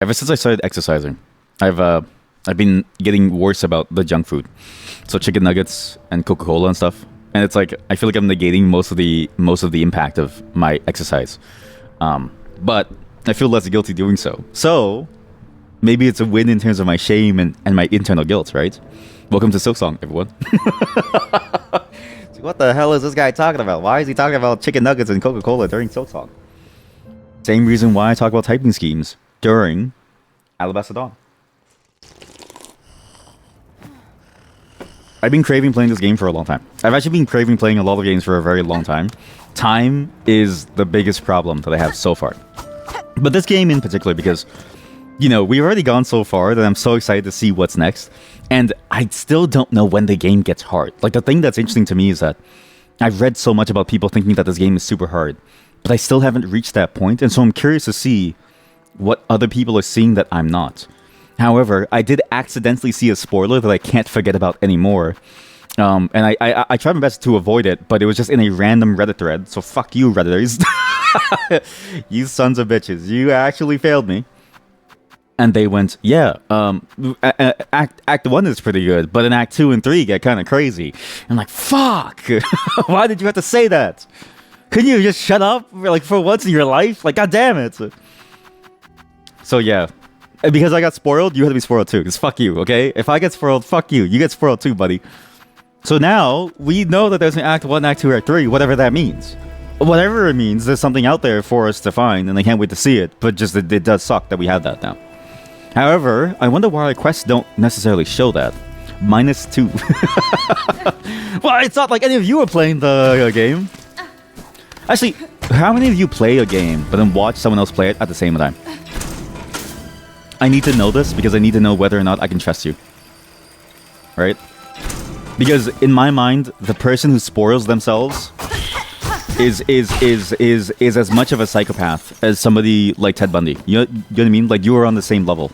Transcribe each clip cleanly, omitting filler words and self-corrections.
ever since I started exercising, I've been getting worse about the junk food. So chicken nuggets and Coca-Cola and stuff. And it's like I feel like I'm negating most of the impact of my exercise. But I feel less guilty doing so. So maybe it's a win in terms of my shame and my internal guilt, right? Welcome to Silksong, everyone. What the hell is this guy talking about? Why is he talking about chicken nuggets and Coca-Cola during Silksong? Same reason why I talk about typing schemes during Alabasta Dawn. I've been craving playing this game for a long time. I've actually been craving playing a lot of games for a very long time. Time is the biggest problem that I have so far. But this game in particular, because, you know, we've already gone so far that I'm so excited to see what's next. And I still don't know when the game gets hard. Like, the thing that's interesting to me is that I've read so much about people thinking that this game is super hard, but I still haven't reached that point. And so I'm curious to see what other people are seeing that I'm not. However, I did accidentally see a spoiler that I can't forget about anymore. And I tried my best to avoid it, but it was just in a random Reddit thread. So fuck you, Redditors. You sons of bitches. You actually failed me. And they went, yeah, Act 1 is pretty good, but in Act 2 and 3 get kind of crazy. I'm like, fuck! Why did you have to say that? Couldn't you just shut up, like, for once in your life? Like, god damn it! So yeah, because I got spoiled, you had to be spoiled too, because fuck you, okay? If I get spoiled, fuck you. You get spoiled too, buddy. So now, we know that there's an Act 1, Act 2, Act 3, whatever that means. Whatever it means, there's something out there for us to find, and I can't wait to see it, but just it does suck that we have that now. However, I wonder why our quests don't necessarily show that. -2. Well, it's not like any of you are playing the game. Actually, how many of you play a game, but then watch someone else play it at the same time? I need to know this, because I need to know whether or not I can trust you. Right? Because in my mind, the person who spoils themselves is as much of a psychopath as somebody like Ted Bundy. You know what I mean? Like, you were on the same level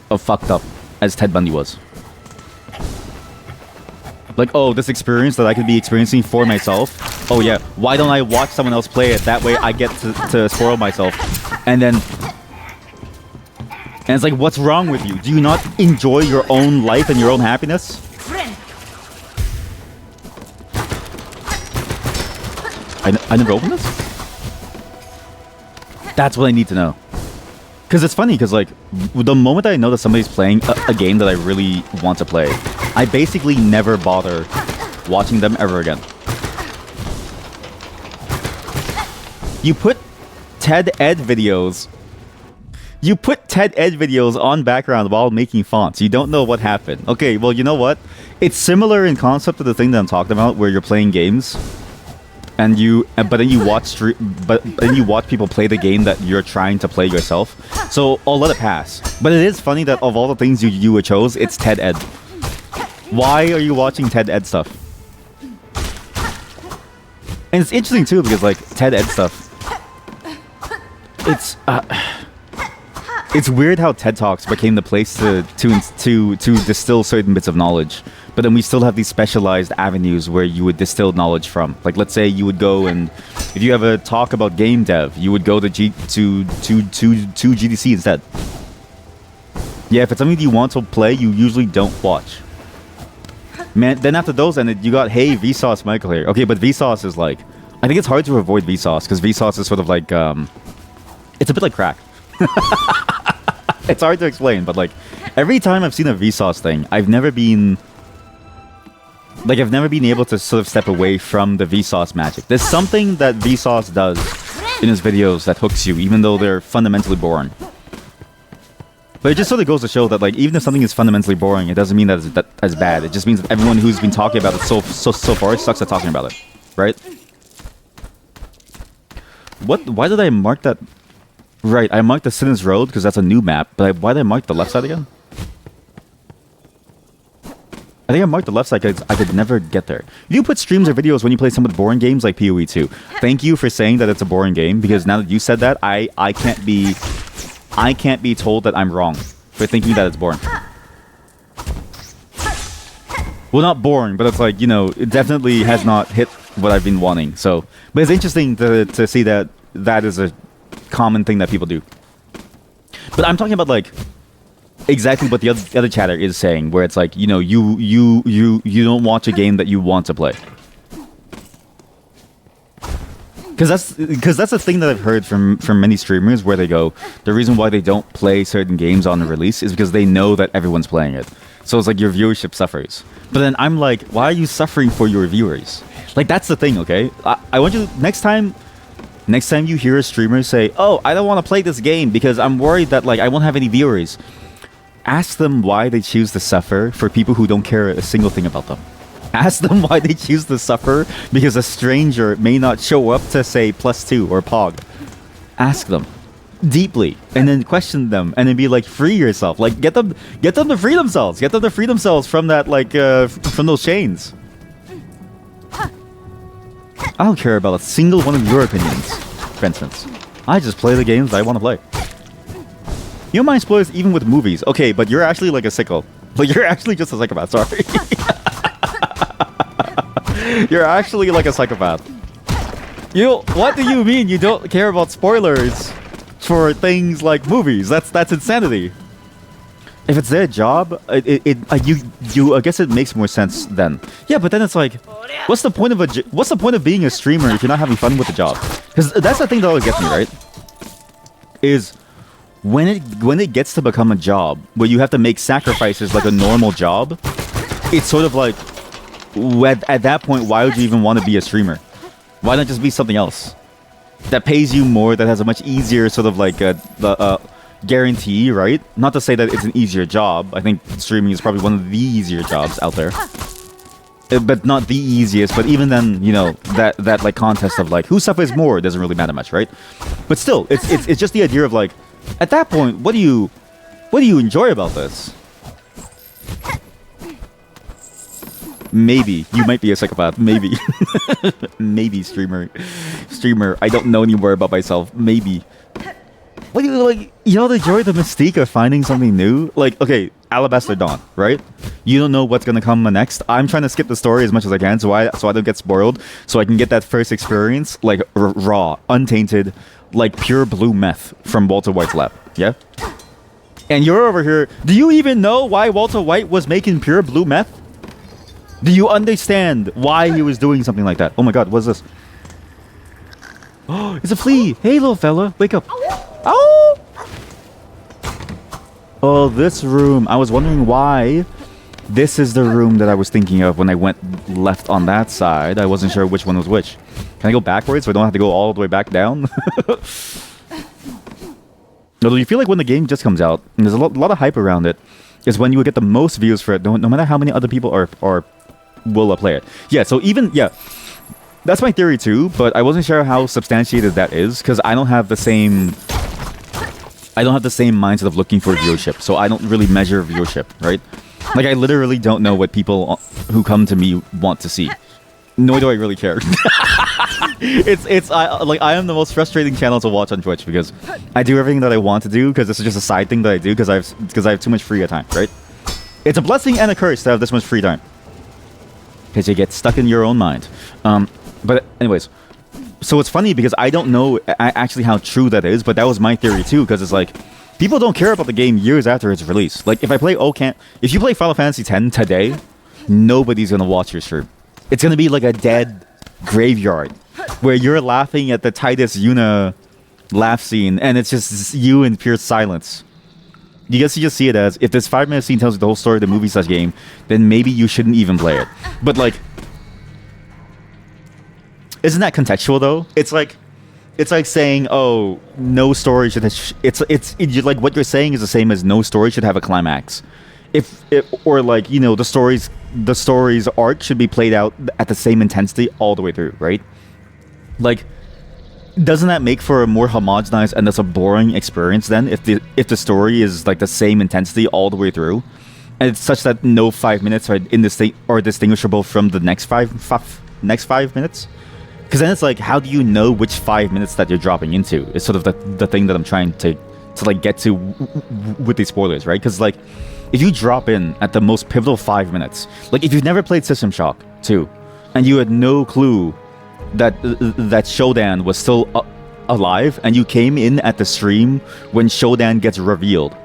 of fucked up as Ted Bundy was. Like, oh, this experience that I could be experiencing for myself. Oh yeah, why don't I watch someone else play it? That way I get to spoil myself. And it's like, what's wrong with you? Do you not enjoy your own life and your own happiness? I never opened this? That's what I need to know. Because it's funny, because like, the moment I know that somebody's playing a game that I really want to play, I basically never bother watching them ever again. You put TED Ed videos on background while making fonts. You don't know what happened. Okay, well, you know what? It's similar in concept to the thing that I'm talking about, where you're playing games. But then you watch people play the game that you're trying to play yourself. So I'll let it pass. But it is funny that of all the things you chose, it's TED Ed. Why are you watching TED Ed stuff? And it's interesting too, because like TED Ed stuff, it's weird how TED Talks became the place to distill certain bits of knowledge. But then we still have these specialized avenues where you would distill knowledge from. Like, let's say you would go and, if you have a talk about game dev, you would go to GDC instead. Yeah, if it's something you want to play, you usually don't watch. Man, then after those, and you got, hey, Vsauce Michael here. Okay, but Vsauce is like, I think it's hard to avoid Vsauce, because Vsauce is sort of like, it's a bit like crack. It's hard to explain, but like, every time I've seen a Vsauce thing, I've never been able to sort of step away from the Vsauce magic. There's something that Vsauce does in his videos that hooks you, even though they're fundamentally boring. But it just sort of goes to show that, like, even if something is fundamentally boring, it doesn't mean that it's bad. It just means that everyone who's been talking about it so far sucks at talking about it, right? What? Why did I mark that? Right, I marked the Sinners Road because that's a new map. But why did I mark the left side again? I think I marked the left side because I could never get there. You put streams or videos when you play some of the boring games like PoE 2. Thank you for saying that it's a boring game, because now that you said that, I can't be told that I'm wrong for thinking that it's boring. Well, not boring, but it's like, you know, it definitely has not hit what I've been wanting. So, but it's interesting to see that is a common thing that people do. But I'm talking about like exactly what the other chatter is saying, where it's like, you know, you don't watch a game that you want to play. Because that's the thing that I've heard from many streamers, where they go, the reason why they don't play certain games on the release is because they know that everyone's playing it. So it's like your viewership suffers. But then I'm like, why are you suffering for your viewers? Like, that's the thing, okay? I want you, next time you hear a streamer say, oh, I don't want to play this game because I'm worried that like I won't have any viewers, ask them why they choose to suffer for people who don't care a single thing about them. Ask them why they choose to suffer because a stranger may not show up to say +2 or POG. Ask them deeply and then question them and then be like, free yourself. Like, get them to free themselves. Get them to free themselves from that, like, from those chains. I don't care about a single one of your opinions, for instance. I just play the games that I want to play. You don't mind spoilers even with movies. Okay, but you're actually like a sicko. Like, you're actually just a psychopath, sorry. You're actually like a psychopath. What do you mean you don't care about spoilers for things like movies? That's insanity. If it's their job, I guess it makes more sense then. Yeah, but then it's like, what's the point of being a streamer if you're not having fun with the job? Because that's the thing that always gets me, right? Is when it gets to become a job where you have to make sacrifices like a normal job, it's sort of like, at that point, why would you even want to be a streamer? Why not just be something else that pays you more, that has a much easier sort of like guarantee, right? Not to say that it's an easier job. I think streaming is probably one of the easier jobs out there, but not the easiest. But even then, you know, that like contest of like who suffers more doesn't really matter much, right? But still, it's just the idea of like, at that point, what do you enjoy about this? Maybe you might be a psychopath. Maybe, maybe streamer. I don't know any more about myself. Maybe. What do you like? You don't enjoy the mystique of finding something new. Like, okay, Alabaster Dawn, right? You don't know what's gonna come next. I'm trying to skip the story as much as I can, so I don't get spoiled, so I can get that first experience, like raw, untainted, like pure blue meth from Walter White's lab. Yeah. And you're over here. Do you even know why Walter White was making pure blue meth? Do you understand why he was doing something like that? Oh my god, what's this? Oh, it's a flea! Hey, little fella, wake up! Oh! Oh, this room. I was wondering why this is the room that I was thinking of when I went left on that side. I wasn't sure which one was which. Can I go backwards so I don't have to go all the way back down? Although you feel like when the game just comes out, and there's a lot of hype around it, is when you would get the most views for it, no matter how many other people will play it. Yeah, so that's my theory too, but I wasn't sure how substantiated that is, because I don't have the same mindset of looking for viewership, so I don't really measure viewership, right? Like, I literally don't know what people who come to me want to see. Nor do I really care. I am the most frustrating channel to watch on Twitch, because I do everything that I want to do, because this is just a side thing that I do, because I have too much free time, right? It's a blessing and a curse to have this much free time, because you get stuck in your own mind. But anyways, so it's funny because I don't know actually how true that is, but that was my theory too, because it's like, people don't care about the game years after its release. Like, if you play Final Fantasy X today, nobody's gonna watch your stream. It's gonna be like a dead graveyard where you're laughing at the Titus Yuna laugh scene, and it's just you in pure silence. You guess you just see it as, if this 5-minute scene tells you the whole story of the movie/game, then maybe you shouldn't even play it. But like, isn't that contextual though? It's like saying, oh, no story should like, what you're saying is the same as no story should have a climax. Or like, you know, the story's arc should be played out at the same intensity all the way through, right? Like, doesn't that make for a more homogenized and that's a boring experience then, if the story is like the same intensity all the way through, and it's such that no 5 minutes are distinguishable from the next five minutes? Because then it's like, how do you know which 5 minutes that you're dropping into? It's sort of the thing that I'm trying to like get to with these spoilers, right? Because like, if you drop in at the most pivotal 5 minutes, like if you've never played System Shock 2, and you had no clue that Shodan was still alive and you came in at the stream when Shodan gets revealed,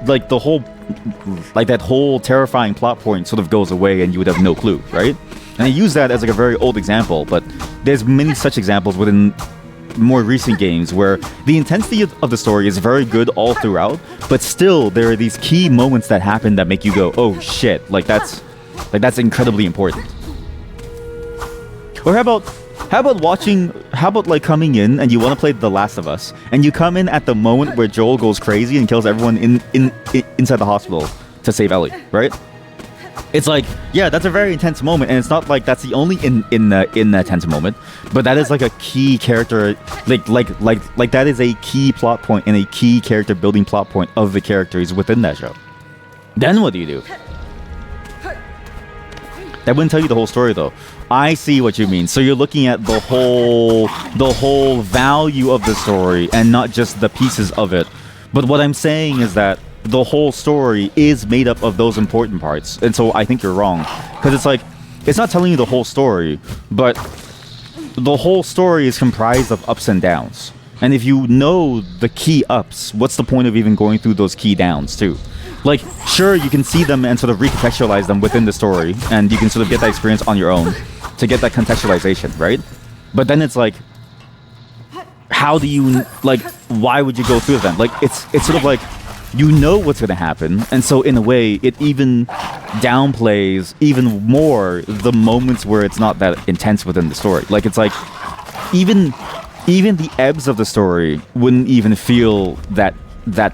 like that whole terrifying plot point sort of goes away and you would have no clue, right? And I use that as like a very old example, but there's many such examples within more recent games where the intensity of the story is very good all throughout, but still there are these key moments that happen that make you go, oh shit, like that's incredibly important. Or how about like coming in and you want to play The Last of Us and you come in at the moment where Joel goes crazy and kills everyone inside the hospital to save Ellie, right? It's like, yeah, that's a very intense moment, and it's not like that's the only in that tense moment, but that is like a key character, like that is a key plot point and a key character building plot point of the characters within that show. Then what do you do? That wouldn't tell you the whole story, though. I see what you mean. So you're looking at the whole value of the story and not just the pieces of it. But what I'm saying is that the whole story is made up of those important parts. And so I think you're wrong. Because it's like, it's not telling you the whole story, but the whole story is comprised of ups and downs. And if you know the key ups, what's the point of even going through those key downs too? Like, sure, you can see them and sort of recontextualize them within the story, and you can sort of get that experience on your own to get that contextualization, right? But then it's like, how do you, like, why would you go through them? Like, it's sort of like, you know what's going to happen, and so in a way it even downplays even more the moments where it's not that intense within the story. Like, it's like even the ebbs of the story wouldn't even feel that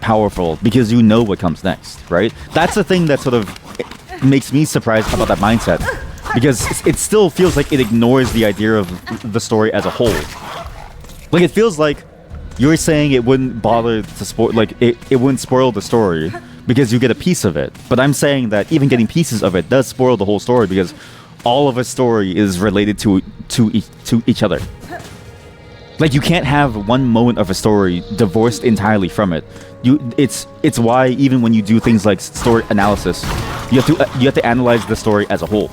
powerful because you know what comes next, right? That's the thing that sort of makes me surprised about that mindset, because it still feels like it ignores the idea of the story as a whole. Like, it feels like you're saying it wouldn't bother to spoil, like it wouldn't spoil the story because you get a piece of it. But I'm saying that even getting pieces of it does spoil the whole story, because all of a story is related to each other. Like, you can't have one moment of a story divorced entirely from it. It's why even when you do things like story analysis, you have to analyze the story as a whole.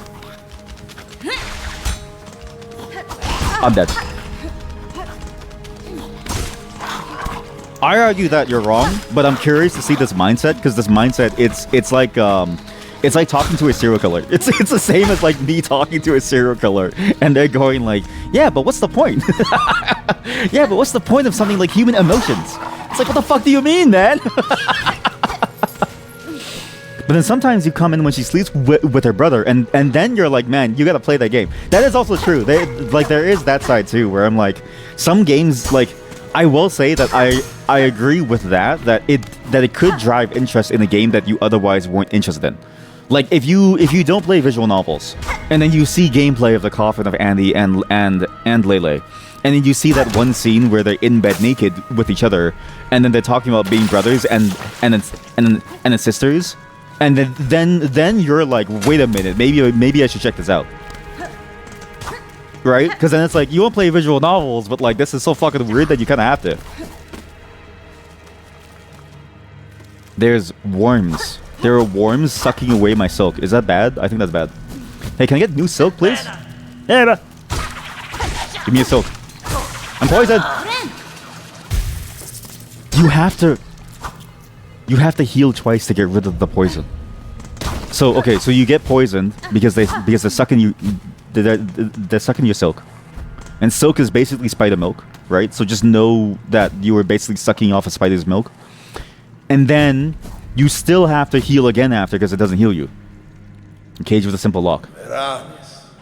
I'm dead. I argue that you're wrong, but I'm curious to see this mindset, because this mindset, it's like talking to a serial killer. It's the same as like me talking to a serial killer, and they're going like, yeah, but what's the point? Yeah, but what's the point of something like human emotions? It's like, what the fuck do you mean, man? But then sometimes you come in when she sleeps with her brother, and then you're like, man, you gotta play that game. That is also true. There is that side too, where I'm like, some games, like, I will say that I agree with that it could drive interest in a game that you otherwise weren't interested in. Like, if you don't play visual novels, and then you see gameplay of the coffin of Andy and Lele, and then you see that one scene where they're in bed naked with each other, and then they're talking about being brothers and sisters, and then you're like, wait a minute, maybe I should check this out. Right? Because then it's like, you won't play visual novels, but like, this is so fucking weird that you kind of have to. There's worms. There are worms sucking away my silk. Is that bad? I think that's bad. Hey, can I get new silk, please? Yeah, give me a silk. I'm poisoned. You have to heal twice to get rid of the poison. So okay, so you get poisoned because they're sucking you. They're sucking your silk, and silk is basically spider milk, right? So just know that you were basically sucking off a spider's milk, and then you still have to heal again after, because it doesn't heal you. Cage with a simple lock.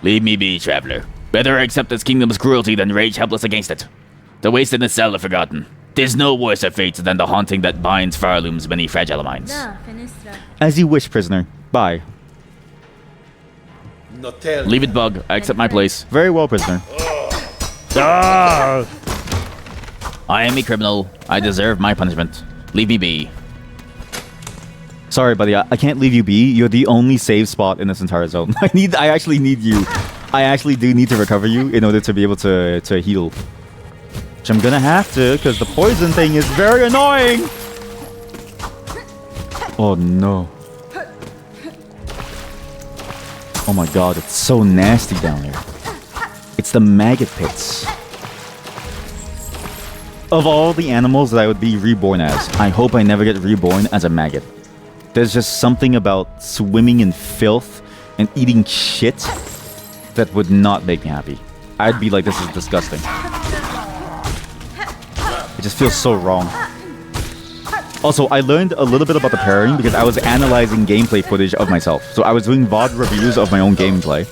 Leave me be, traveler. Better accept this kingdom's cruelty than rage helpless against it. The wasted in the cell are forgotten. There's no worse of fate than the haunting that binds Farloom's many fragile minds. As you wish, prisoner. Bye. Leave it, Bug. I accept my place. Very well, prisoner. Ah! I am a criminal. I deserve my punishment. Leave me be. Sorry, buddy. I can't leave you be. You're the only save spot in this entire zone. I actually need you. I actually do need to recover you in order to be able to heal. Which I'm gonna have to, because the poison thing is very annoying. Oh no. Oh my god, it's so nasty down there. It's the maggot pits. Of all the animals that I would be reborn as, I hope I never get reborn as a maggot. There's just something about swimming in filth and eating shit that would not make me happy. I'd be like, this is disgusting. It just feels so wrong. Also, I learned a little bit about the parrying because I was analyzing gameplay footage of myself. So I was doing VOD reviews of my own gameplay.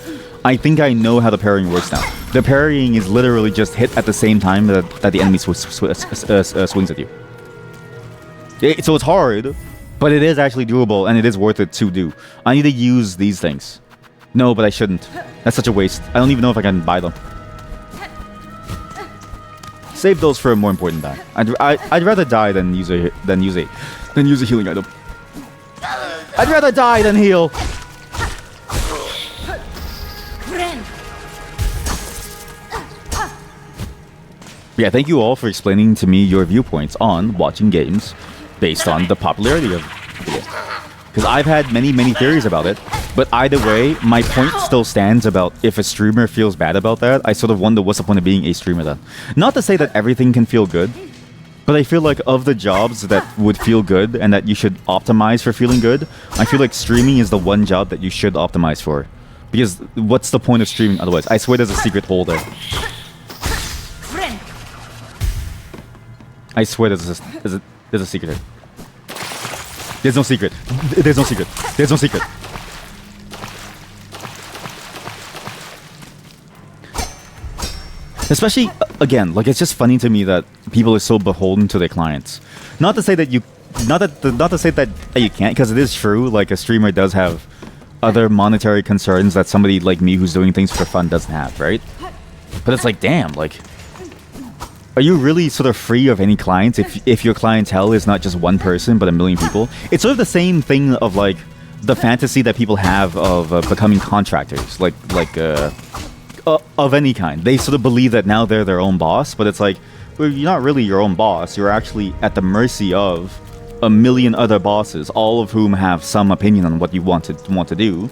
I think I know how the parrying works now. The parrying is literally just hit at the same time that the enemy swings at you. So it's hard, but it is actually doable and it is worth it to do. I need to use these things. No, but I shouldn't. That's such a waste. I don't even know if I can buy them. Save those for a more important die. I'd rather die than use a healing item. I'd rather die than heal. Yeah, thank you all for explaining to me your viewpoints on watching games based on the popularity of it. Because I've had many theories about it, but either way, my point still stands about if a streamer feels bad about that, I sort of wonder what's the point of being a streamer then. Not to say that everything can feel good, but I feel like of the jobs that would feel good and that you should optimize for feeling good, I feel like streaming is the one job that you should optimize for. Because what's the point of streaming otherwise? I swear there's a secret hole there. I swear there's a secret here. There's no secret. There's no secret. There's no secret. Especially, again, like it's just funny to me that people are so beholden to their clients. Not to say that you, not to say that you can't, because it is true. Like a streamer does have other monetary concerns that somebody like me who's doing things for fun doesn't have, right? But it's like, damn, like, are you really sort of free of any clients if your clientele is not just one person but a million people? It's sort of the same thing of like the fantasy that people have of becoming contractors, like of any kind. They sort of believe that now they're their own boss, but it's like, well, you're not really your own boss. You're actually at the mercy of a million other bosses, all of whom have some opinion on what you want to do.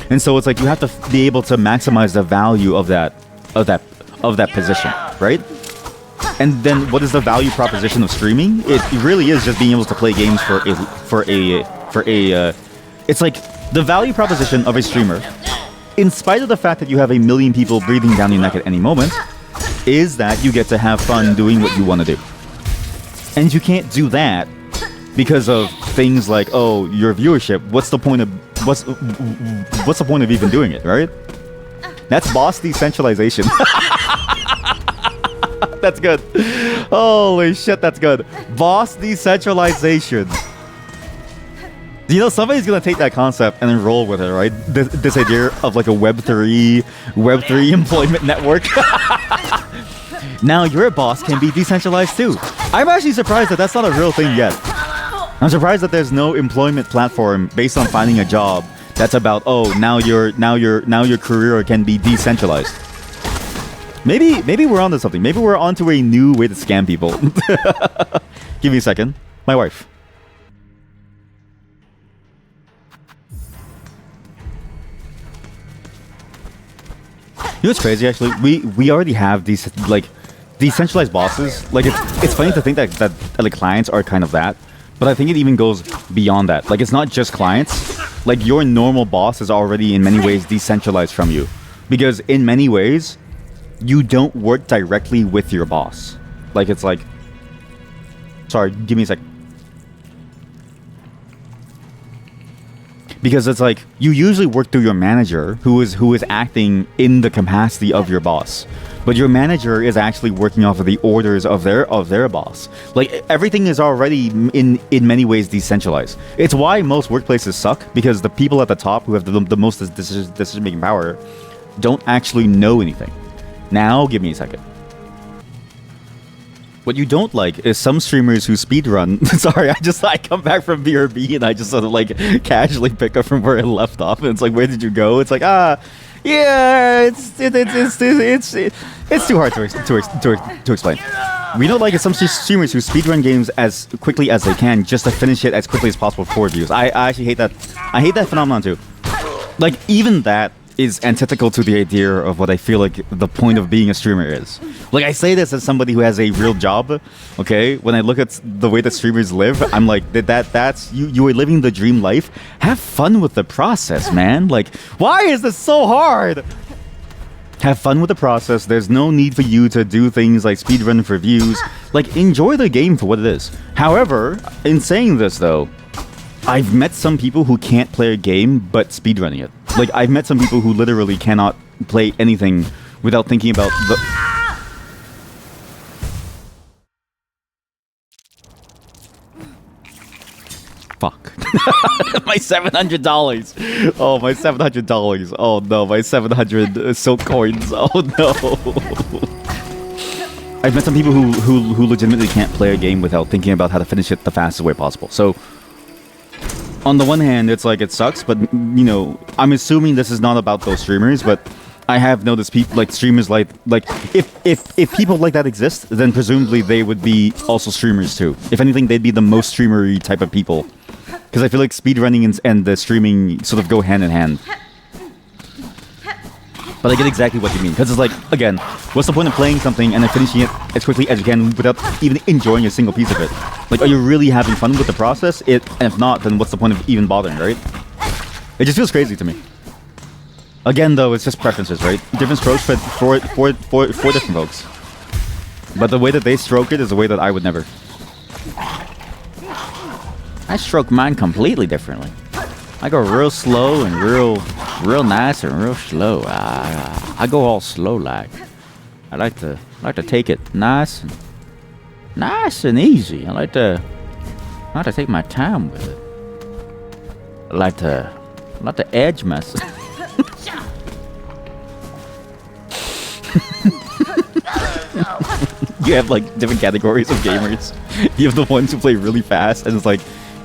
And so it's like you have to be able to maximize the value of that position, right? And then what is the value proposition of streaming? It really is just being able to play games for a it's like the value proposition of a streamer, in spite of the fact that you have a million people breathing down your neck at any moment, is that you get to have fun doing what you want to do. And you can't do that because of things like, oh, your viewership. What's the point of even doing it, right? That's boss decentralization. That's good. Holy shit, that's good. Boss decentralization. You know, somebody's gonna take that concept and then roll with it, right? This idea of like a Web3 employment network. Now your boss can be decentralized too. I'm actually surprised that that's not a real thing yet. I'm surprised that there's no employment platform based on finding a job that's about, oh, now your career can be decentralized. Maybe we're onto something. Maybe we're onto a new way to scam people. Give me a second. My wife. You know what's crazy actually? We already have these like decentralized bosses. Like it's funny to think that like clients are kind of that, but I think it even goes beyond that. Like it's not just clients. Like your normal boss is already in many ways decentralized from you, because in many ways you don't work directly with your boss. Like it's like, sorry, give me a sec. Because it's like you usually work through your manager who is acting in the capacity of your boss, but your manager is actually working off of the orders of their boss. Like everything is already in many ways decentralized. It's why most workplaces suck, because the people at the top who have the most decision making power don't actually know anything. Now, give me a second. What you don't like is some streamers who speedrun. Sorry, I come back from BRB and I just sort of like casually pick up from where I left off, and it's like, where did you go? It's like, yeah, it's too hard to explain. We don't like it some streamers who speedrun games as quickly as they can just to finish it as quickly as possible for views. I actually hate that. I hate that phenomenon too. Like even that is antithetical to the idea of what I feel like the point of being a streamer is. Like, I say this as somebody who has a real job, okay? When I look at the way that streamers live, I'm like, that's you are living the dream life. Have fun with the process, man. Like, why is this so hard? Have fun with the process. There's no need for you to do things like speedrun for views. Like, enjoy the game for what it is. However, in saying this though, I've met some people who can't play a game but speedrunning it. Like, I've met some people who literally cannot play anything without thinking about the... Fuck. My $700. Oh, my $700. Oh no, my 700 silk coins. Oh no. I've met some people who legitimately can't play a game without thinking about how to finish it the fastest way possible. So, on the one hand, it's like it sucks, but you know, I'm assuming this is not about those streamers, but I have noticed people like streamers like if people like that exist, then presumably they would be also streamers too. If anything, they'd be the most streamery type of people. Because I feel like speedrunning and the streaming sort of go hand in hand. But I get exactly what you mean. Because it's like, again, what's the point of playing something and then finishing it as quickly as you can without even enjoying a single piece of it? Like, are you really having fun with the process? And if not, then what's the point of even bothering, right? It just feels crazy to me. Again, though, it's just preferences, right? Different strokes for different folks. But the way that they stroke it is the way that I would never. I stroke mine completely differently. I go real slow and real nice and real slow. I go all slow like. I like to take it nice and easy. I like to take my time with it. I like to edge myself. You have like different categories of gamers. You have the ones who play really fast, and it's like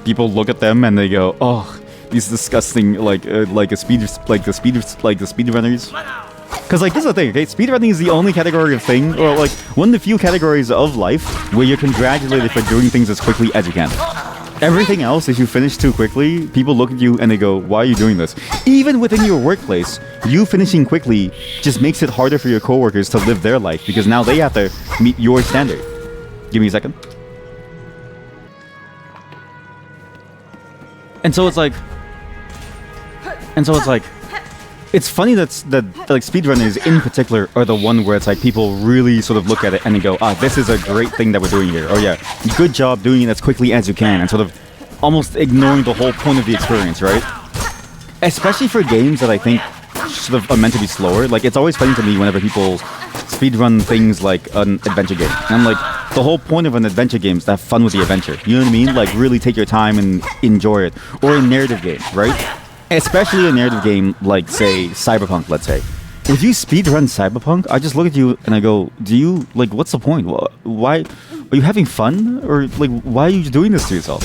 people look at them and they go, "Oh, these disgusting like the speedrunners." Because like this is the thing, okay? Speedrunning is the only category of thing, or like one of the few categories of life where you're congratulated for doing things as quickly as you can. Everything else, if you finish too quickly, people look at you and they go, "Why are you doing this?" Even within your workplace, you finishing quickly just makes it harder for your coworkers to live their life because now they have to meet your standard. Give me a second. And so it's like, it's funny that like speedrunners in particular are the one where it's like people really sort of look at it and they go, this is a great thing that we're doing here. Oh yeah, good job doing it as quickly as you can, and sort of almost ignoring the whole point of the experience, right? Especially for games that I think sort of are meant to be slower. Like, it's always funny to me whenever people speedrun things like an adventure game. And I'm like, the whole point of an adventure game is to have fun with the adventure. You know what I mean? Like, really take your time and enjoy it. Or a narrative game, right? Especially a narrative game like, say, Cyberpunk, let's say. If you speedrun Cyberpunk, I just look at you and I go, do you, like, what's the point? Why? Are you having fun? Or, like, why are you doing this to yourself?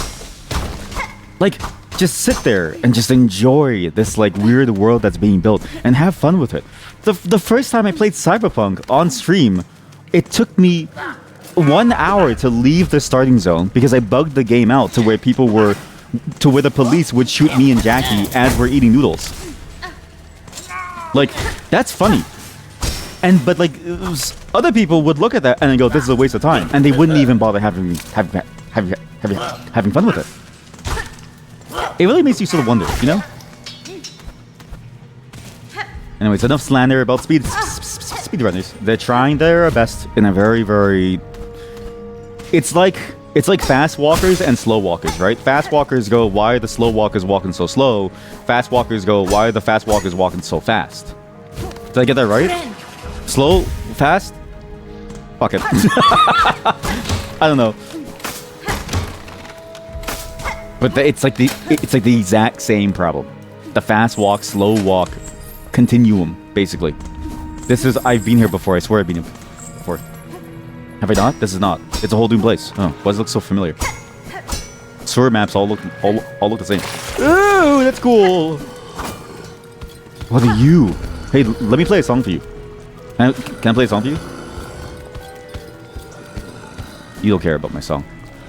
Like, just sit there and just enjoy this, like, weird world that's being built and have fun with it. The first time I played Cyberpunk on stream, it took me 1 hour to leave the starting zone because I bugged the game out to where people were, to where the police would shoot me and Jackie as we're eating noodles. Like, that's funny. But like, other people would look at that and they go, this is a waste of time. And they wouldn't even bother having fun with it. It really makes you sort of wonder, you know? Anyways, enough slander about speedrunners. They're trying their best in a very, very... It's like fast walkers and slow walkers, right? Fast walkers go, why are the slow walkers walking so slow? Fast walkers go, why are the fast walkers walking so fast? Did I get that right? Slow? Fast? Fuck it. I don't know. But it's like the exact same problem. The fast walk, slow walk continuum, basically. I've been here before, I swear I've been here before. Have I not? This is not. It's a whole new place. Oh, why does it look so familiar? Sewer maps all look the same. Ooh, that's cool! What are you? Hey, let me play a song for you. Can I play a song for you? You don't care about my song.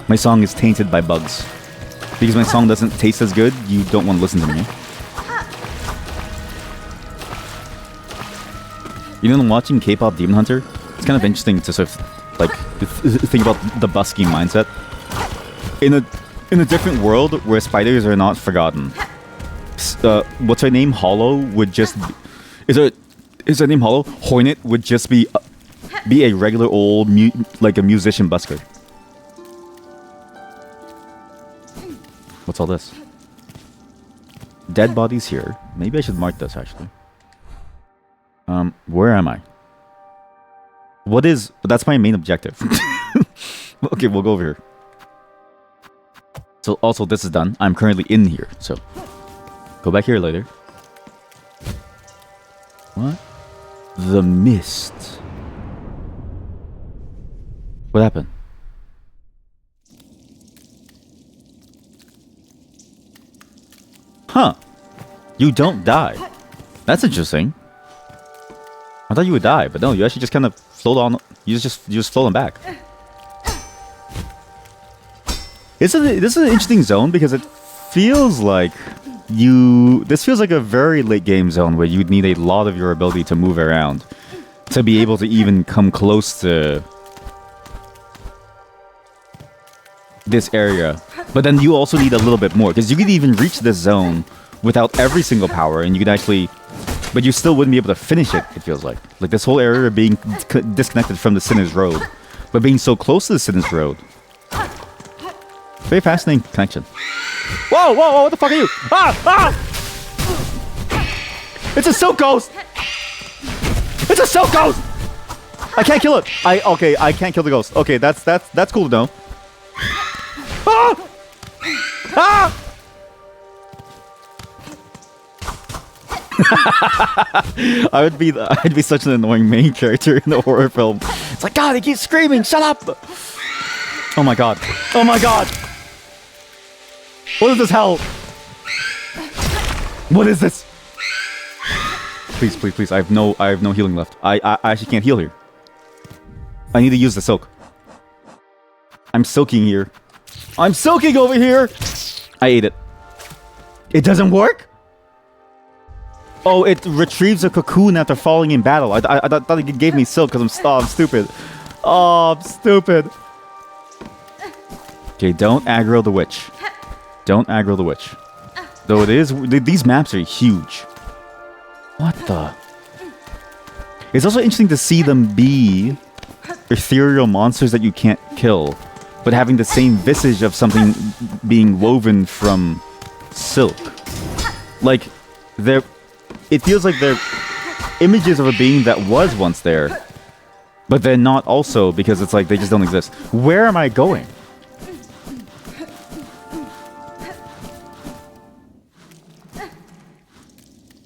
My song is tainted by bugs. Because my song doesn't taste as good, you don't want to listen to me. You know, watching K-pop Demon Hunter, it's kind of interesting to sort of like think about the busking mindset. In a different world where spiders are not forgotten, what's her name? Hollow would just is her name Hollow? Hornet would just be a regular old like a musician busker. What's all this? Dead bodies here. Maybe I should mark this actually. Where am I? What is... That's my main objective. Okay, we'll go over here. So also this is done. I'm currently in here, so... Go back here later. What? The mist. What happened? Huh. You don't die. That's interesting. I thought you would die, but no, you actually just kind of float on. You just float on back. This is an interesting zone because it feels like this feels like a very late game zone where you'd need a lot of your ability to move around to be able to even come close to this area. But then you also need a little bit more because you could even reach this zone without every single power, and you could actually... But you still wouldn't be able to finish it, it feels like. Like this whole area being disconnected from the Sinner's Road. But being so close to the Sinner's Road. Very fascinating connection. Whoa, whoa, whoa, what the fuck are you? Ah, ah! It's a silk ghost! It's a silk ghost! I can't kill it! Okay, I can't kill the ghost. Okay, that's cool to know. Ah! Ah! I'd be such an annoying main character in the horror film. It's like, God, he keeps screaming, shut up! Oh my god. Oh my god! What is this hell? What is this? Please, please, please. I have no healing left. I actually can't heal here. I need to use the silk. I'm silking here. I'm silking over here! I ate it. It doesn't work? Oh, it retrieves a cocoon after falling in battle. I thought it gave me silk because I'm stupid. Oh, I'm stupid. Okay, don't aggro the witch. Don't aggro the witch. Though it is... These maps are huge. What the... It's also interesting to see them be ethereal monsters that you can't kill, but having the same visage of something being woven from silk. Like, they're... It feels like they're images of a being that was once there, but they're not also, because it's like they just don't exist. Where am I going?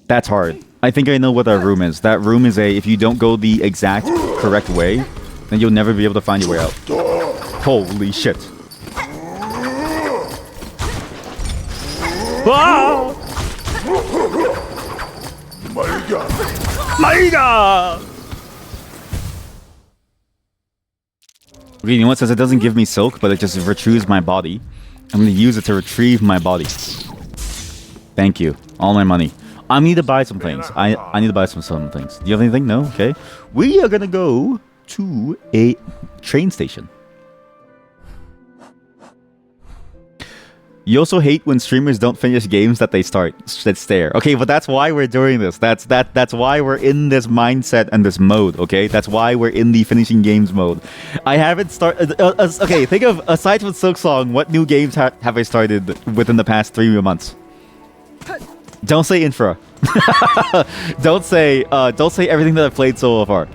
That's hard. I think I know what that room is. That room is if you don't go the exact correct way, then you'll never be able to find your way out. Holy shit. Ah! Maiga! Okay, you know what? Since it doesn't give me silk, but it just retrieves my body, I'm gonna use it to retrieve my body. Thank you. All my money. I need to buy some things. I need to buy some things. Do you have anything? No? Okay. We are gonna go to a train station. You also hate when streamers don't finish games that they start. That's there. Okay, but that's why we're doing this. That's why we're in this mindset and this mode, okay? That's why we're in the finishing games mode. I haven't started... okay, think of, aside from Silksong, what new games have I started within the past 3 months? Don't say Infra. Don't say everything that I've played so far.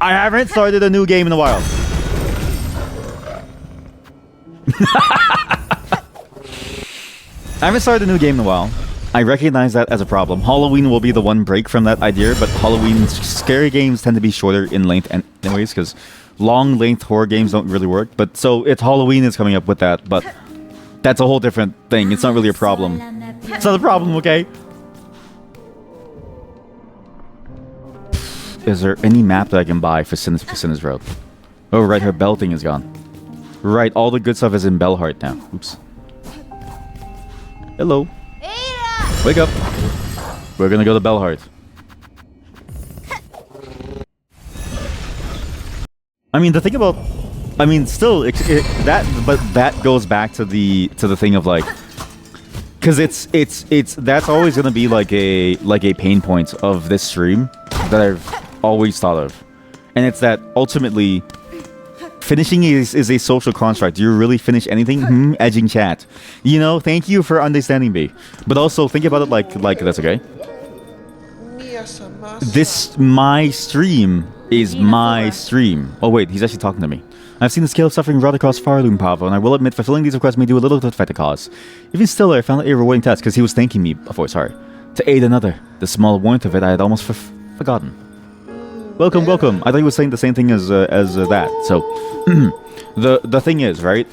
I haven't started a new game in a while. I haven't started a new game in a while. I recognize that as a problem. Halloween will be the one break from that idea, but Halloween scary games tend to be shorter in length anyways, because long length horror games don't really work. But so it's Halloween is coming up with that, but that's a whole different thing. It's not really a problem. It's not a problem, okay? Is there any map that I can buy for Sinner's Road? Oh, right, her bell thing is gone. Right, all the good stuff is in Bellheart now. Oops. Hello. Wake up. We're gonna go to Bellheart. I mean, the thing about, I mean, still that goes back to the thing of like, because it's that's always gonna be like a pain point of this stream that I've always thought of, and it's that ultimately finishing is a social construct. Do you really finish anything? Edging chat. You know, thank you for understanding me, but also think about it like this, okay? This my stream is my stream. Oh wait, he's actually talking to me. I've seen the scale of suffering right across Farloom, Pavo, and I will admit fulfilling these requests may do a little to affect the cause. Even still, I found it a rewarding task because he was thanking me before, sorry. To aid another. The small warmth of it I had almost forgotten. Welcome, welcome. I thought he was saying the same thing as that. So, the thing is, right?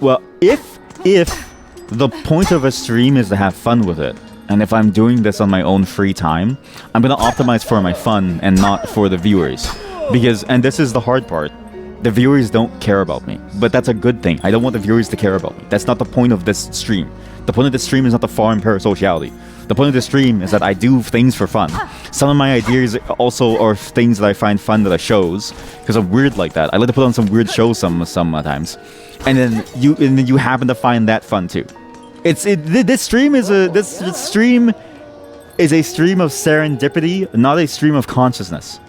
Well, if the point of a stream is to have fun with it, and if I'm doing this on my own free time, I'm gonna optimize for my fun and not for the viewers. Because, and this is the hard part, the viewers don't care about me. But that's a good thing. I don't want the viewers to care about me. That's not the point of this stream. The point of this stream is not the foreign parasociality. The point of the stream is that I do things for fun. Some of my ideas also are things that I find fun that I shows, because I'm weird like that. I like to put on some weird shows sometimes. And then you happen to find that fun too. This stream is a stream of serendipity, not a stream of consciousness.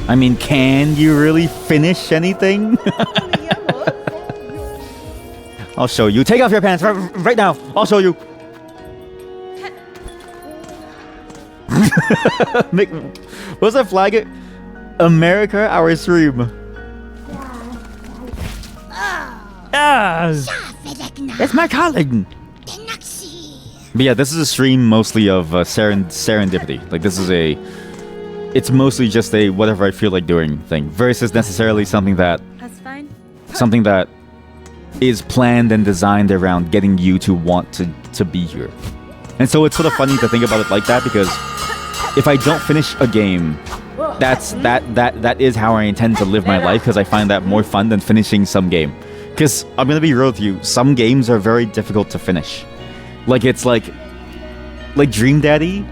I mean, can you really finish anything? I'll show you. Take off your pants right now. I'll show you. What's that flag? America, our stream. It's my calling. But yeah, this is a stream mostly of serendipity. Like this is it's mostly just a whatever I feel like doing thing versus necessarily something that is planned and designed around getting you to want to be here. And so it's sort of funny to think about it like that, because if I don't finish a game, that is how I intend to live my life, because I find that more fun than finishing some game. Because I'm gonna be real with you, some games are very difficult to finish. Like it's like Dream Daddy,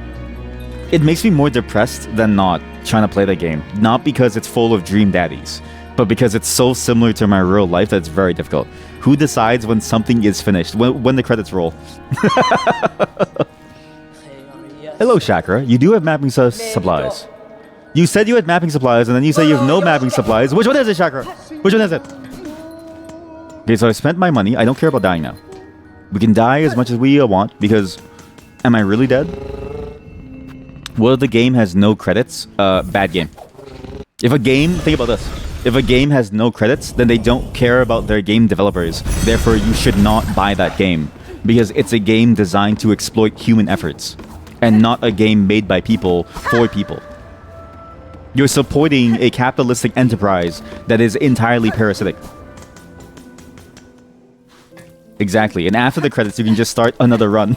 it makes me more depressed than not trying to play the game. Not because it's full of Dream Daddies, but because it's so similar to my real life that it's very difficult. Who decides when something is finished? When the credits roll. Hello, Chakra. You do have mapping supplies. You said you had mapping supplies, and then you say you have no mapping supplies. Which one is it, Chakra? Which one is it? Okay, so I spent my money. I don't care about dying now. We can die as much as we want, because... Am I really dead? What if the game has no credits? Bad game. If a game... Think about this. If a game has no credits, then they don't care about their game developers. Therefore, you should not buy that game. Because it's a game designed to exploit human efforts. And not a game made by people for people. You're supporting a capitalistic enterprise that is entirely parasitic. Exactly. And after the credits, you can just start another run.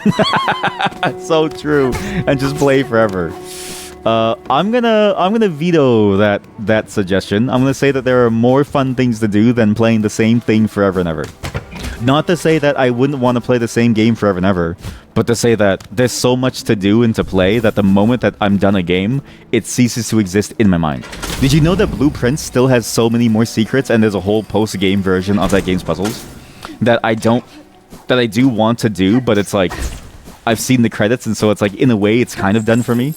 That's so true. And just play forever. I'm gonna veto that suggestion. I'm gonna say that there are more fun things to do than playing the same thing forever and ever. Not to say that I wouldn't want to play the same game forever and ever, but to say that there's so much to do and to play that the moment that I'm done a game, it ceases to exist in my mind. Did you know that Blueprints still has so many more secrets, and there's a whole post-game version of that game's puzzles that I do want to do, but it's like I've seen the credits, and so it's like in a way it's kind of done for me.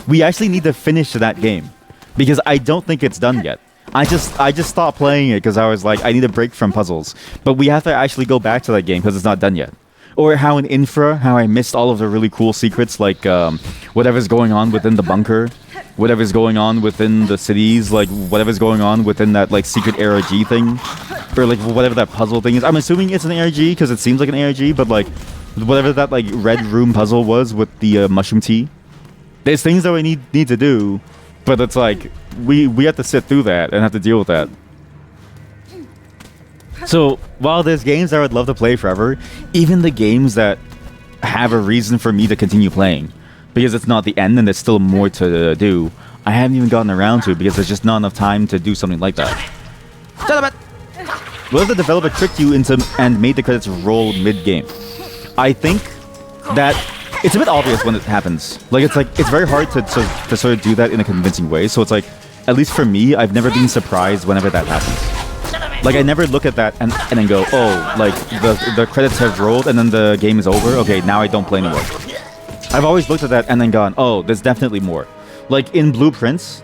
We actually need to finish that game because I don't think it's done yet. I just stopped playing it because I was like, I need a break from puzzles. But we have to actually go back to that game because it's not done yet. Or how in Infra, how I missed all of the really cool secrets, like whatever's going on within the bunker, whatever's going on within the cities, like whatever's going on within that like secret ARG thing, or like whatever that puzzle thing is. I'm assuming it's an ARG because it seems like an ARG, but like whatever that like red room puzzle was with the mushroom tea. There's things that we need to do, but it's like we have to sit through that and have to deal with that. So while there's games I would love to play forever, even the games that have a reason for me to continue playing, because it's not the end and there's still more to do, I haven't even gotten around to it because there's just not enough time to do something like that. What if the developer tricked you into and made the credits roll mid-game? I think that it's a bit obvious when it happens. Like it's very hard to sort of do that in a convincing way. So it's like, at least for me, I've never been surprised whenever that happens. Like I never look at that and then go, oh, like the credits have rolled and then the game is over. Okay, now I don't play anymore. I've always looked at that and then gone, oh, there's definitely more. Like in Blueprints,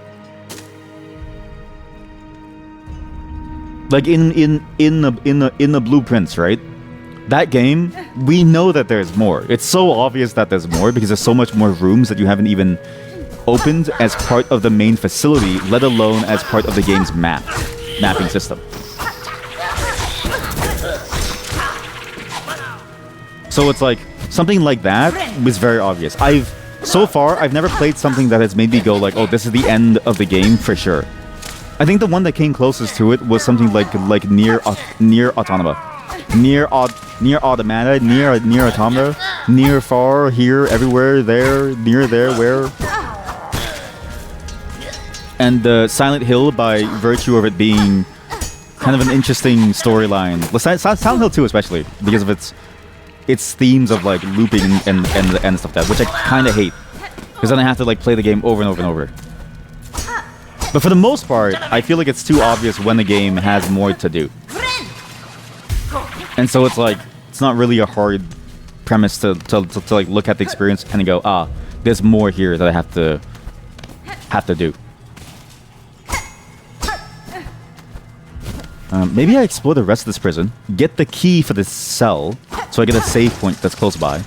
like in the Blueprints, right? That game, we know that there's more. It's so obvious that there's more because there's so much more rooms that you haven't even opened as part of the main facility, let alone as part of the game's mapping system. So it's like, something like that was very obvious. So far, I've never played something that has made me go like, oh, this is the end of the game for sure. I think the one that came closest to it was something like Near Automata, Near Automata, Near Automata, Near Far, Here, Everywhere, There, Near There, Where. And Silent Hill, by virtue of it being kind of an interesting storyline. Silent Hill 2 especially, because of its themes of like looping and stuff like that, which I kind of hate, because then I have to like play the game over and over and over. But for the most part, I feel like it's too obvious when the game has more to do, and so it's like it's not really a hard premise to like look at the experience and go, ah, there's more here that I have to do. Maybe I explore the rest of this prison, get the key for this cell, so I get a save point that's close by,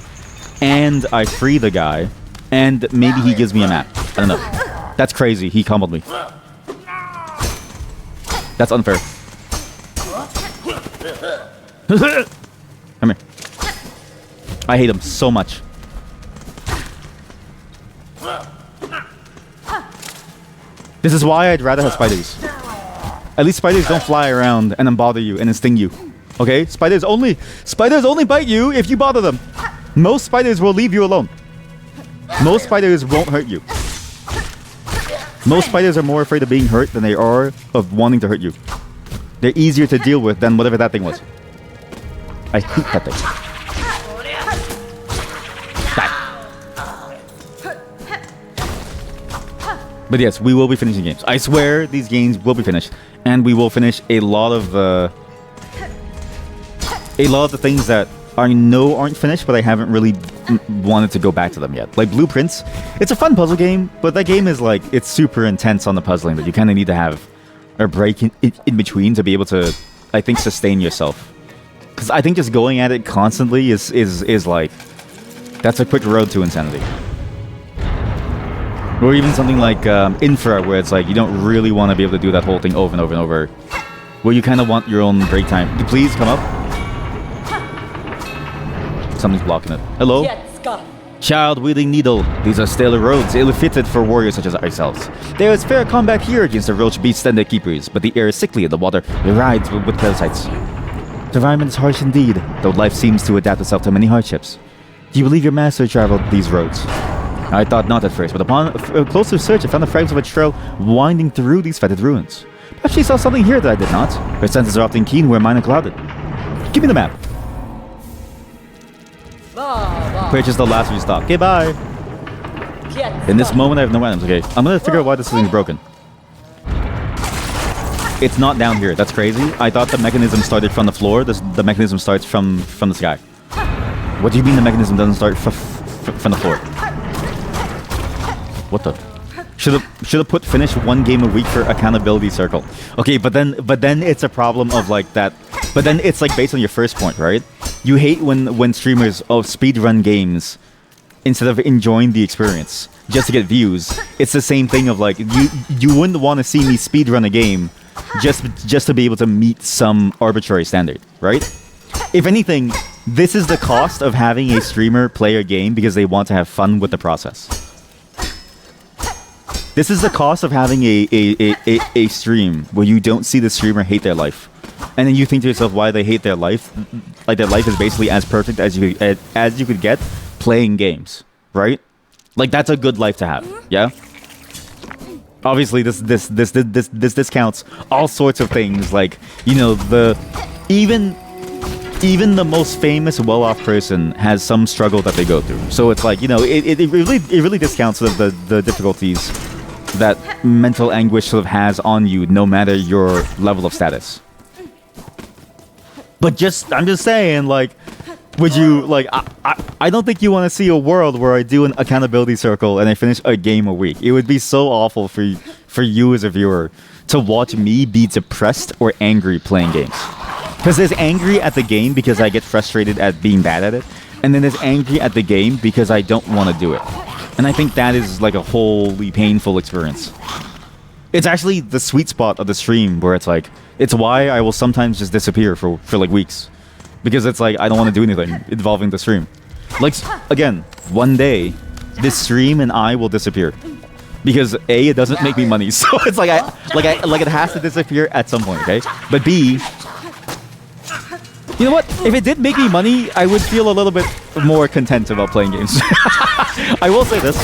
and I free the guy, and maybe he gives me a map. I don't know. That's crazy. He comboed me. That's unfair. Come here. I hate him so much. This is why I'd rather have spiders. At least spiders don't fly around and then bother you and then sting you. Okay? Spiders only bite you if you bother them. Most spiders will leave you alone. Most spiders won't hurt you. Most spiders are more afraid of being hurt than they are of wanting to hurt you. They're easier to deal with than whatever that thing was. I hate that thing. But yes, we will be finishing games. I swear these games will be finished. And we will finish a lot of the things that I know aren't finished, but I haven't really wanted to go back to them yet. Like Blueprints, it's a fun puzzle game, but that game is like, it's super intense on the puzzling that you kind of need to have a break in between to be able to, I think, sustain yourself. Because I think just going at it constantly is like, that's a quick road to insanity. Or even something like Infra, where it's like you don't really want to be able to do that whole thing over and over and over. Where you kind of want your own break time. Please come up. Something's blocking it. Hello? Child-wielding needle. These are stellar roads, ill-fitted for warriors such as ourselves. There is fair combat here against the roach beasts and their keepers, but the air is sickly and the water rides with parasites. The environment is harsh indeed, though life seems to adapt itself to many hardships. Do you believe your master traveled these roads? I thought not at first, but upon a closer search, I found the fragments of a trail winding through these fetid ruins. Perhaps she saw something here that I did not. Her senses are often keen where mine are clouded. Give me the map. Purchase the last restock. Okay, bye. In this moment, I have no items. Okay, I'm gonna figure out why this thing's broken. It's not down here. That's crazy. I thought the mechanism started from the floor. The mechanism starts from the sky. What do you mean the mechanism doesn't start from the floor? What the? Should have put finish one game a week for accountability circle. Okay, but then it's a problem of like that. But then it's like based on your first point, right? You hate when streamers speedrun games instead of enjoying the experience just to get views. It's the same thing of like you wouldn't want to see me speedrun a game just to be able to meet some arbitrary standard, right? If anything, this is the cost of having a streamer play a game because they want to have fun with the process. This is the cost of having a stream where you don't see the streamer hate their life. And then you think to yourself why they hate their life. Like their life is basically as perfect as you could get playing games, right? Like that's a good life to have, yeah? Obviously this discounts all sorts of things, like, you know, even even the most famous, well-off person has some struggle that they go through. So it's like, it really discounts the difficulties that mental anguish sort of has on you, no matter your level of status. But I'm just saying, like, would you, like, I don't think you want to see a world where I do an accountability circle and I finish a game a week. It would be so awful for you as a viewer to watch me be depressed or angry playing games. Because there's angry at the game because I get frustrated at being bad at it, and then there's angry at the game because I don't want to do it. And I think that is like a wholly painful experience. It's actually the sweet spot of the stream where it's like, it's why I will sometimes just disappear for like weeks. Because it's like, I don't want to do anything involving the stream. Like, again, one day, this stream and I will disappear. Because A, it doesn't make me money, so it's like it has to disappear at some point, okay? But B, you know what? If it did make me money, I would feel a little bit more content about playing games. I will say this.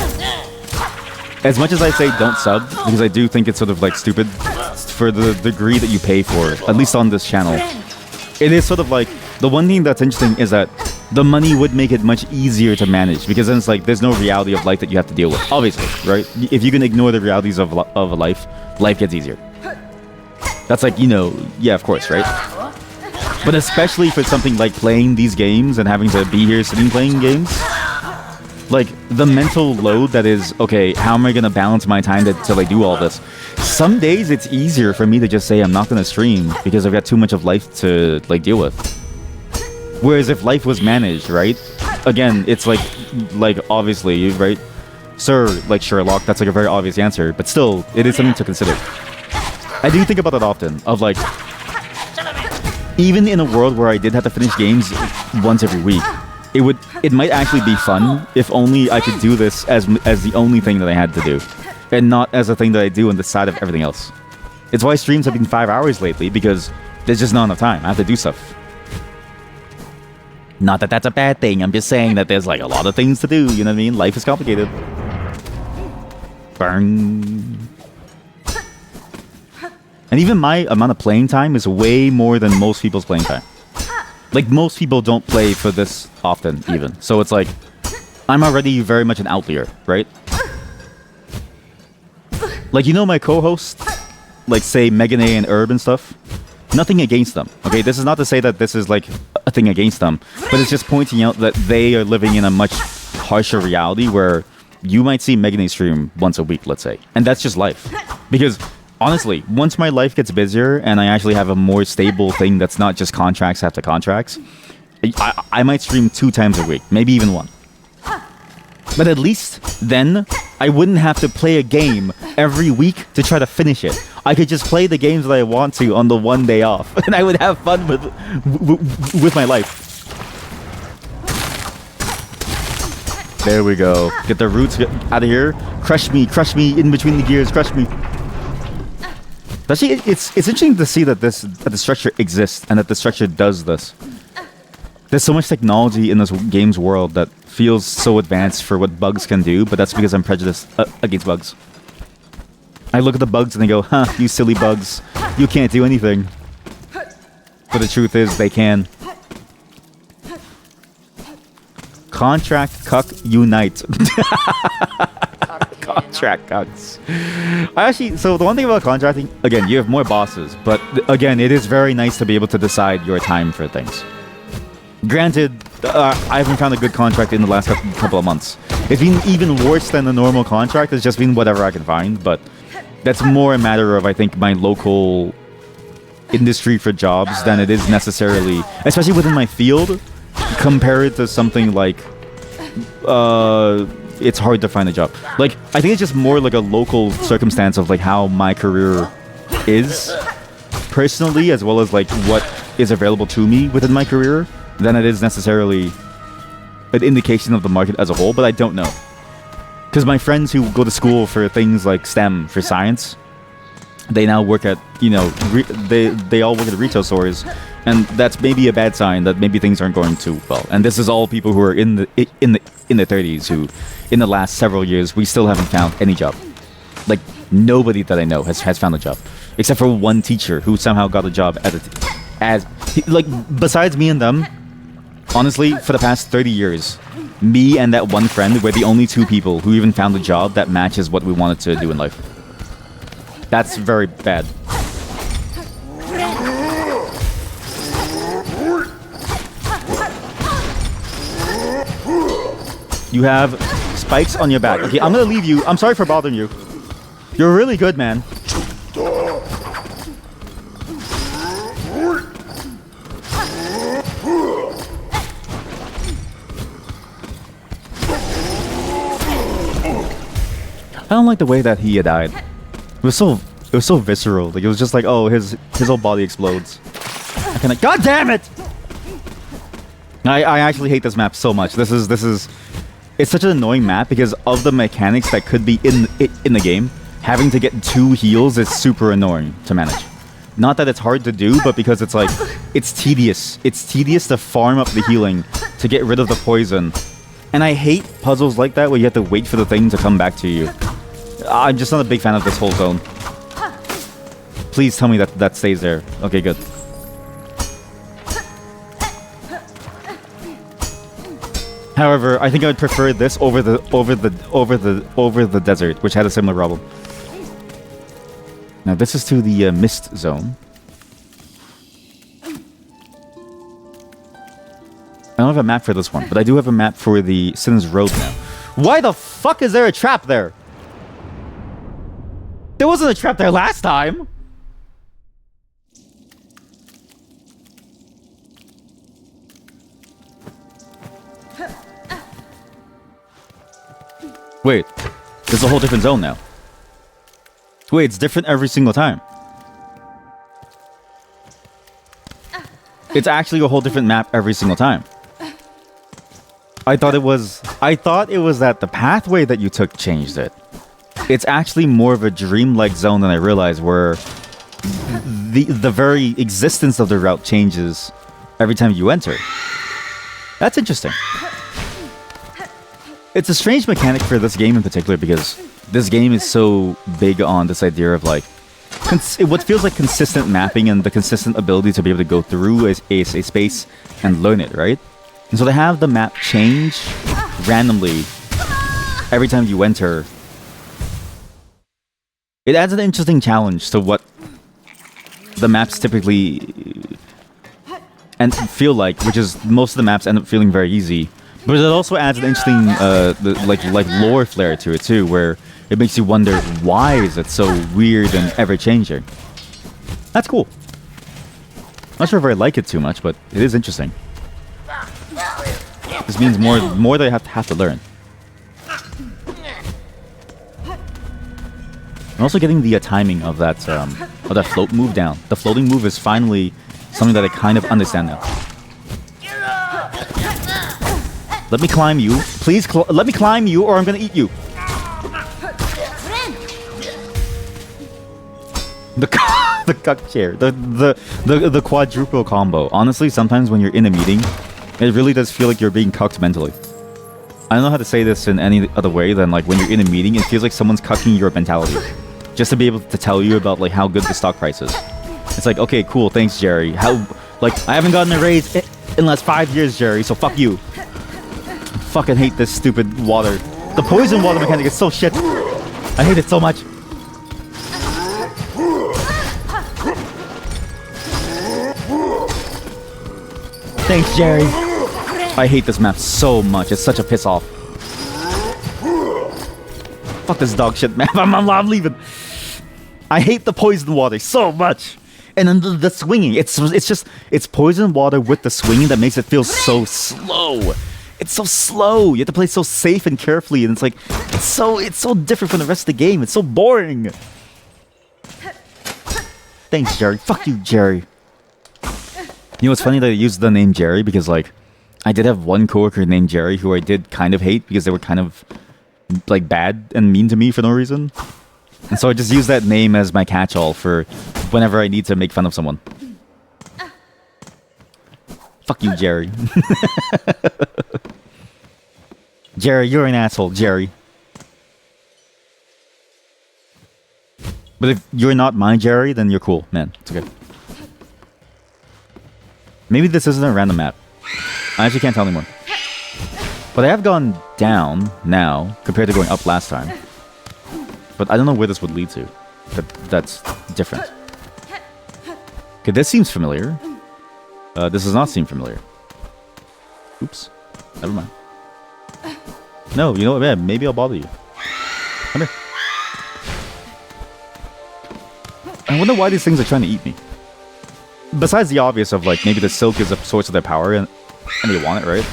As much as I say don't sub, because I do think it's sort of like stupid for the degree that you pay for it, at least on this channel. It is sort of like, the one thing that's interesting is that the money would make it much easier to manage, because then it's like there's no reality of life that you have to deal with. Obviously, right? If you can ignore the realities of life gets easier. That's like, yeah, of course, right? But especially for something like playing these games and having to be here sitting playing games, like the mental load that is, okay, how am I going to balance my time till I do all this? Some days it's easier for me to just say I'm not going to stream because I've got too much of life to like deal with. Whereas if life was managed, right? Again, it's like obviously, right? Sir, like Sherlock, that's like a very obvious answer, but still, it is something to consider. I do think about that often, of like, even in a world where I did have to finish games once every week, it might actually be fun if only I could do this as the only thing that I had to do, and not as a thing that I do on the side of everything else. It's why streams have been 5 hours lately, because there's just not enough time. I have to do stuff. Not that that's a bad thing. I'm just saying that there's like a lot of things to do. You know what I mean? Life is complicated. Burn. And even my amount of playing time is way more than most people's playing time. Like, most people don't play for this often, even. So it's like, I'm already very much an outlier, right? Like, my co-hosts, like, say, Megan A and Herb and stuff? Nothing against them, okay? This is not to say that this is, like, a thing against them, but it's just pointing out that they are living in a much harsher reality where you might see Megan A stream once a week, let's say. And that's just life. Because honestly, once my life gets busier and I actually have a more stable thing that's not just contracts after contracts, I might stream 2 times a week, maybe even 1. But at least then I wouldn't have to play a game every week to try to finish it. I could just play the games that I want to on the one day off, and I would have fun with my life. There we go. Get the roots out of here. Crush me in between the gears. Crush me. Actually, it's interesting to see that the structure exists and that the structure does this. There's so much technology in this game's world that feels so advanced for what bugs can do, but that's because I'm prejudiced against bugs. I look at the bugs and I go, huh, you silly bugs. You can't do anything. But the truth is, they can. Contract cuck unite. Contract cucks. So the one thing about contracting, again, you have more bosses, but again, it is very nice to be able to decide your time for things. Granted, I haven't found a good contract in the last couple of months. It's been even worse than the normal contract. It's just been whatever I can find, but that's more a matter of, I think, my local industry for jobs than it is necessarily, especially within my field, compared to something like, it's hard to find a job. Like, I think it's just more like a local circumstance of like how my career is personally, as well as like what is available to me within my career, than it is necessarily an indication of the market as a whole. But I don't know, because my friends who go to school for things like STEM, for science, they now work at, they all work at retail stores, and that's maybe a bad sign that maybe things aren't going too well. And this is all people who are in the 30s, who in the last several years we still haven't found any job. Like, nobody that I know has found a job, except for one teacher who somehow got a job as Like, besides me and them, honestly, for the past 30 years, me and that one friend were the only two people who even found a job that matches what we wanted to do in life. That's very bad. You have spikes on your back. Okay, I'm gonna leave you. I'm sorry for bothering you. You're really good, man. I don't like the way that he died. It was so visceral. Like, it was just like, oh, his whole body explodes. I kinda, God damn it! I actually hate this map so much. This is it's such an annoying map because of the mechanics that could be in the game. Having to get 2 heals is super annoying to manage. Not that it's hard to do, but because it's like, it's tedious. It's tedious to farm up the healing to get rid of the poison. And I hate puzzles like that where you have to wait for the thing to come back to you. I'm just not a big fan of this whole zone. Please tell me that that stays there. Okay, good. However, I think I would prefer this over the desert, which had a similar problem. Now this is to the mist zone. I don't have a map for this one, but I do have a map for the Sin's Road now. Why the fuck is there a trap there? There wasn't a trap there last time! Wait, this is a whole different zone now. Wait, it's different every single time. It's actually a whole different map every single time. I thought it was that the pathway that you took changed it. It's actually more of a dreamlike zone than I realized, where the very existence of the route changes every time you enter. That's interesting. It's a strange mechanic for this game in particular because this game is so big on this idea of like what feels like consistent mapping and the consistent ability to be able to go through a space and learn it, right? And so they have the map change randomly every time you enter. It adds an interesting challenge to what the maps typically and feel like, which is most of the maps end up feeling very easy. But it also adds an interesting like lore flair to it too, where it makes you wonder, why is it so weird and ever-changing? That's cool. Not sure if I like it too much, but it is interesting. This means more that I have to learn. I'm also getting the timing of that float move down. The floating move is finally something that I kind of understand now. Let me climb you. Please let me climb you or I'm gonna eat you. The cuck chair. The quadruple combo. Honestly, sometimes when you're in a meeting, it really does feel like you're being cucked mentally. I don't know how to say this in any other way than like when you're in a meeting, it feels like someone's cucking your mentality. Just to be able to tell you about like how good the stock price is. It's like, okay, cool, thanks, Jerry. I haven't gotten a raise in the last 5 years, Jerry, so fuck you. Fucking hate this stupid water. The poison water mechanic is so shit. I hate it so much. Thanks, Jerry. I hate this map so much. It's such a piss off. Fuck this dog shit map. I'm leaving. I hate the poison water so much. And then the swinging. It's poison water with the swinging that makes it feel so slow. It's so slow. You have to play so safe and carefully, and it's like it's so different from the rest of the game. It's so boring. Thanks, Jerry. Fuck you, Jerry. You know, it's funny that I used the name Jerry because like I did have one coworker named Jerry who I did kind of hate because they were kind of like bad and mean to me for no reason. And so I just use that name as my catch-all for whenever I need to make fun of someone. Fuck you, Jerry. Jerry, you're an asshole, Jerry. But if you're not my Jerry, then you're cool, man. It's okay. Maybe this isn't a random map. I actually can't tell anymore. But I have gone down now compared to going up last time. But I don't know where this would lead to. That's different. Okay, this seems familiar. This does not seem familiar. Oops. Never mind. No, you know what, man? Maybe I'll bother you. Come here. I wonder why these things are trying to eat me. Besides the obvious of, like, maybe the silk is a source of their power and they want it, right?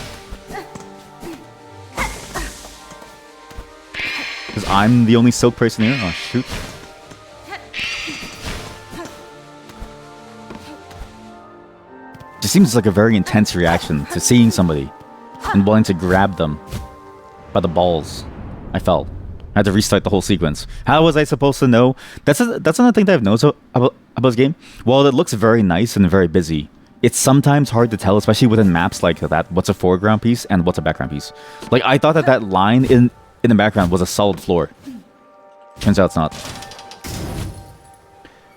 Because I'm the only silk person here? Oh, shoot. Just seems like a very intense reaction to seeing somebody and wanting to grab them by the balls. I felt. I had to restart the whole sequence. How was I supposed to know? That's another thing that I've noticed about this game. While it looks very nice and very busy, it's sometimes hard to tell, especially within maps like that, what's a foreground piece and what's a background piece. Like, I thought that line in the background was a solid floor. Turns out it's not.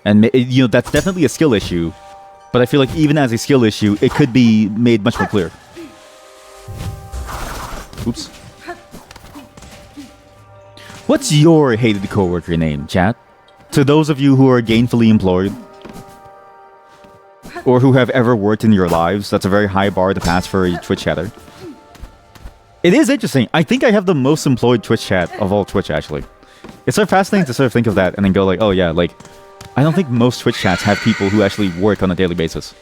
And, you know, that's definitely a skill issue. But I feel like even as a skill issue, it could be made much more clear. Oops. What's your hated coworker name, chat? To those of you who are gainfully employed, or who have ever worked in your lives, that's a very high bar to pass for a Twitch chatter. It is interesting. I think I have the most employed Twitch chat of all Twitch, actually. It's sort of fascinating to sort of think of that and then go like, oh yeah, like, I don't think most Twitch chats have people who actually work on a daily basis.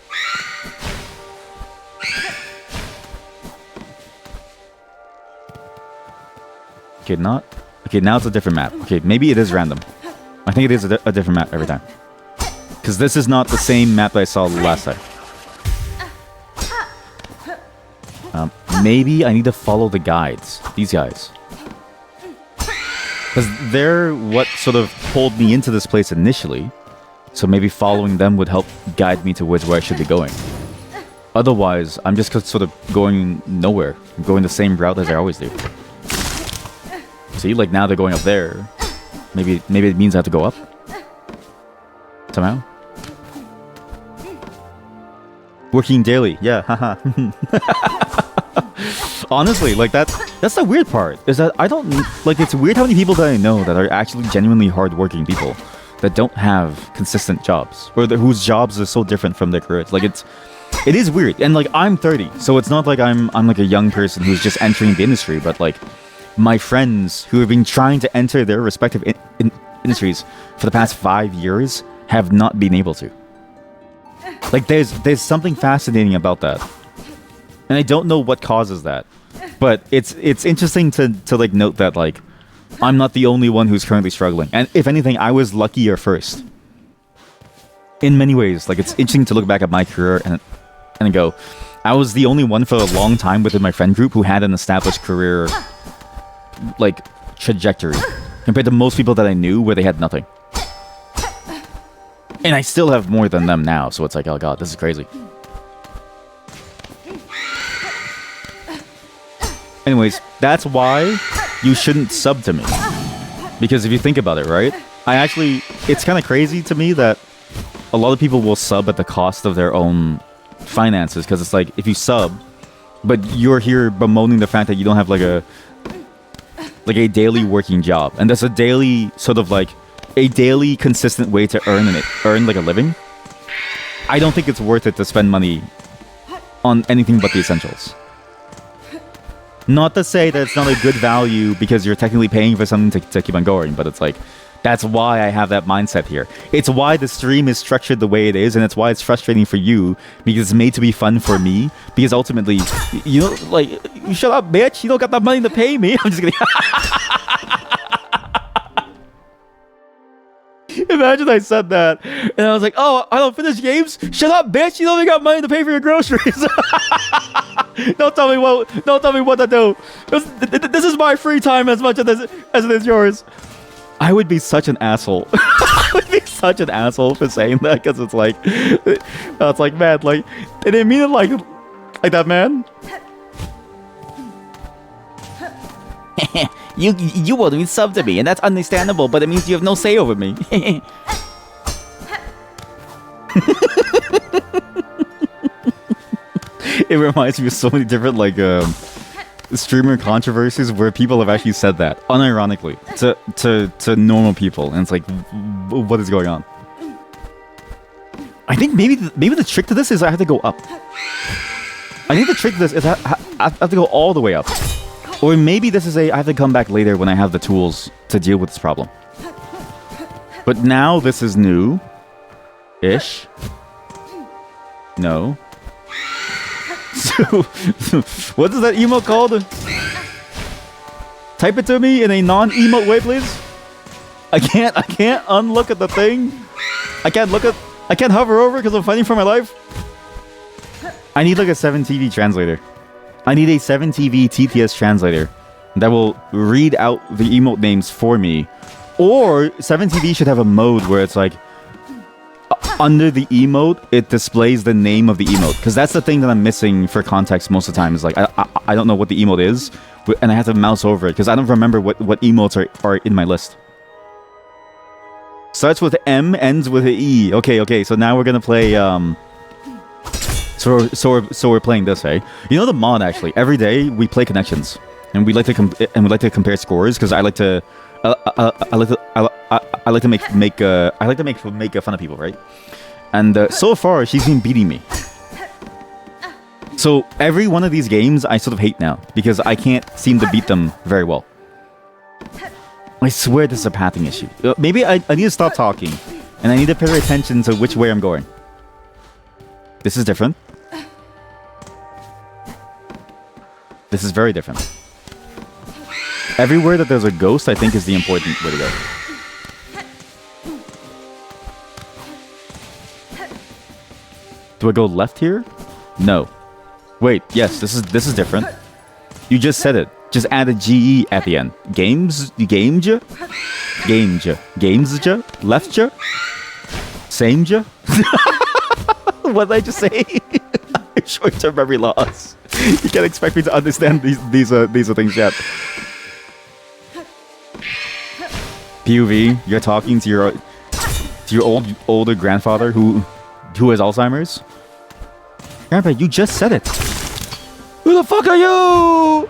Okay, not... Okay, now it's a different map. Okay, maybe it is random. I think it is a different map every time. Because this is not the same map that I saw last time. Maybe I need to follow the guides. These guys. Because they're what sort of pulled me into this place initially. So maybe following them would help guide me towards where I should be going. Otherwise, I'm just sort of going nowhere. I'm going the same route as I always do. See, like now they're going up there. Maybe it means I have to go up. Somehow. Working daily. Yeah, haha. Honestly, like that's the weird part. Is that I don't... Like, it's weird how many people that I know that are actually genuinely hardworking people that don't have consistent jobs. Or whose jobs are so different from their careers. Like, it is weird. And like, I'm 30. So it's not like I'm like a young person who's just entering the industry. But like, my friends who have been trying to enter their respective industries for the past 5 years have not been able to. Like, there's something fascinating about that. And I don't know what causes that. But it's interesting to like note that like I'm not the only one who's currently struggling. And if anything, I was luckier first. In many ways, like it's interesting to look back at my career and go, I was the only one for a long time within my friend group who had an established career like trajectory compared to most people that I knew where they had nothing. And I still have more than them now, so it's like, oh god, this is crazy. Anyways, that's why you shouldn't sub to me. Because if you think about it, right? It's kind of crazy to me that a lot of people will sub at the cost of their own finances. Because it's like, if you sub, but you're here bemoaning the fact that you don't have like a daily working job. And that's a daily sort of like, a daily consistent way to earn like a living. I don't think it's worth it to spend money on anything but the essentials. Not to say that it's not a good value because you're technically paying for something to keep on going, but it's like, that's why I have that mindset here. It's why the stream is structured the way it is, and it's why it's frustrating for you, because it's made to be fun for me, because ultimately, you know, like, you shut up, bitch, you don't got that money to pay me. I'm just kidding. Imagine I said that, and I was like, oh, I don't finish games? Shut up, bitch, you don't even got money to pay for your groceries. Don't tell me what to do. This is my free time as much as it is yours. I would be such an asshole. I would be such an asshole for saying that, because it's like, man, like, they didn't mean it like that, man. You won't even sub to me, and that's understandable, but it means you have no say over me. It reminds me of so many different like streamer controversies where people have actually said that unironically to normal people, and it's like, what is going on? I think maybe the trick to this is I have to go up. I think the trick to this is I have to go all the way up. Or maybe this is I have to come back later when I have the tools to deal with this problem. But now this is new-ish. No. So, what is that emote called? Type it to me in a non-emote way, please. I can't unlook at the thing. I can't hover over because I'm fighting for my life. I need like a 7TV translator. I need a 7TV TTS translator that will read out the emote names for me. Or 7TV should have a mode where it's like under the emote, it displays the name of the emote. Because that's the thing that I'm missing for context most of the time. Is like I don't know what the emote is, and I have to mouse over it because I don't remember what emotes are in my list. Starts with M, ends with an E. Okay. So now we're gonna play. So we're playing this, hey? You know the mod actually. Every day we play connections, and we like to compare scores because I like to make fun of people, right? And so far she's been beating me. So every one of these games I sort of hate now because I can't seem to beat them very well. I swear this is a pathing issue. Maybe I need to stop talking, and I need to pay attention to which way I'm going. This is different. This is very different. Everywhere that there's a ghost, I think, is the important way to go. Do I go left here? No. Wait, yes, this is different. You just said it. Just add a GE at the end. Games? Gameja? Gamesja? Leftja? Sameja? What did I just say? Short-term memory loss. You can't expect me to understand these are things yet. POV, you're talking to your older grandfather who has Alzheimer's. Grandpa, you just said it. Who the fuck are you?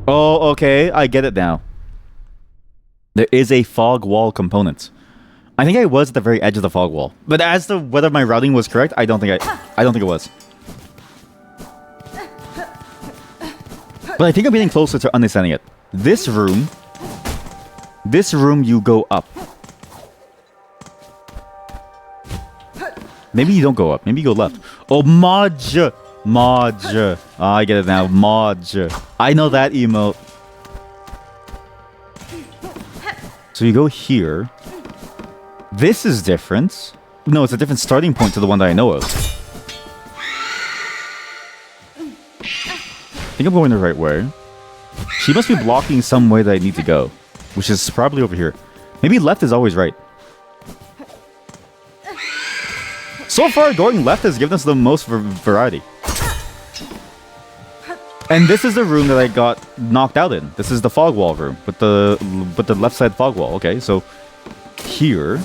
Oh, okay, I get it now. There is a fog wall component. I think I was at the very edge of the fog wall, but as to whether my routing was correct, I don't think it was. But I think I'm getting closer to understanding it. This room, you go up. Maybe you don't go up. Maybe you go left. Oh, Modge. I get it now. Modge. I know that emote. So you go here. This is different. No, it's a different starting point to the one that I know of. I think I'm going the right way. She must be blocking some way that I need to go, which is probably over here. Maybe left is always right. So far, going left has given us the most variety. And this is the room that I got knocked out in. This is the fog wall room with the left side fog wall. Okay, so here.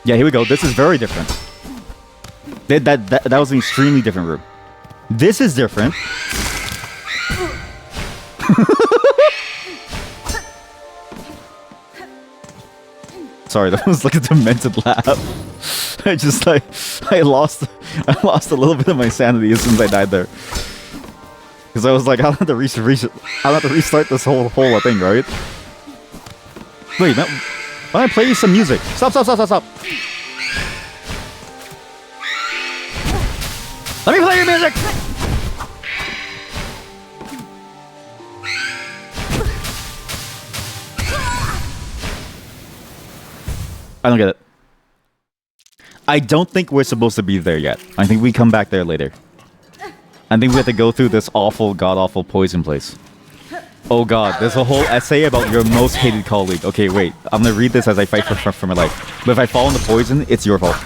Yeah, here we go. This is very different. That was an extremely different room. This is different. Sorry, that was like a demented laugh. I lost a little bit of my sanity as soon as I died there. Because I was like, I'll have to restart this whole thing, right? Wait, no. Why don't I play you some music? Stop. Let me play your music! I don't get it. I don't think we're supposed to be there yet. I think we come back there later. I think we have to go through this awful, god-awful poison place. Oh god, there's a whole essay about your most hated colleague. Okay, wait. I'm gonna read this as I fight for my life. But if I fall in the poison, it's your fault.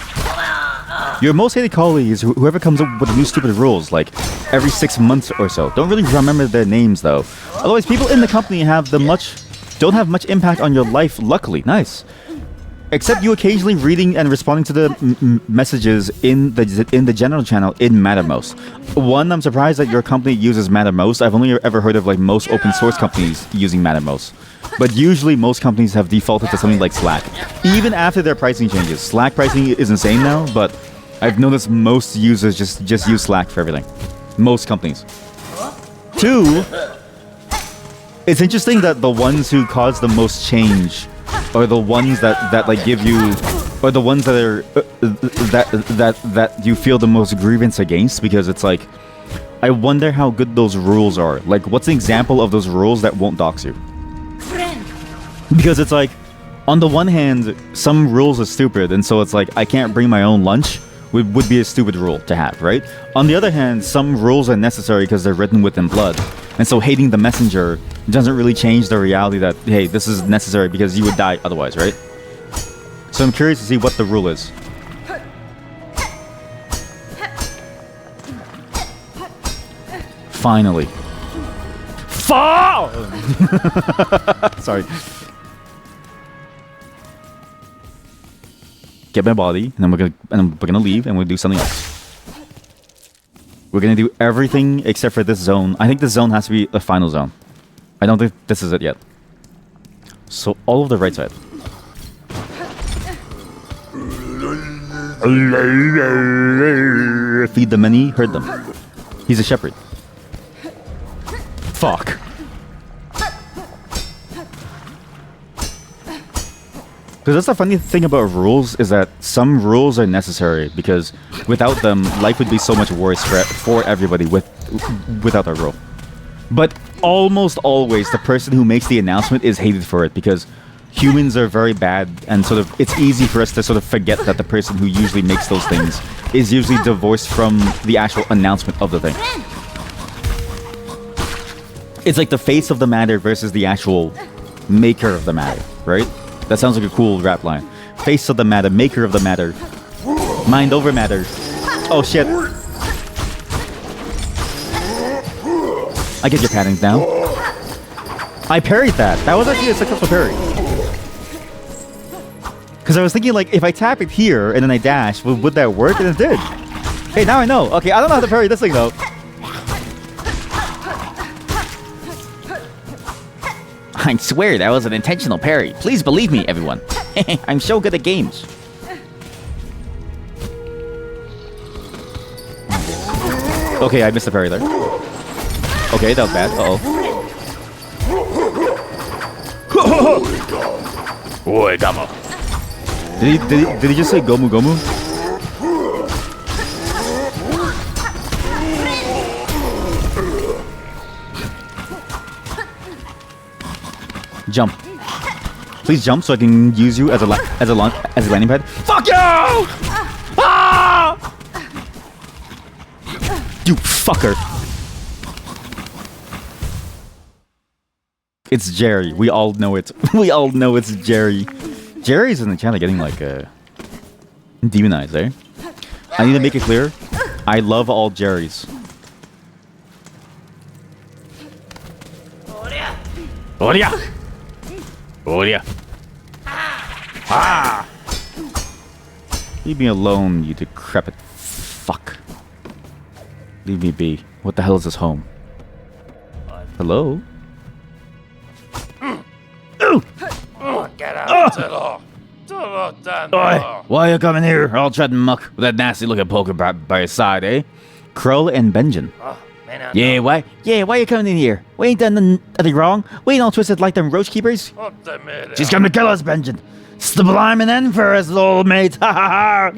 Your most hated colleague is whoever comes up with new stupid rules, like every 6 months or so. Don't really remember their names, though. Otherwise, people in the company don't have much impact on your life, luckily. Nice. except you occasionally reading and responding to the messages in the general channel in Mattermost. One, I'm surprised that your company uses Mattermost. I've only ever heard of like most open source companies using Mattermost. But usually most companies have defaulted to something like Slack. Even after their pricing changes. Slack pricing is insane now, but I've noticed most users just use Slack for everything. Most companies. Two, it's interesting that the ones who cause the most change are the ones that like give you, or the ones that are that you feel the most grievance against, because it's like, I wonder how good those rules are. Like, what's an example of those rules that won't dox you? Because it's like, on the one hand, some rules are stupid, and so it's like, I can't bring my own lunch would be a stupid rule to have, right? On the other hand, some rules are necessary because they're written within blood. And so hating the messenger doesn't really change the reality that, hey, this is necessary because you would die otherwise, right? So I'm curious to see what the rule is. Finally. Fall! Sorry. Get my body, and then we're gonna leave, and we'll do something else. We're gonna do everything except for this zone. I think this zone has to be the final zone. I don't think this is it yet. So all of the right side. Feed the many, herd them. He's a shepherd. Fuck. Because that's the funny thing about rules, is that some rules are necessary, because without them, life would be so much worse for everybody without a rule. But almost always, the person who makes the announcement is hated for it, because humans are very bad, and sort of it's easy for us to sort of forget that the person who usually makes those things is usually divorced from the actual announcement of the thing. It's like the face of the matter versus the actual maker of the matter, right? That sounds like a cool rap line. Face of the matter, maker of the matter. Mind over matter. Oh shit. I get your patterns down. I parried that. That was actually a successful parry. Because I was thinking, like, if I tap it here and then I dash, would that work? And it did. Hey, now I know. Okay, I don't know how to parry this thing though. I swear that was an intentional parry. Please believe me, everyone. I'm so good at games. Okay, I missed the parry there. Okay, that was bad. Uh-oh. Oi, Gamo. Did he just say Gomu Gomu? Jump. Please jump so I can use you as a landing pad. Fuck you! Ah! You fucker. It's Jerry. We all know it. We all know it's Jerry. Jerry's in the channel getting like demonized, eh? I need to make it clear. I love all Jerrys. Oria! Oria! Ah! Leave me alone, you decrepit fuck. Leave me be. What the hell is this home? Hello? Get out, Oi! Why are you coming here, all treading muck with that nasty looking poker by your side, eh? Krull and Benjamin. Yeah, why you coming in here? We ain't done nothing wrong. We ain't all twisted like them roach keepers. She's coming to kill us, Benjamin. Sublime and end for us, old mate. Ha ha ha!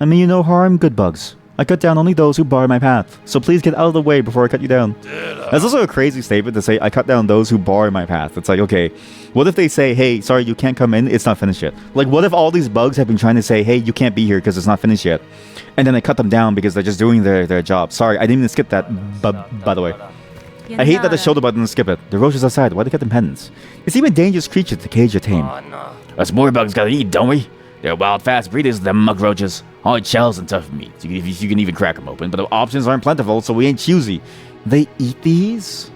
I mean you no harm, good bugs. I cut down only those who bar my path. So please get out of the way before I cut you down. That's also a crazy statement to say, I cut down those who bar my path. It's like, okay, what if they say, hey, sorry, you can't come in, it's not finished yet? Like, what if all these bugs have been trying to say, hey, you can't be here because it's not finished yet? And then I cut them down because they're just doing their job. Sorry, I didn't even skip that, by the way. I hate that the shoulder button didn't skip it. The roaches outside, why they cut them pendants? It's even dangerous creature to cage or tame. Us more bugs gotta eat, don't we? They're wild, fast breeders, them mug roaches. Hard shells and tough meat. You can even crack them open, but the options aren't plentiful, so we ain't choosy. They eat these?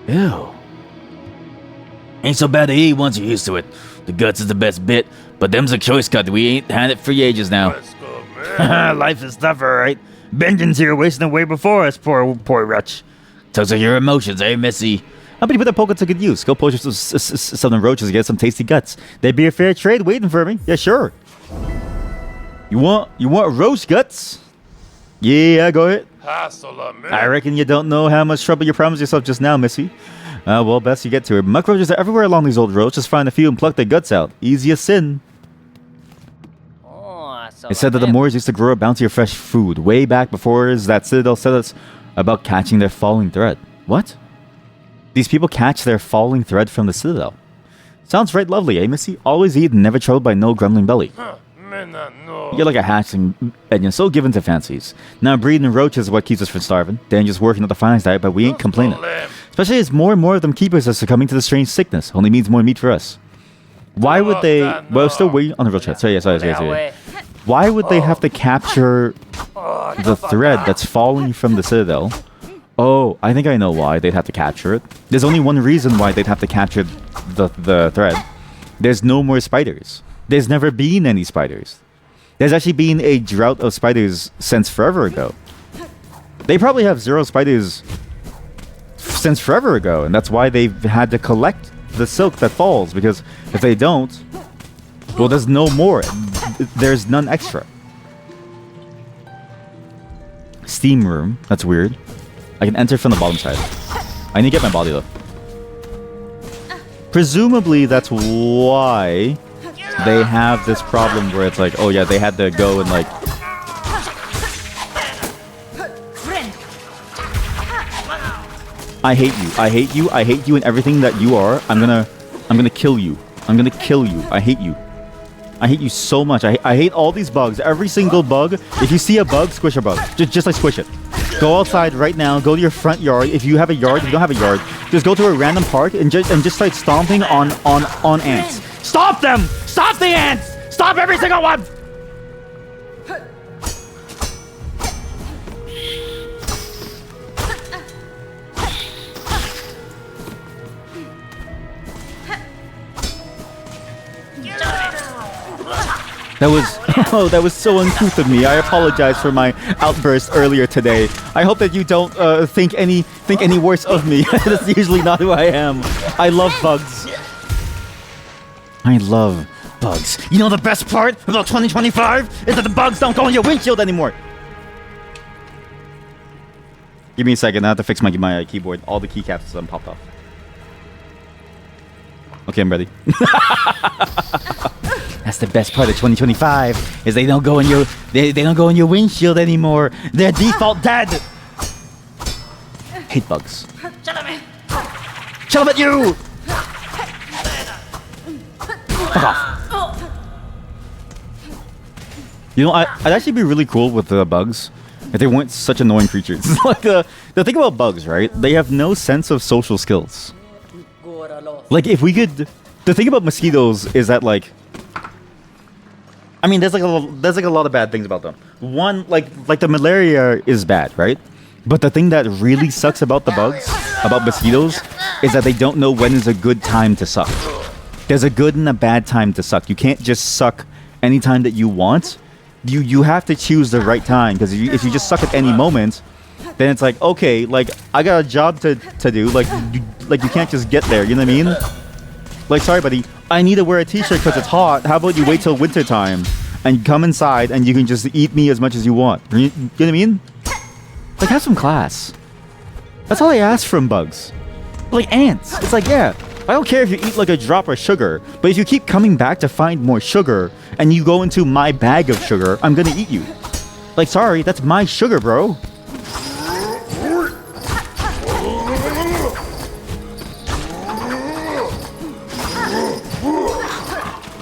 Ew. Ain't so bad to eat once you're used to it. The guts is the best bit, But them's a choice cut. We ain't had it for ages now. Let's go, man. Life is tough, alright. Benjamin's here wasting away before us, poor wretch. Those are your emotions, eh, Missy? How about you put that poker to good use? Go poach some roaches and get some tasty guts. There'd be a fair trade waiting for me. Yeah, sure. You want roach guts? Yeah, go ahead. Hassle, man. I reckon you don't know how much trouble you promised yourself just now, Missy. Well, best you get to it. Muck roaches are everywhere along these old roads. Just find a few and pluck their guts out. Easy as sin. It said that the Moors used to grow a bounty of fresh food way back before that citadel said us about catching their falling thread. What? These people catch their falling thread from the citadel. Sounds right lovely, eh, Missy? Always eat and never troubled by no grumbling belly. Man, I know. You're like a hatchling, and you're so given to fancies. Now breeding roaches is what keeps us from starving. Then just working at the finest diet, but we ain't complaining. Especially as more and more of them keepers are succumbing to the strange sickness. Only means more meat for us. Why would they... Well, still waiting on the real chat. Sorry. Why would they have to capture the thread that's falling from the citadel? Oh, I think I know why they'd have to capture it. There's only one reason why they'd have to capture the thread. There's no more spiders. There's never been any spiders. There's actually been a drought of spiders since forever ago. They probably have 0 spiders since forever ago, and that's why they've had to collect the silk that falls, because if they don't, well, there's no more. There's none extra. Steam room. That's weird. I can enter from the bottom side. I need to get my body, though. Presumably, that's why they have this problem where it's like, oh yeah, they had to go and like... I hate you. I hate you. I hate you and everything that you are. I'm gonna kill you. I'm gonna kill you. I hate you. I hate you so much. I hate all these bugs. Every single bug. If you see a bug, squish a bug. Just like squish it. Go outside right now. Go to your front yard. If you have a yard, if you don't have a yard, just go to a random park and just start stomping on ants. Stop them! Stop the ants! Stop every single one! That was so uncouth of me. I apologize for my outburst earlier today. I hope that you don't think any worse of me. That's usually not who I am. I love bugs. I love bugs. You know the best part about 2025 is that the bugs don't go on your windshield anymore. Give me a second. I have to fix my keyboard. All the keycaps popped off. Okay, I'm ready. That's the best part of 2025 is they don't go in your windshield anymore. They're default dead. Hate bugs. Shut up at you! Fuck off. You know, I'd actually be really cool with the bugs if they weren't such annoying creatures. Like the thing about bugs, right? They have no sense of social skills. Like if we could, the thing about mosquitoes is that like, I mean, there's like a lot of bad things about them. One, like the malaria is bad, right? But the thing that really sucks about the bugs, about mosquitoes, is that they don't know when is a good time to suck. There's a good and a bad time to suck. You can't just suck anytime that you want. You have to choose the right time, because if you just suck at any moment, then it's like, okay, like I got a job to do. Like you can't just get there. You know what I mean? Like, sorry, buddy, I need to wear a t-shirt because it's hot. How about you wait till winter time and come inside and you can just eat me as much as you want? You know what I mean? Like, have some class. That's all I ask from bugs. Like ants. It's like, yeah, I don't care if you eat like a drop of sugar, but if you keep coming back to find more sugar and you go into my bag of sugar, I'm gonna eat you. Like, sorry, that's my sugar, bro.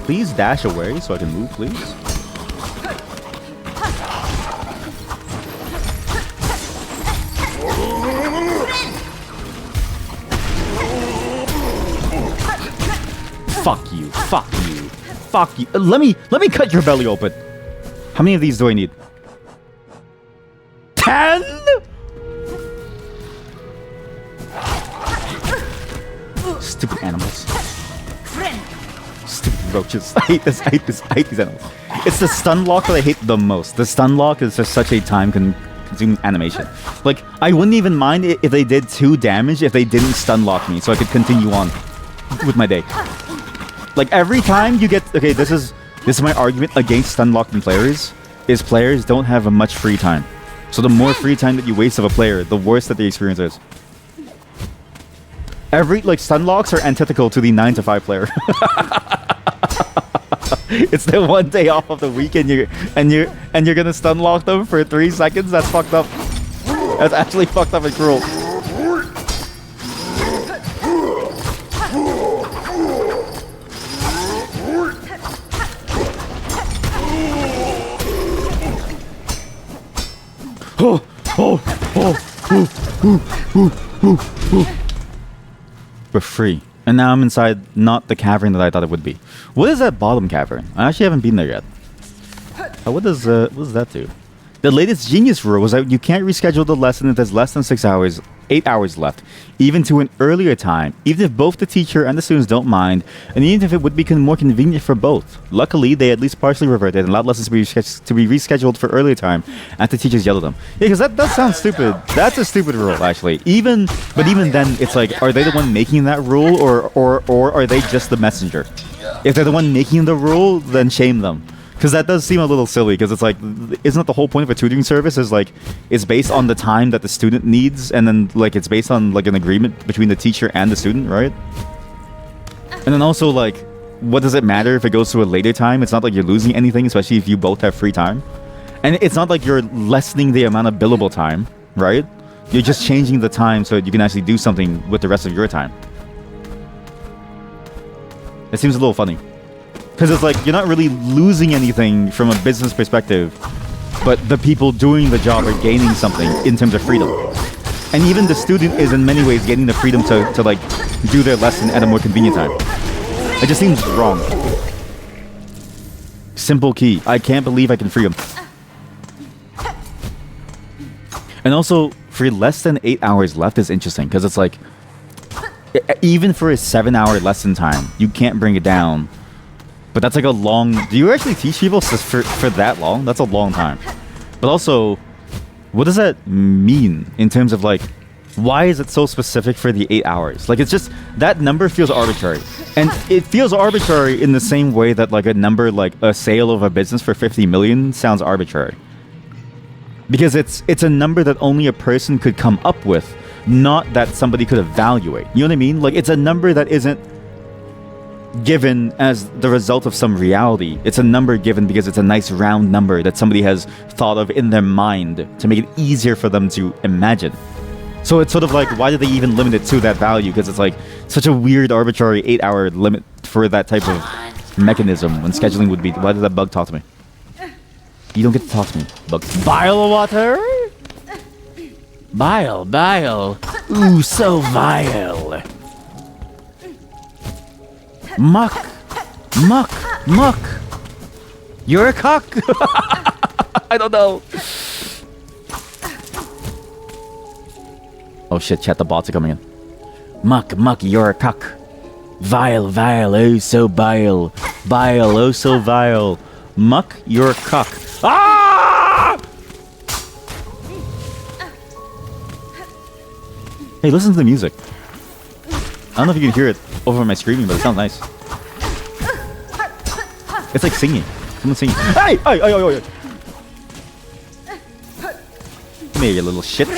Please dash away so I can move, please. Fuck you. Fuck you. Fuck you. Let me cut your belly open. How many of these do I need? 10? Stupid animals. Stupid roaches. I hate this. I hate this. I hate these animals. It's the stun lock that I hate the most. The stun lock is just such a time-consuming animation. Like, I wouldn't even mind it if they did 2 damage if they didn't stun lock me, so I could continue on with my day. Like, every time you get... Okay, this is my argument against stun locking players, is players don't have much free time. So the more free time that you waste of a player, the worse that the experience is. Like, stun locks are antithetical to the 9 to 5 player. It's the one day off of the week and you're gonna stun lock them for 3 seconds? That's fucked up. That's actually fucked up and cruel. We're free. And now I'm inside not the cavern that I thought it would be. What is that bottom cavern? I actually haven't been there yet. What does that do? The latest genius rule was that you can't reschedule the lesson if there's less than 8 hours left, even to an earlier time, even if both the teacher and the students don't mind, and even if it would be more convenient for both. Luckily, they at least partially reverted and allowed lessons to be rescheduled for earlier time after teachers yelled at them. Yeah, because that sounds stupid. That's a stupid rule, actually. But even then, it's like, are they the one making that rule, or are they just the messenger? If they're the one making the rule, then shame them. Because that does seem a little silly, because it's like, isn't that the whole point of a tutoring service? Is like, it's based on the time that the student needs, and then like it's based on like an agreement between the teacher and the student, right? And then also like, what does it matter if it goes to a later time? It's not like you're losing anything, especially if you both have free time. And it's not like you're lessening the amount of billable time, right? You're just changing the time so that you can actually do something with the rest of your time. It seems a little funny. Because it's like, you're not really losing anything from a business perspective, but the people doing the job are gaining something in terms of freedom. And even the student is in many ways getting the freedom to like, do their lesson at a more convenient time. It just seems wrong. Simple key. I can't believe I can free them. And also, for less than 8 hours left is interesting, because it's like, even for a 7-hour lesson time, you can't bring it down. But that's like a long... Do you actually teach people for that long? That's a long time. But also, what does that mean in terms of like, why is it so specific for the 8 hours? Like, it's just, that number feels arbitrary. And it feels arbitrary in the same way that like a number like a sale of a business for 50 million sounds arbitrary. Because it's a number that only a person could come up with, not that somebody could evaluate. You know what I mean? Like, it's a number that isn't given as the result of some reality. It's a number given because it's a nice round number that somebody has thought of in their mind to make it easier for them to imagine. So it's sort of like, why did they even limit it to that value? Because it's like such a weird arbitrary 8-hour limit for that type of mechanism when scheduling would be. Why did that bug talk to me? You don't get to talk to me, bug. Bile water? Bile. Ooh, so vile. Muck. You're a cock. I don't know. Oh shit, chat, the bots are coming in. Muck, you're a cock. Vile, oh so bile. Bile, oh so vile. Muck, you're a cock. Ah! Hey, listen to the music. I don't know if you can hear it over my screaming, but it sounds nice. It's like singing. Someone's singing. Hey! Come here, you little shit.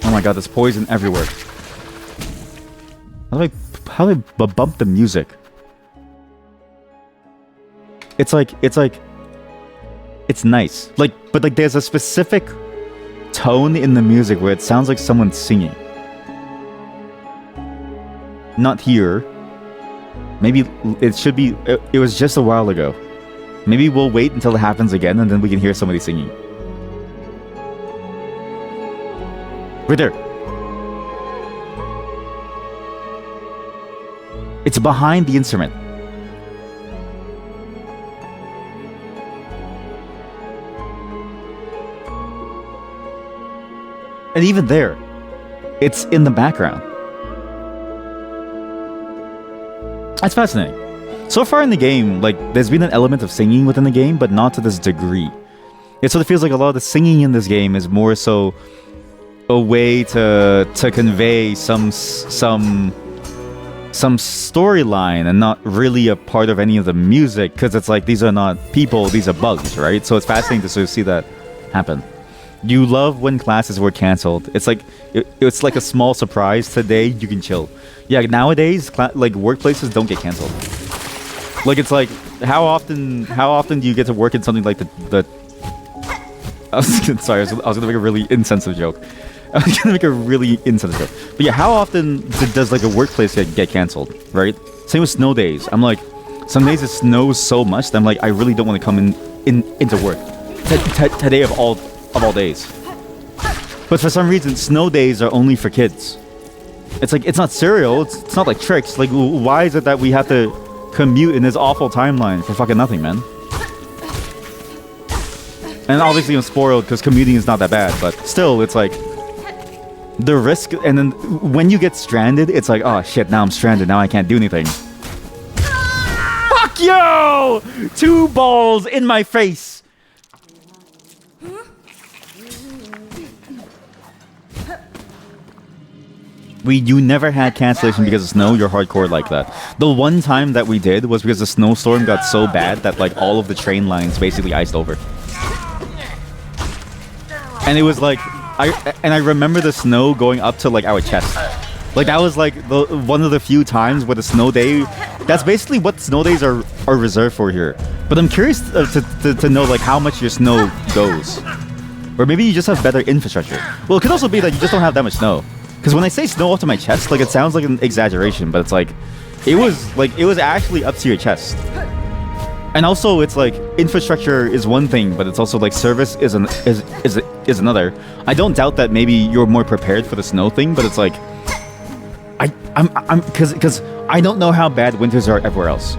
Oh my god, there's poison everywhere. How do I bump the music? It's nice. But there's a specific tone in the music where it sounds like someone's singing. Not here. Maybe it should be... It was just a while ago. Maybe we'll wait until it happens again and then we can hear somebody singing. Right there. It's behind the instrument. And even there, it's in the background. That's fascinating. So far in the game, like, there's been an element of singing within the game, but not to this degree. It sort of feels like a lot of the singing in this game is more so a way to convey some storyline and not really a part of any of the music, because it's like these are not people, these are bugs, right? So it's fascinating to sort of see that happen. You love when classes were cancelled. It's like it's like a small surprise. Today you can chill. Yeah, nowadays like workplaces don't get cancelled. Like it's like how often do you get to work in something like the I was gonna make a really insensitive joke. I was gonna make a really insensitive joke. But yeah, how often does like a workplace get cancelled, right? Same with snow days. I'm like, some days it snows so much that I'm like, I really don't want to come into work today of all days. But for some reason, snow days are only for kids. It's like, it's not cereal. It's not like tricks. Like, why is it that we have to commute in this awful timeline for fucking nothing, man? And obviously I'm spoiled because commuting is not that bad, but still, it's like the risk. And then when you get stranded, it's like, oh shit, now I'm stranded. Now I can't do anything. Fuck you! 2 balls in my face. You never had cancellation because of snow. You're hardcore like that. The one time that we did was because the snowstorm got so bad that like all of the train lines basically iced over. And it was like, I remember the snow going up to like our chest. Like that was like one of the few times where the snow day. That's basically what snow days are reserved for here. But I'm curious to know like how much your snow goes, or maybe you just have better infrastructure. Well, it could also be that you just don't have that much snow. Because when I say snow up to my chest, like it sounds like an exaggeration, but it's like, it was actually up to your chest. And also, it's like infrastructure is one thing, but it's also like service is another. I don't doubt that maybe you're more prepared for the snow thing, but it's like, because I don't know how bad winters are everywhere else.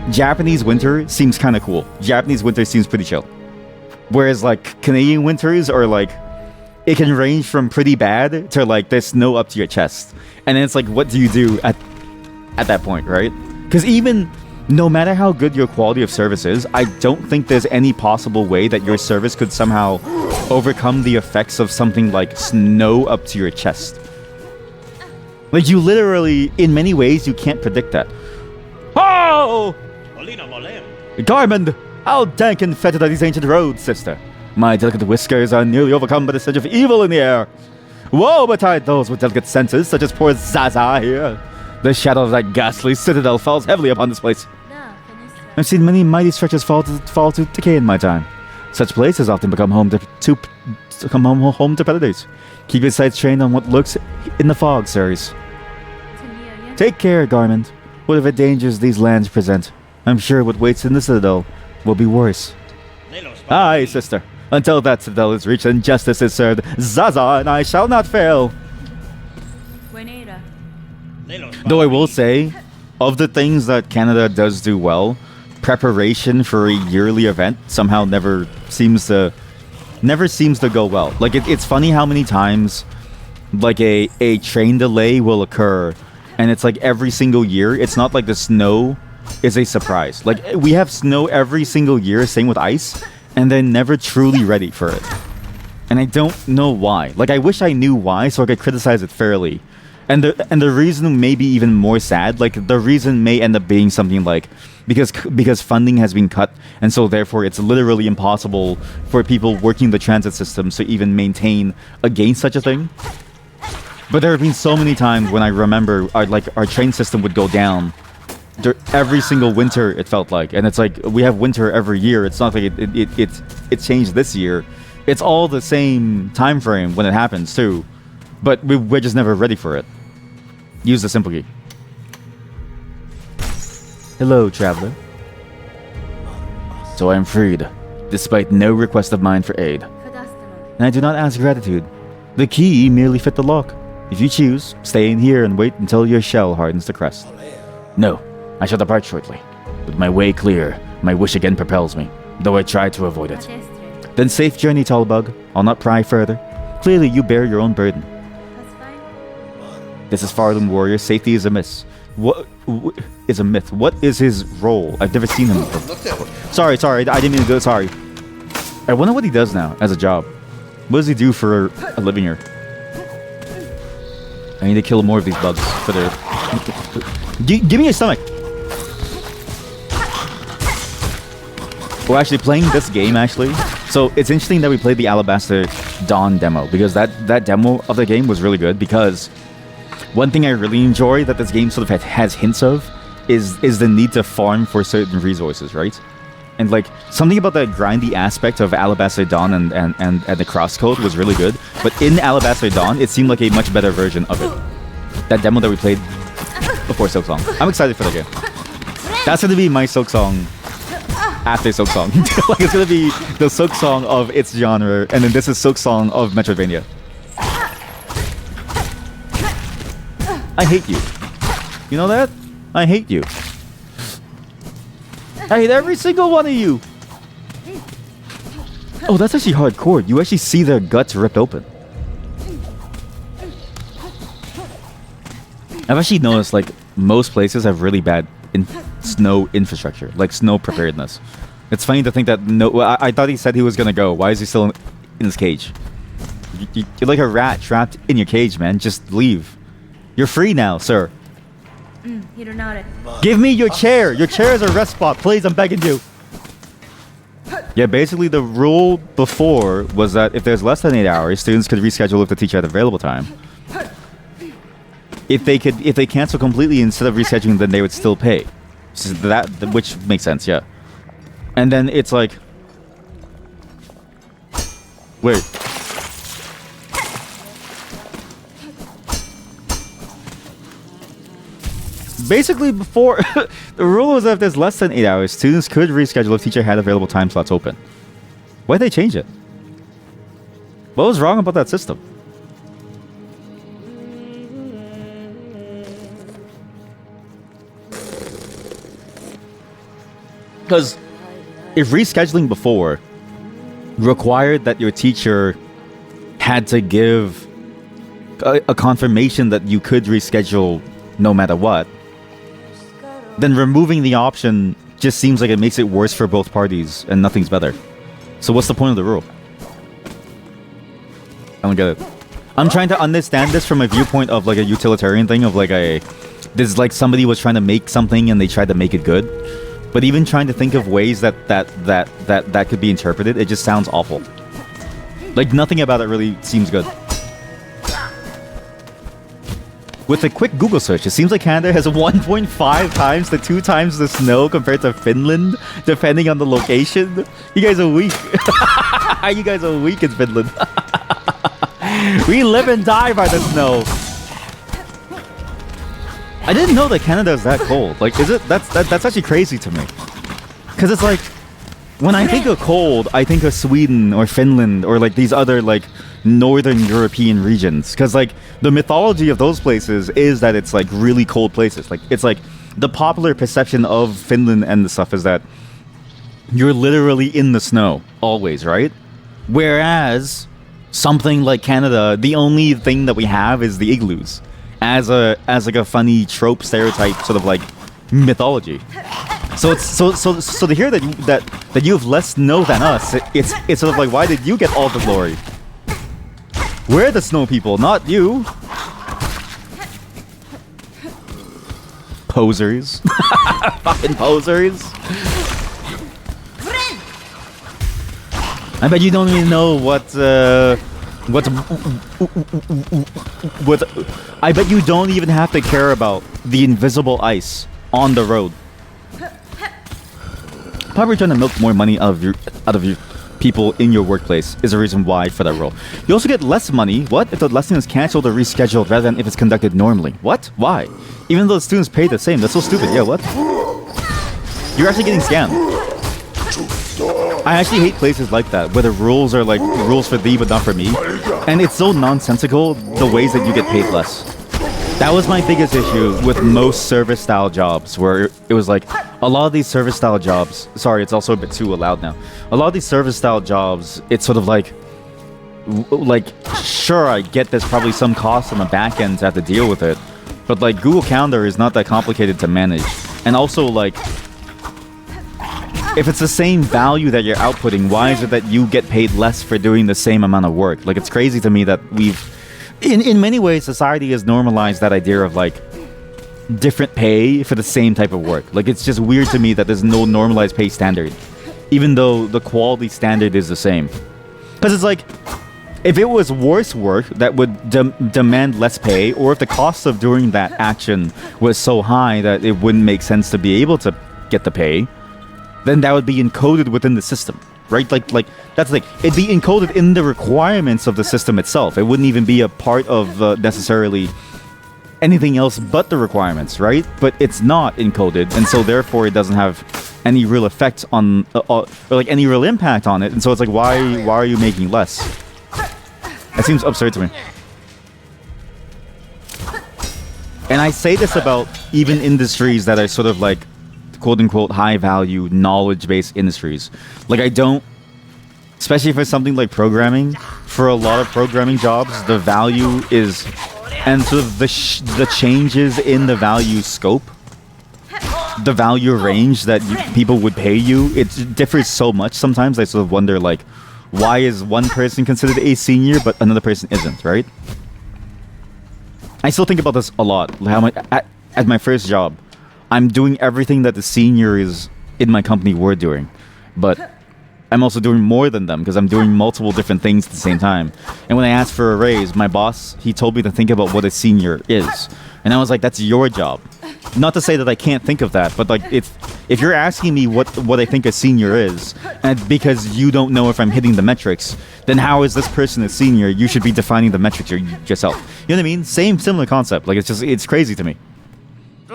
Japanese winter seems kind of cool. Japanese winter seems pretty chill. Whereas like Canadian winters are like, it can range from pretty bad to like there's snow up to your chest. And then it's like, what do you do at that point, right? Because even no matter how good your quality of service is, I don't think there's any possible way that your service could somehow overcome the effects of something like snow up to your chest. Like you literally, in many ways, you can't predict that. Oh! Garmond, how dank and fetid are these ancient roads, sister? My delicate whiskers are nearly overcome by the stench of evil in the air. Woe betide those with delicate senses, such as poor Zaza here. The shadow of that ghastly citadel falls heavily upon this place. I've seen many mighty structures fall to decay in my time. Such places often become home to predators. Keep your sights trained on what lurks in the fog, sirs. Take care, Garment. Whatever dangers these lands present, I'm sure what waits in the citadel will be worse. Aye, sister. Until that citadel is reached and justice is served, Zaza and I shall not fail. Though I will say, of the things that Canada does do well, preparation for a yearly event somehow never seems to go well. Like it's funny how many times like a train delay will occur, and it's like every single year. It's not like the snow is a surprise. Like we have snow every single year, same with ice, and they're never truly ready for it. And I don't know why. Like I wish I knew why so I could criticize it fairly. And the reason may be even more sad. Like the reason may end up being something like because funding has been cut, and so therefore it's literally impossible for people working the transit systems to even maintain against such a thing. But there have been so many times when I remember our train system would go down every single winter, it felt like. And it's like we have winter every year. It's not like it changed this year. It's all the same time frame when it happens too. But we're just never ready for it. Use the simple key. Hello, traveler. So I am freed, despite no request of mine for aid. And I do not ask gratitude. The key merely fit the lock. If you choose, stay in here and wait until your shell hardens the crust. No, I shall depart shortly. With my way clear, my wish again propels me, though I try to avoid it. Then safe journey, Tallbug. I'll not pry further. Clearly you bear your own burden. This is Farlum Warrior. Safety is amiss. What is a myth? What is his role? I've never seen him before. Looked at it. Sorry, I didn't mean to go. Sorry. I wonder what he does now as a job. What does he do for a living here? I need to kill more of these bugs for their... Give me your stomach! We're actually playing this game, actually. So it's interesting that we played the Alabaster Dawn demo, because that demo of the game was really good, because one thing I really enjoy that this game sort of has hints of is the need to farm for certain resources, right? And like something about that grindy aspect of Alabaster Dawn and the crosscode was really good. But in Alabaster Dawn, it seemed like a much better version of it. That demo that we played before Silksong. I'm excited for the game. That's gonna be my Silksong after Silksong. Like it's gonna be the Silksong of its genre, and then this is Silksong of Metroidvania. I hate you. You know that? I hate you. I hate every single one of you. Oh, that's actually hardcore. You actually see their guts ripped open. I've actually noticed like most places have really bad snow infrastructure, like snow preparedness. It's funny to think that I thought he said he was gonna go. Why is he still in his cage? You're like a rat trapped in your cage, man. Just leave. You're free now, sir. Give me your chair. Your chair is a rest spot. Please, I'm begging you. Yeah, basically the rule before was that if there's less than 8 hours, students could reschedule if the teacher had available time. If they cancel completely instead of rescheduling, then they would still pay. So which makes sense, yeah. And then it's like, wait. Basically, before the rule was that if there's less than 8 hours, students could reschedule if teacher had available time slots open. Why'd they change it? What was wrong about that system? Because if rescheduling before required that your teacher had to give a confirmation that you could reschedule no matter what, then removing the option just seems like it makes it worse for both parties and nothing's better. So what's the point of the rule? I don't get it. I'm trying to understand this from a viewpoint of like a utilitarian thing of like this is like somebody was trying to make something and they tried to make it good. But even trying to think of ways that could be interpreted, it just sounds awful. Like nothing about it really seems good. With a quick Google search, it seems like Canada has 1.5 times to 2 times the snow compared to Finland, depending on the location. You guys are weak. You guys are weak in Finland. We live and die by the snow. I didn't know that Canada is that cold. Like, is it? That's actually crazy to me. Because it's like, when I think of cold, I think of Sweden or Finland or like these other like northern European regions. Because like the mythology of those places is that it's like really cold places. Like it's like the popular perception of Finland and the stuff is that you're literally in the snow always, right? Whereas something like Canada, the only thing that we have is the igloos as like a funny trope stereotype sort of like mythology. So it's so to hear that you have less snow than us, it's sort of like, why did you get all the glory? We're the snow people, not you. Posers. Fucking posers. I bet you don't even know what I bet you don't even have to care about the invisible ice on the road. Probably trying to milk more money out of your people in your workplace is a reason why for that role. You also get less money. What if the lesson is cancelled or rescheduled rather than if it's conducted normally? What? Why? Even though the students pay the same. That's so stupid. Yeah, what? You're actually getting scammed. I actually hate places like that where the rules are like rules for thee but not for me, and it's so nonsensical the ways that you get paid less. That was my biggest issue with most service style jobs, where it was like a lot of these service style jobs, sorry, it's also a bit too loud now, a lot of these service style jobs, it's sort of like sure, I get there's probably some costs on the back end to have to deal with it, But like Google Calendar is not that complicated to manage. And also like if it's the same value that you're outputting, why is it that you get paid less for doing the same amount of work? Like it's crazy to me that we've in many ways society has normalized that idea of like different pay for the same type of work. Like it's just weird to me that there's no normalized pay standard, even though the quality standard is the same. Because it's like, if it was worse work that would demand less pay, or if the cost of doing that action was so high that it wouldn't make sense to be able to get the pay, then that would be encoded within the system, right? Like that's like it'd be encoded in the requirements of the system itself. It wouldn't even be a part of necessarily anything else but the requirements, right? But it's not encoded, and so therefore it doesn't have any real effect on or like any real impact on it. And so it's like, why are you making less? It seems absurd to me. And I say this about even industries that are sort of like quote unquote high value knowledge based industries. Like I don't, especially for something like programming, for a lot of programming jobs, the value is, and sort of the changes in the value scope, the value range that people would pay you, it differs so much sometimes. I sort of wonder, like, why is one person considered a senior but another person isn't, right? I still think about this a lot. How at my first job, I'm doing everything that the seniors in my company were doing, but I'm also doing more than them because I'm doing multiple different things at the same time. And when I asked for a raise, my boss, he told me to think about what a senior is. And I was like, that's your job. Not to say that I can't think of that, but like if you're asking me what I think a senior is, and because you don't know if I'm hitting the metrics, then how is this person a senior? You should be defining the metrics yourself. You know what I mean? Similar concept. Like it's crazy to me.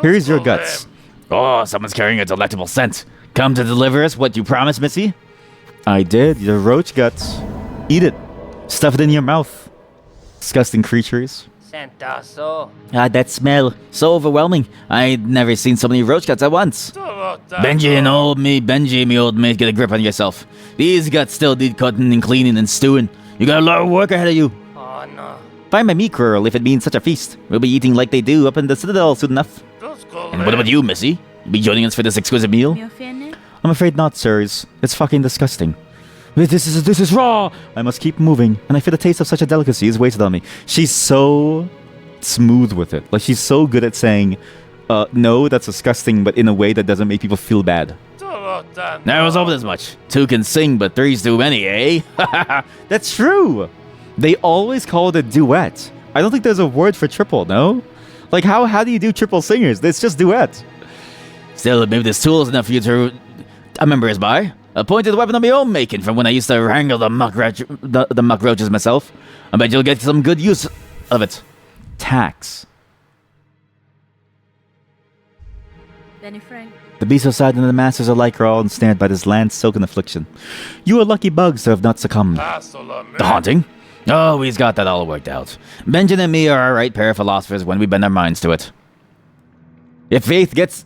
Here's your guts. Oh, someone's carrying a delectable scent. Come to deliver us what you promised, Missy? I did. Your roach guts. Eat it. Stuff it in your mouth. Disgusting creatures. Sentaso. Ah, that smell. So overwhelming. I'd never seen so many roach guts at once. Benji, me old mate, get a grip on yourself. These guts still need cutting and cleaning and stewing. You got a lot of work ahead of you. Oh no. Find my meat curl if it means such a feast. We'll be eating like they do up in the Citadel soon enough. And what about you, Missy? You be joining us for this exquisite meal? I'm afraid not, sirs. It's fucking disgusting. This is raw! I must keep moving, and I feel the taste of such a delicacy is wasted on me. She's so smooth with it. Like, she's so good at saying, no, that's disgusting, but in a way that doesn't make people feel bad. Narrows over as much. Two can sing, but three's too many, eh? That's true! They always call it a duet. I don't think there's a word for triple, no? Like, how do you do triple singers? It's just duet. Still, maybe this tool is enough for you to... I remember his by. A pointed weapon of my own making from when I used to wrangle the muck roaches myself. I bet you'll get some good use of it. Tax. Benny Frank. The beasts of side and the masters alike are all ensnared by this land's silken affliction. You are lucky bugs to have not succumbed. The haunting? Oh, we've got that all worked out. Benjamin and me are a right pair of philosophers when we bend our minds to it. If it's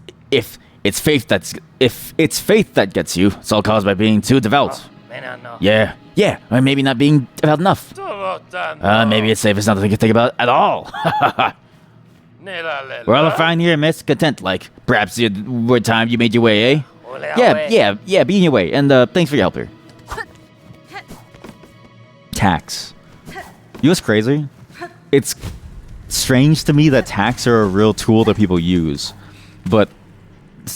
faith that gets you, it's all caused by being too devout. Yeah, or maybe not being devout enough. Maybe it's safest not to think about at all. We're all fine here, miss. Content, like. Perhaps it were time you made your way, eh? Yeah, be in your way. And thanks for your help here. Tax. You know what's crazy? It's strange to me that tax are a real tool that people use. But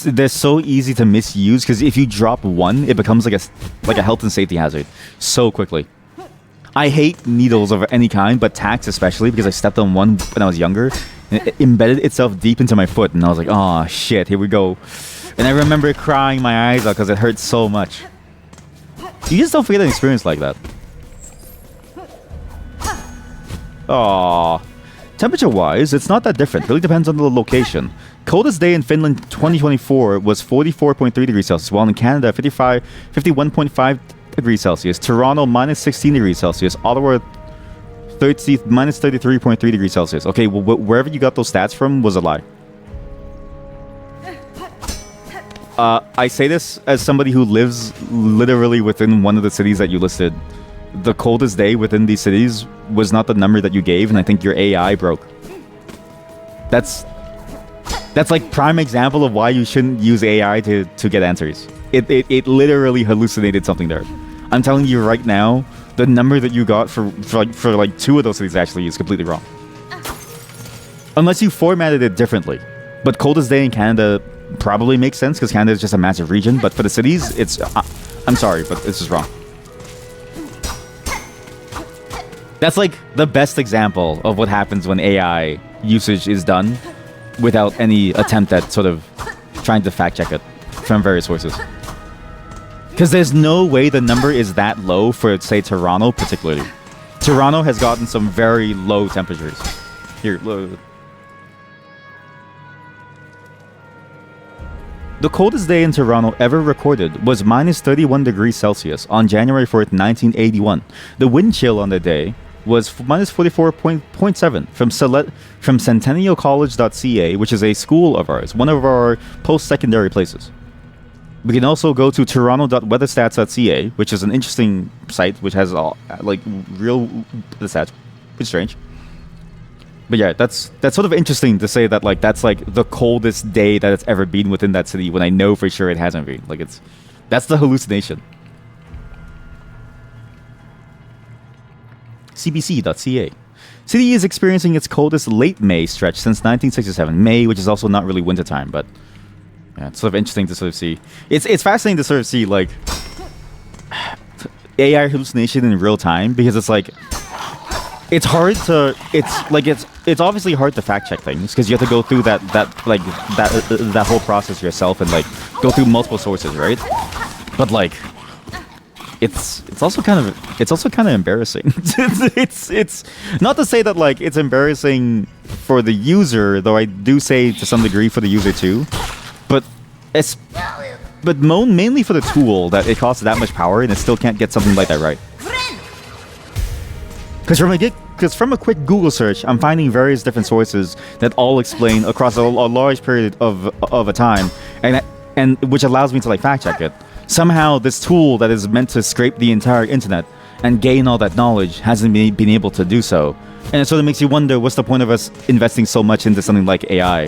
they're so easy to misuse because if you drop one, it becomes like a health and safety hazard so quickly. I hate needles of any kind, but tax especially because I stepped on one when I was younger and it embedded itself deep into my foot and I was like, oh shit, here we go. And I remember crying my eyes out because it hurt so much. You just don't forget an experience like that. Aww. Temperature-wise, it's not that different. It really depends on the location. Coldest day in Finland 2024 was 44.3 degrees Celsius, while in Canada, 51.5 degrees Celsius. Toronto, minus 16 degrees Celsius. Ottawa, minus 33.3 degrees Celsius. Okay, well, wherever you got those stats from was a lie. I say this as somebody who lives literally within one of the cities that you listed. The coldest day within these cities was not the number that you gave, and I think your AI broke. That's like prime example of why you shouldn't use AI to get answers. It literally hallucinated something there. I'm telling you right now, the number that you got for like 2 of those cities actually is completely wrong. Unless you formatted it differently. But coldest day in Canada probably makes sense because Canada is just a massive region. But for the cities, it's I'm sorry, but this is wrong. That's like the best example of what happens when AI usage is done without any attempt at sort of trying to fact check it from various sources. Because there's no way the number is that low for, say, Toronto particularly. Toronto has gotten some very low temperatures. Here, look. The coldest day in Toronto ever recorded was minus 31 degrees Celsius on January 4th, 1981. The wind chill on the day was minus 44.7 from centennialcollege.ca, which is a school of ours, one of our post-secondary places. We can also go to toronto.weatherstats.ca, which is an interesting site, which has like real stats. It's strange. But yeah, that's sort of interesting to say that like that's like the coldest day that it's ever been within that city when I know for sure it hasn't been. Like that's the hallucination. CBC.ca. City is experiencing its coldest late May stretch since 1967. May, which is also not really wintertime, but yeah, it's sort of interesting to sort of see. It's fascinating to sort of see like AI hallucination in real time because it's like it's hard to it's obviously hard to fact check things because you have to go through that whole process yourself and like go through multiple sources, right? But like it's also kind of embarrassing. it's not to say that like it's embarrassing for the user, though I do say to some degree for the user too. But mainly for the tool that it costs that much power and it still can't get something like that right. Because from a quick Google search, I'm finding various different sources that all explain across a large period of a time, and which allows me to like fact check it. Somehow, this tool that is meant to scrape the entire internet and gain all that knowledge hasn't been able to do so, and it sort of makes you wonder what's the point of us investing so much into something like AI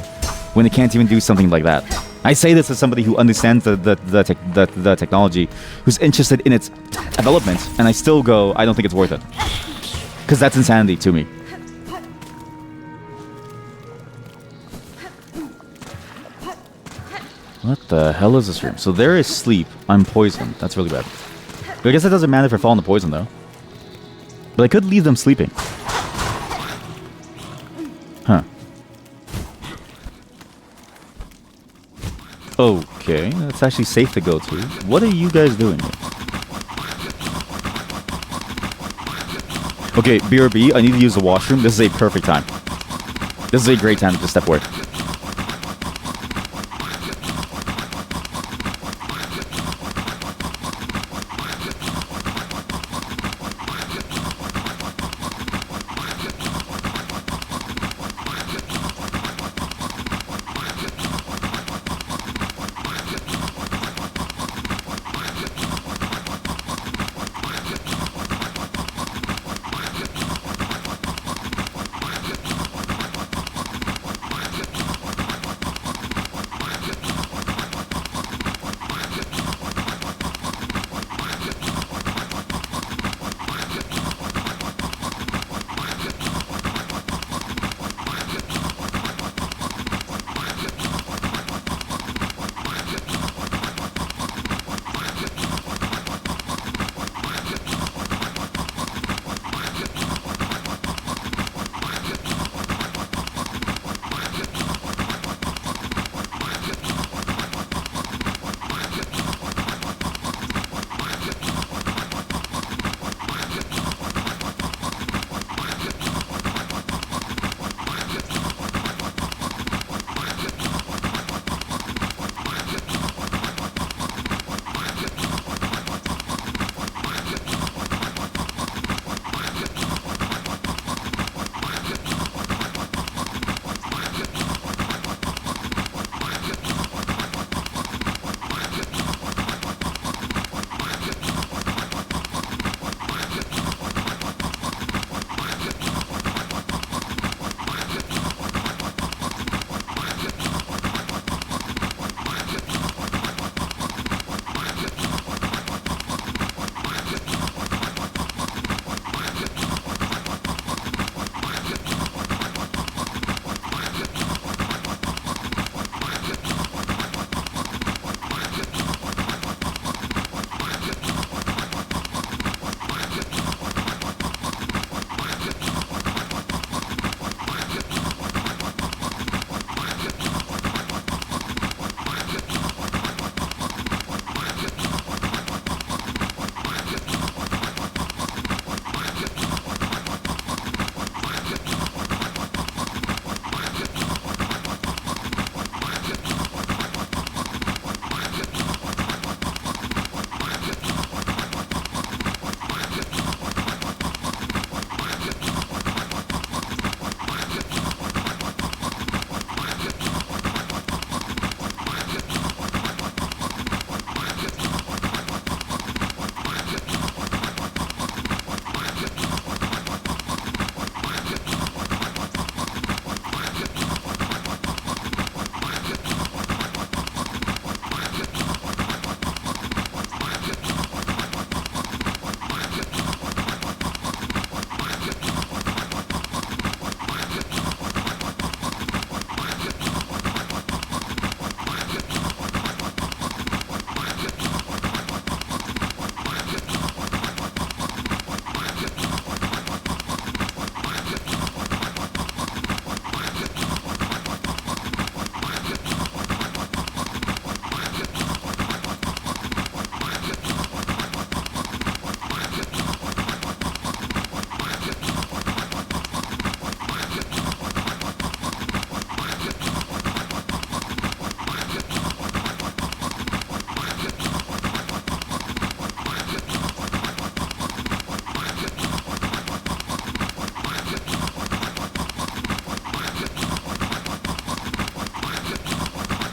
when it can't even do something like that. I say this as somebody who understands the technology, who's interested in its development, and I still go, I don't think it's worth it. Because that's insanity to me. What the hell is this room? So there is sleep. I'm poisoned. That's really bad. But I guess it doesn't matter if I fall into poison, though. But I could leave them sleeping. Huh. Okay, that's actually safe to go to. What are you guys doing here? Okay, BRB, I need to use the washroom. This is a perfect time. This is a great time to just step away.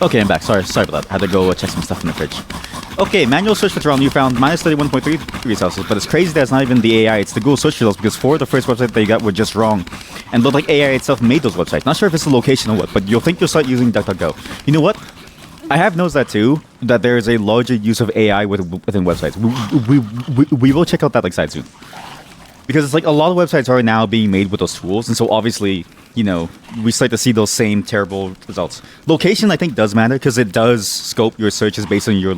Okay, I'm back. Sorry about that. I had to go check some stuff in the fridge. Okay, manual search for Toronto. You found minus 31.3 degrees Celsius, but it's crazy that it's not even the AI. It's the Google search results because 4 of the first websites that you got were just wrong. And looked like AI itself made those websites. Not sure if it's the location or what, but you'll think you'll start using DuckDuckGo. You know what? I have noticed that too, that there is a larger use of AI within websites. We will check out that like site soon. Because it's like a lot of websites are now being made with those tools, and so obviously, you know, we start to see those same terrible results. Location, I think, does matter because it does scope your searches based on your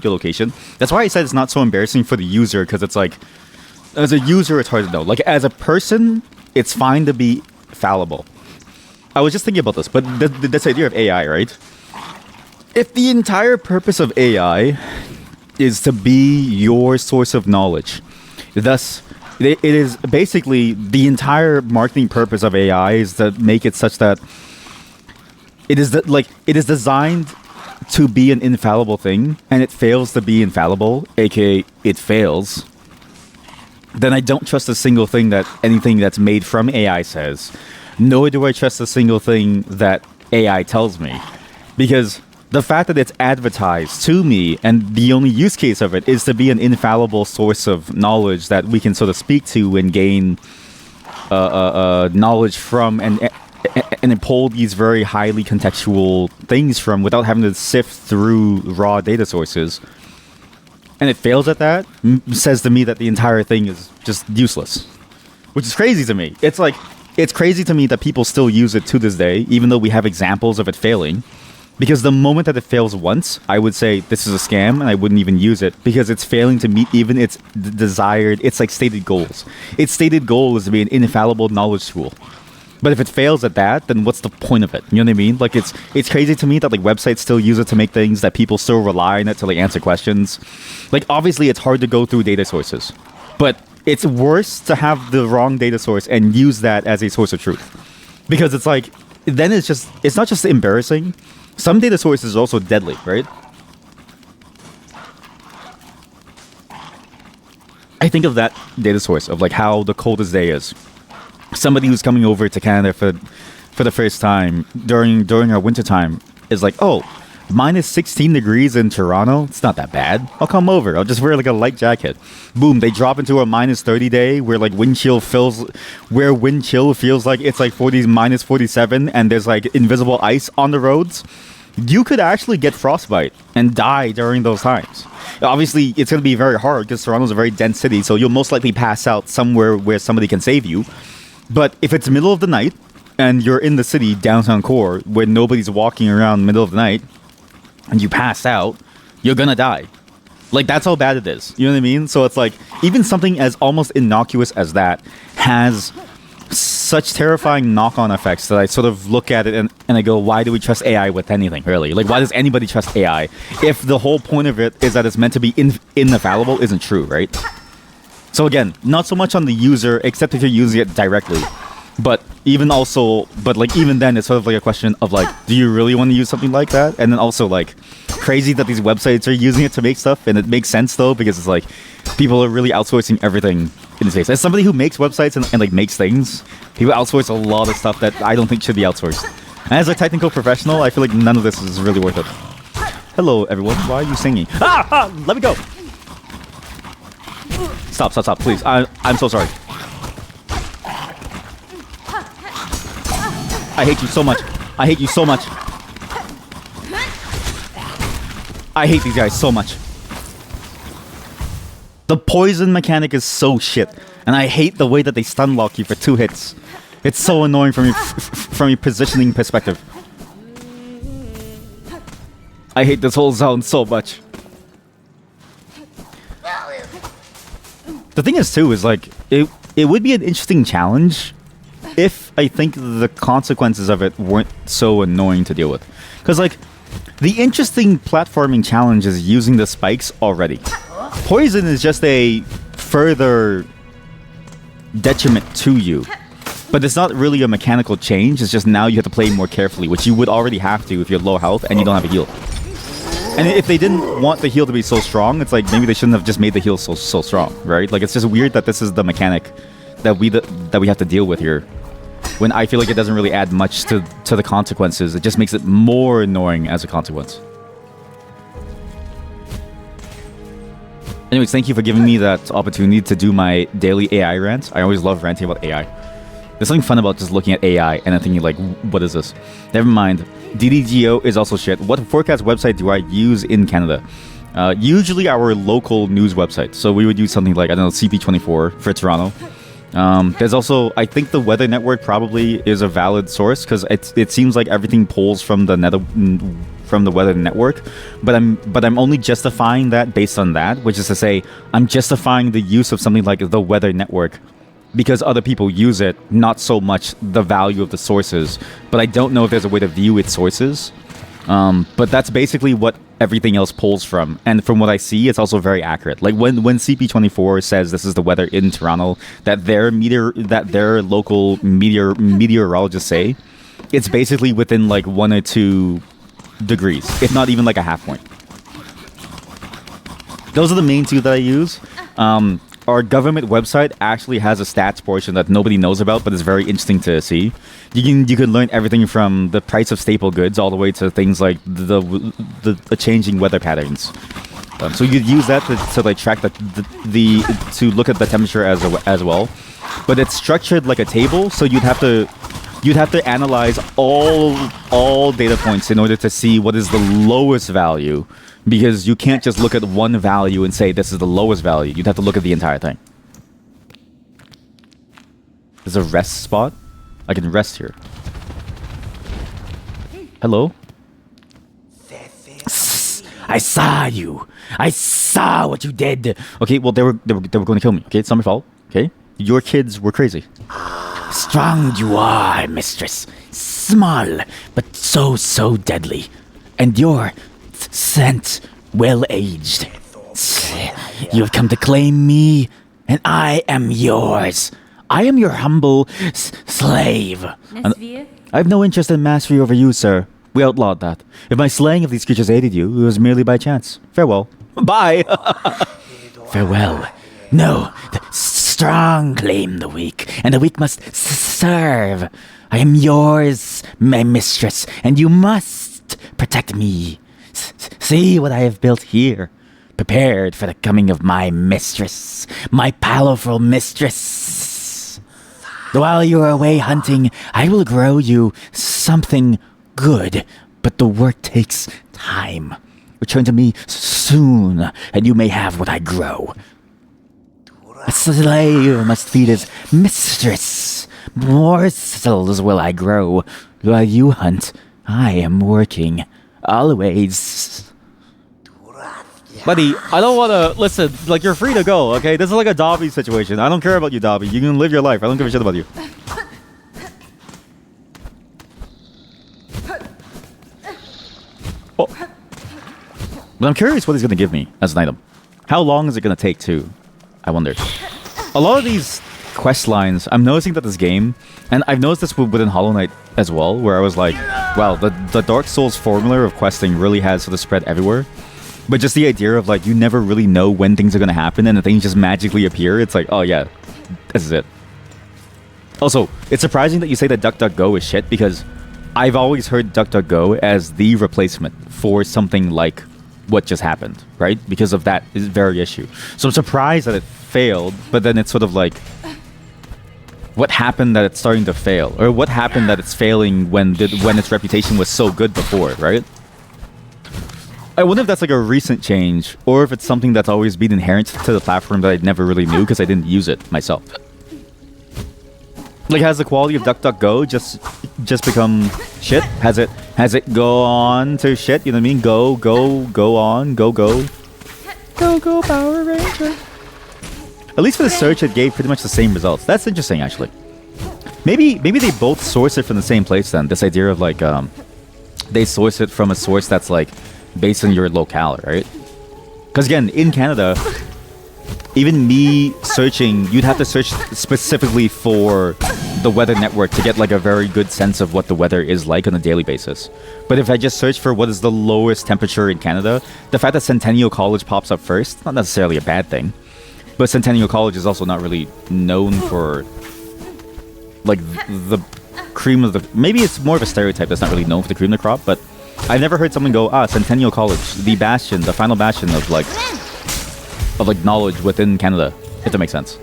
location. That's why I said it's not so embarrassing for the user, because it's like, as a user, it's hard to know. Like, as a person, it's fine to be fallible. I was just thinking about this, but this idea of AI, right? If the entire purpose of AI is to be your source of knowledge, thus it is basically the entire marketing purpose of AI is to make it such that it is designed to be an infallible thing, and it fails to be infallible, aka it fails. Then I don't trust a single thing that anything that's made from AI says, nor do I trust a single thing that AI tells me, because the fact that it's advertised to me and the only use case of it is to be an infallible source of knowledge that we can sort of speak to and gain knowledge from and pull these very highly contextual things from without having to sift through raw data sources. And it fails at that, says to me that the entire thing is just useless. Which is crazy to me. It's like, it's crazy to me that people still use it to this day, even though we have examples of it failing. Because the moment that it fails once, I would say this is a scam and I wouldn't even use it because it's failing to meet even its desired, it's like stated goals. Its stated goal is to be an infallible knowledge tool. But if it fails at that, then what's the point of it? You know what I mean? Like it's crazy to me that like websites still use it to make things, that people still rely on it to like answer questions. Like obviously it's hard to go through data sources, but it's worse to have the wrong data source and use that as a source of truth. Because it's like, then it's not just embarrassing. Some data sources are also deadly, right? I think of that data source of like how the coldest day is. Somebody who's coming over to Canada for the first time during our winter time is like, oh, minus 16 degrees in Toronto. It's not that bad. I'll come over. I'll just wear like a light jacket. Boom, they drop into a minus 30 day where like wind chill feels like it's like minus 47 and there's like invisible ice on the roads. You could actually get frostbite and die during those times. Obviously, it's going to be very hard because Toronto's a very dense city, so you'll most likely pass out somewhere where somebody can save you. But if it's middle of the night and you're in the city, downtown core, where nobody's walking around middle of the night, and you pass out, you're gonna die. Like, that's how bad it is. You know what I mean? So it's like, even something as almost innocuous as that has such terrifying knock-on effects that I sort of look at it and I go, why do we trust AI with anything, really? Like, why does anybody trust AI if the whole point of it is that it's meant to be infallible isn't true, right? So again, not so much on the user, except if you're using it directly. But even then, it's sort of like a question of like, do you really want to use something like that? And then also like, crazy that these websites are using it to make stuff, and it makes sense though, because it's like, people are really outsourcing everything in this case. As somebody who makes websites and like makes things, people outsource a lot of stuff that I don't think should be outsourced. And as a technical professional, I feel like none of this is really worth it. Hello everyone, why are you singing? Let me go! Stop, please. I'm so sorry. I hate you so much. I hate these guys so much. The poison mechanic is so shit, and I hate the way that they stun lock you for 2 hits. It's so annoying from your positioning perspective. I hate this whole zone so much. The thing is too is like it would be an interesting challenge if I think the consequences of it weren't so annoying to deal with. Because like the interesting platforming challenge is using the spikes already. Poison is just a further detriment to you. But it's not really a mechanical change, it's just now you have to play more carefully, which you would already have to if you're low health and you don't have a heal. And if they didn't want the heal to be so strong, it's like maybe they shouldn't have just made the heal so strong, right? Like it's just weird that this is the mechanic that we have to deal with here. when I feel like it doesn't really add much to the consequences. It just makes it more annoying as a consequence. Anyways, thank you for giving me that opportunity to do my daily AI rant. I always love ranting about AI. There's something fun about just looking at AI and then thinking like, what is this? Never mind. DDGO is also shit. What forecast website do I use in Canada? Usually our local news website. So we would use something like, I don't know, CP24 for Toronto. There's also, I think the Weather Network probably is a valid source because it seems like everything pulls from the Weather Network, but I'm only justifying that based on that, which is to say, I'm justifying the use of something like the Weather Network because other people use it, not so much the value of the sources. But I don't know if there's a way to view its sources. But that's basically what everything else pulls from, and from what I see, it's also very accurate. Like when CP24 says this is the weather in Toronto, that their local meteorologists say, it's basically within like 1 or 2 degrees, if not even like a half point. Those are the main 2 that I use. Our government website actually has a stats portion that nobody knows about, but it's very interesting to see. You can learn everything from the price of staple goods all the way to things like the changing weather patterns. So you could use that to like track to look at the temperature as well. But it's structured like a table, so you'd have to analyze all data points in order to see what is the lowest value. Because you can't just look at one value and say this is the lowest value. You'd have to look at the entire thing. There's a rest spot. I can rest here. Hello? I saw you. I saw what you did. Okay, well they were going to kill me. Okay, it's not my fault. Okay, your kids were crazy. Strong you are, mistress. Small, but so deadly. And your scent well-aged. You have come to claim me, and I am yours. I am your humble slave. I have no interest in mastery over you, sir. We outlawed that. If my slaying of these creatures aided you, it was merely by chance. Farewell. Bye. Farewell. No, the strong claim the weak, and the weak must serve. I am yours, my mistress, and you must protect me. See what I have built here, prepared for the coming of my mistress, my powerful mistress. While you are away hunting, I will grow you something good, but the work takes time. Return to me soon, and you may have what I grow. A slave must feed his mistress. Morsels will I grow. While you hunt, I am working. Always. Buddy, I don't want to listen. Like, you're free to go, okay? This is like a Dobby situation. I don't care about you, Dobby. You can live your life. I don't give a shit about you. Oh. But I'm curious what he's going to give me as an item. How long is it going to take, too? I wonder. A lot of these quest lines, I'm noticing that this game, and I've noticed this within Hollow Knight as well, where I was like, wow, the Dark Souls formula of questing really has sort of spread everywhere. But just the idea of like, you never really know when things are going to happen and the things just magically appear, it's like, oh yeah, this is it. Also, it's surprising that you say that DuckDuckGo is shit, because I've always heard DuckDuckGo as the replacement for something like what just happened, right? Because of that very issue. So I'm surprised that it failed, but then it's sort of like, what happened that it's starting to fail? Or what happened that it's failing when its reputation was so good before, right? I wonder if that's like a recent change, or if it's something that's always been inherent to the platform that I never really knew because I didn't use it myself. Like, has the quality of DuckDuckGo just become shit? Has it go on to shit? You know what I mean? Go on, go. Go Power Ranger. At least for the search, it gave pretty much the same results. That's interesting, actually. Maybe they both source it from the same place then. This idea of like, they source it from a source that's like based on your locale, right? Because again, in Canada, even me searching, you'd have to search specifically for the Weather Network to get like a very good sense of what the weather is like on a daily basis. But if I just search for what is the lowest temperature in Canada, the fact that Centennial College pops up first, not necessarily a bad thing. But Centennial College is also not really known for like cream of the... Maybe it's more of a stereotype that's not really known for the cream of the crop, but I've never heard someone go, Centennial College, the bastion, the final bastion of like knowledge within Canada, if that makes sense.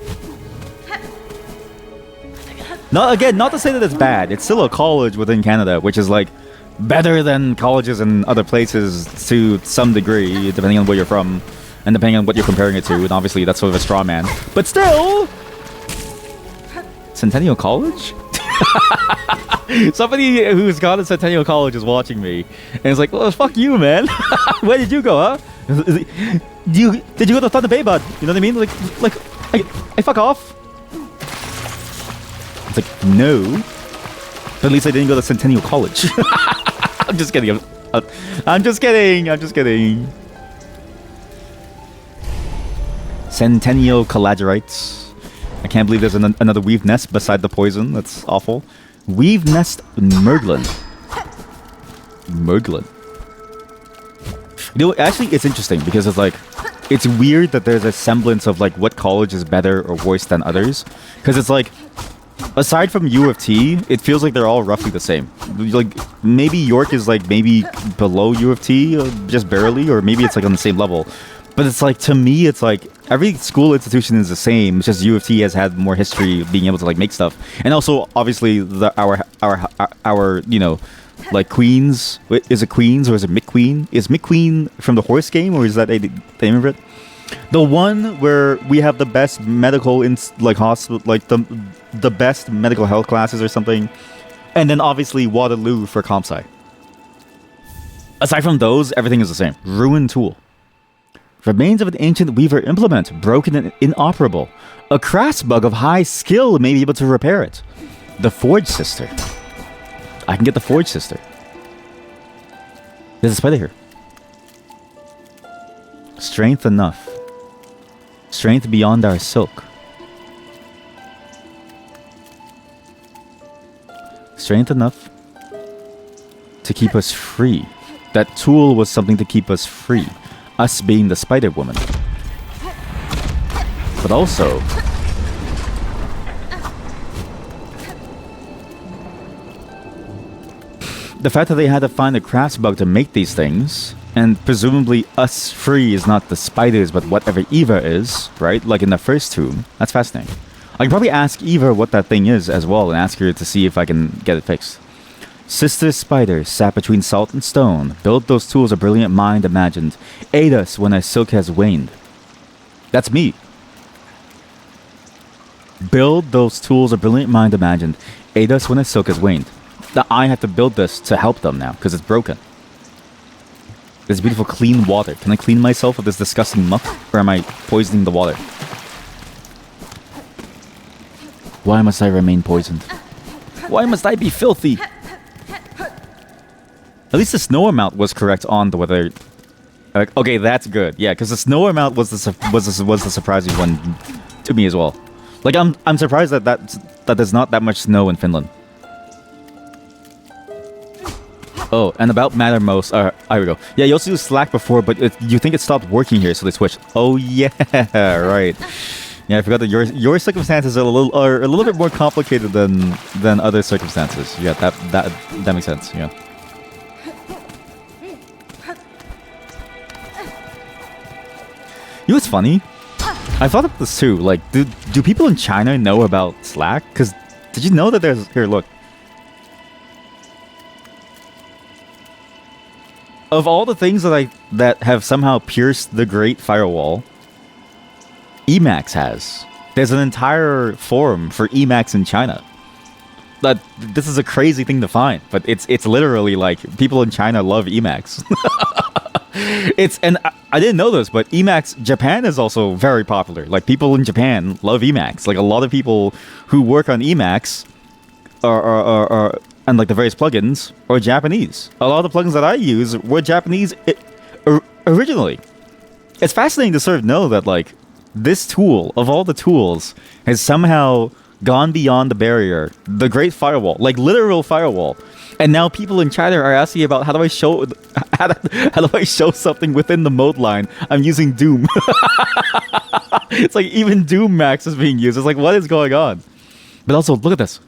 Not to say that it's bad. It's still a college within Canada, which is like better than colleges in other places to some degree, depending on where you're from and depending on what you're comparing it to. And obviously, that's sort of a straw man. But still, Centennial College? Somebody who's gone to Centennial College is watching me, and it's like, well, fuck you, man. Where did you go, huh? Did you go to Thunder Bay, bud? You know what I mean? I fuck off. It's like, no. But at least I didn't go to Centennial College. I'm just kidding. I'm just kidding. I'm just kidding. Centennial Calagerites. I can't believe there's another weave nest beside the poison. That's awful. Weave nest Merglin. Merglin. You know, actually, it's interesting because it's like, it's weird that there's a semblance of like what college is better or worse than others. Because it's like, aside from U of T, it feels like they're all roughly the same. Like, maybe York is like maybe below U of T, just barely, or maybe it's like on the same level. But it's like, to me, it's like every school institution is the same. It's just U of T has had more history of being able to like make stuff, and also obviously our you know, like Queens. Is it Queens or is it McQueen? Is McQueen from the horse game, or is that the name of it? The one where we have the best medical hospital, like the best medical health classes or something, and then obviously Waterloo for comp sci. Aside from those, everything is the same. Ruined tool. Remains of an ancient weaver implement, broken and inoperable. A crass bug of high skill may be able to repair it. The Forge Sister. I can get the Forge Sister. There's a spider here. Strength enough. Strength beyond our silk. Strength enough to keep us free. That tool was something to keep us free. Us being the Spider Woman. But also, the fact that they had to find a crafts bug to make these things, and presumably us free is not the spiders but whatever Eva is, right? Like in the first tomb. That's fascinating. I can probably ask Eva what that thing is as well and ask her to see if I can get it fixed. Sister Spider, sat between salt and stone, build those tools a brilliant mind imagined. Aid us when our silk has waned. That's me. Build those tools a brilliant mind imagined. Aid us when our silk has waned. That I have to build this to help them now, because it's broken. There's beautiful clean water. Can I clean myself of this disgusting muck, or am I poisoning the water? Why must I remain poisoned? Why must I be filthy? At least the snow amount was correct on the weather. Okay, that's good. Yeah, because the snow amount was the surprising one to me as well. Like I'm surprised that there's not that much snow in Finland. Oh, and about Mattermost. Here we go. Yeah, you also used Slack before, but you think it stopped working here, so they switched. Oh yeah, right. Yeah, I forgot that your circumstances are a little bit more complicated than other circumstances. Yeah, that makes sense. Yeah. You know what's funny? I thought of this too. Like, do people in China know about Slack? Because did you know that there's... Here, look. Of all the things that have somehow pierced the Great Firewall, Emacs has. There's an entire forum for Emacs in China. That this is a crazy thing to find, but it's literally like people in China love Emacs. And I didn't know this, but Emacs Japan is also very popular. Like, people in Japan love Emacs. Like, a lot of people who work on Emacs are and like the various plugins are Japanese. A lot of the plugins that I use were Japanese originally. It's fascinating to sort of know that like this tool of all the tools has somehow gone beyond the barrier, the Great Firewall, like literal firewall. And now people in China are asking about how do I show something within the mode line? I'm using Doom. It's like even Doom Max is being used. It's like, what is going on? But also, look at this.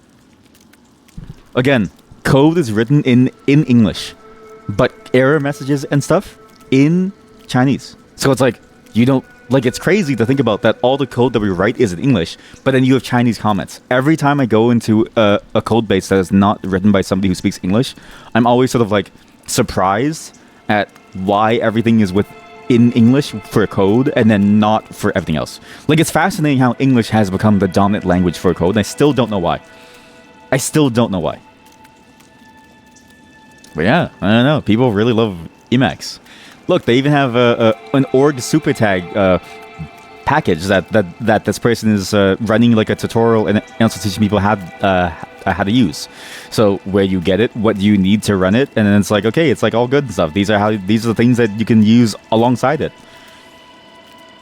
Again, code is written in English, but error messages and stuff in Chinese. So it's like, you don't, like, it's crazy to think about that all the code that we write is in English, but then you have Chinese comments. Every time I go into a code base that is not written by somebody who speaks English, I'm always sort of like surprised at why everything is in English for code and then not for everything else. Like, it's fascinating how English has become the dominant language for code, and I still don't know why. I still don't know why. But yeah, I don't know. People really love Emacs. Look, they even have an org super tag package that this person is running like a tutorial and also teaching people how to use. So where you get it, what you need to run it, and then it's like, okay, it's like all good and stuff. These are the things that you can use alongside it.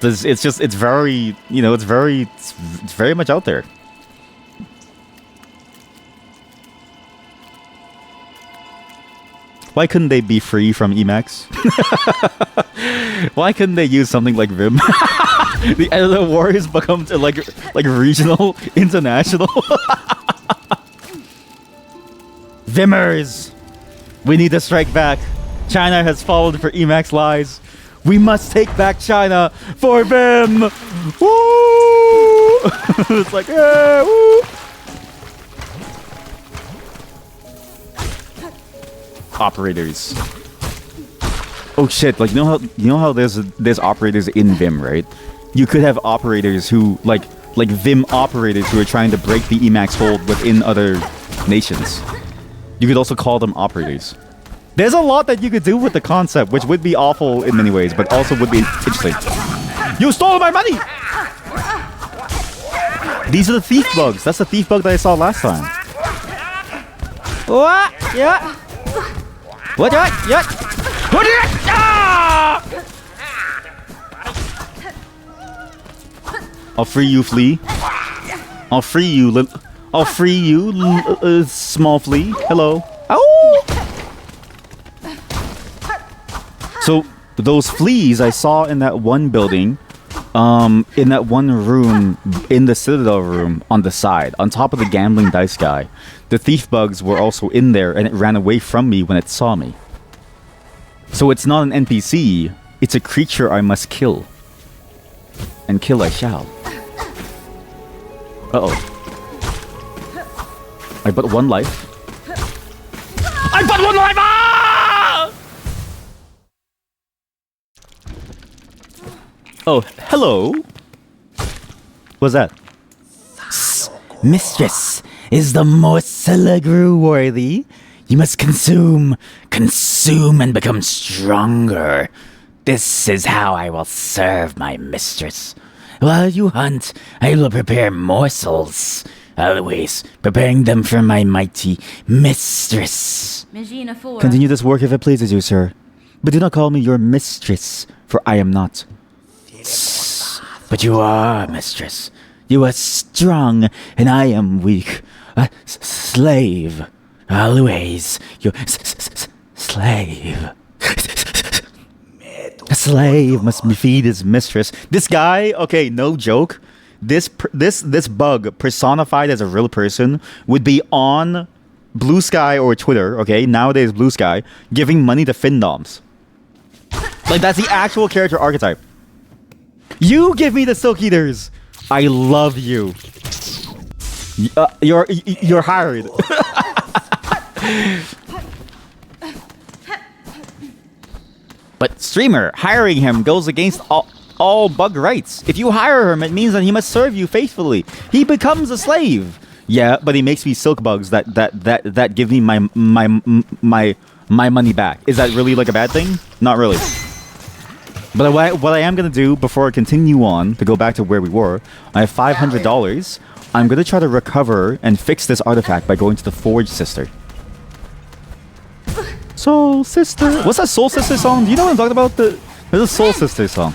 It's very, you know, it's very much out there. Why couldn't they be free from Emacs? Why couldn't they use something like Vim? The editor wars become to like regional, international. Vimmers, we need to strike back. China has fallen for Emacs lies. We must take back China for Vim. Woo! It's like, woo! Operators. Oh shit! Like, you know how there's operators in Vim, right? You could have operators who like Vim operators who are trying to break the Emacs hold within other nations. You could also call them operators. There's a lot that you could do with the concept, which would be awful in many ways, but also would be interesting. You stole my money! These are the thief bugs. That's the thief bug that I saw last time. What? Yeah. What? Yeah. What? Ah! I'll free you, flea. I'll free you, small flea. Hello. Oh! So those fleas I saw in that one building, in that one room, in the Citadel room on the side, on top of the gambling dice guy. The thief bugs were also in there, and it ran away from me when it saw me. So it's not an NPC, it's a creature I must kill. And kill I shall. Uh-oh. I but one life. I but one life! Ah! Oh, hello. What's that? Mistress is the Morcelagru worthy. You must consume, and become stronger. This is how I will serve my mistress. While you hunt, I will prepare morsels, always preparing them for my mighty mistress. Magina 4. Continue this work if it pleases you, sir. But do not call me your mistress, for I am not. But you are, mistress. You are strong, and I am weak. A slave. Always your slave. A slave must feed his mistress. This guy, okay, no joke. This bug personified as a real person would be on Blue Sky or Twitter, okay, nowadays Blue Sky, giving money to Findoms. Like, that's the actual character archetype. You give me the Silk Eaters. I love you. You're hired. But streamer, hiring him goes against all bug rights. If you hire him, it means that he must serve you faithfully. He becomes a slave. Yeah, but he makes me silk bugs that give me my money back. Is that really like a bad thing? Not really. But what I am gonna do before I continue on to go back to where we were, I have $500. I'm gonna try to recover and fix this artifact by going to the Forge Sister. Soul Sister. What's that Soul Sister song? Do you know what I'm talking about? There's a Soul Sister song.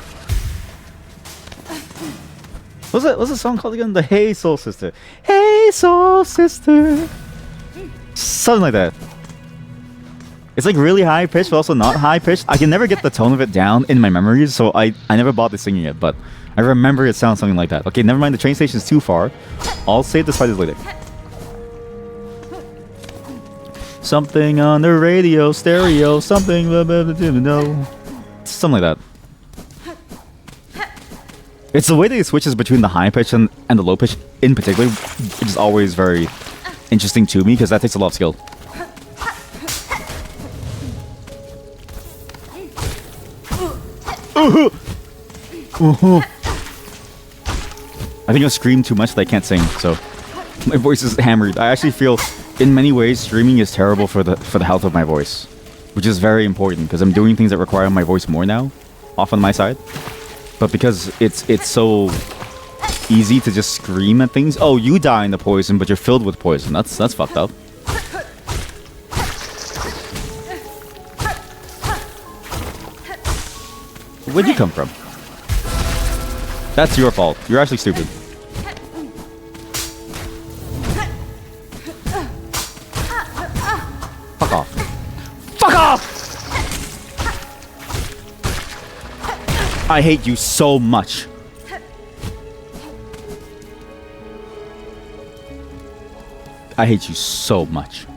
What's the song called again? The Hey Soul Sister. Hey Soul Sister. Something like that. It's like really high pitched, but also not high pitched. I can never get the tone of it down in my memories, so I never bothered singing it, but I remember it sounds something like that. Okay, never mind, the train station's too far. I'll save this fight later. Something on the radio, stereo, something, no. Something like that. It's the way that it switches between the high pitch and the low pitch in particular, which is always very interesting to me because that takes a lot of skill. I think I scream too much that I can't sing, so my voice is hammered. I actually feel, in many ways, streaming is terrible for the health of my voice, which is very important because I'm doing things that require my voice more now, off on my side. But because it's so easy to just scream at things. Oh, you die in the poison, but you're filled with poison. That's fucked up. Where'd you come from? That's your fault. You're actually stupid. Fuck off. Fuck off! I hate you so much. I hate you so much.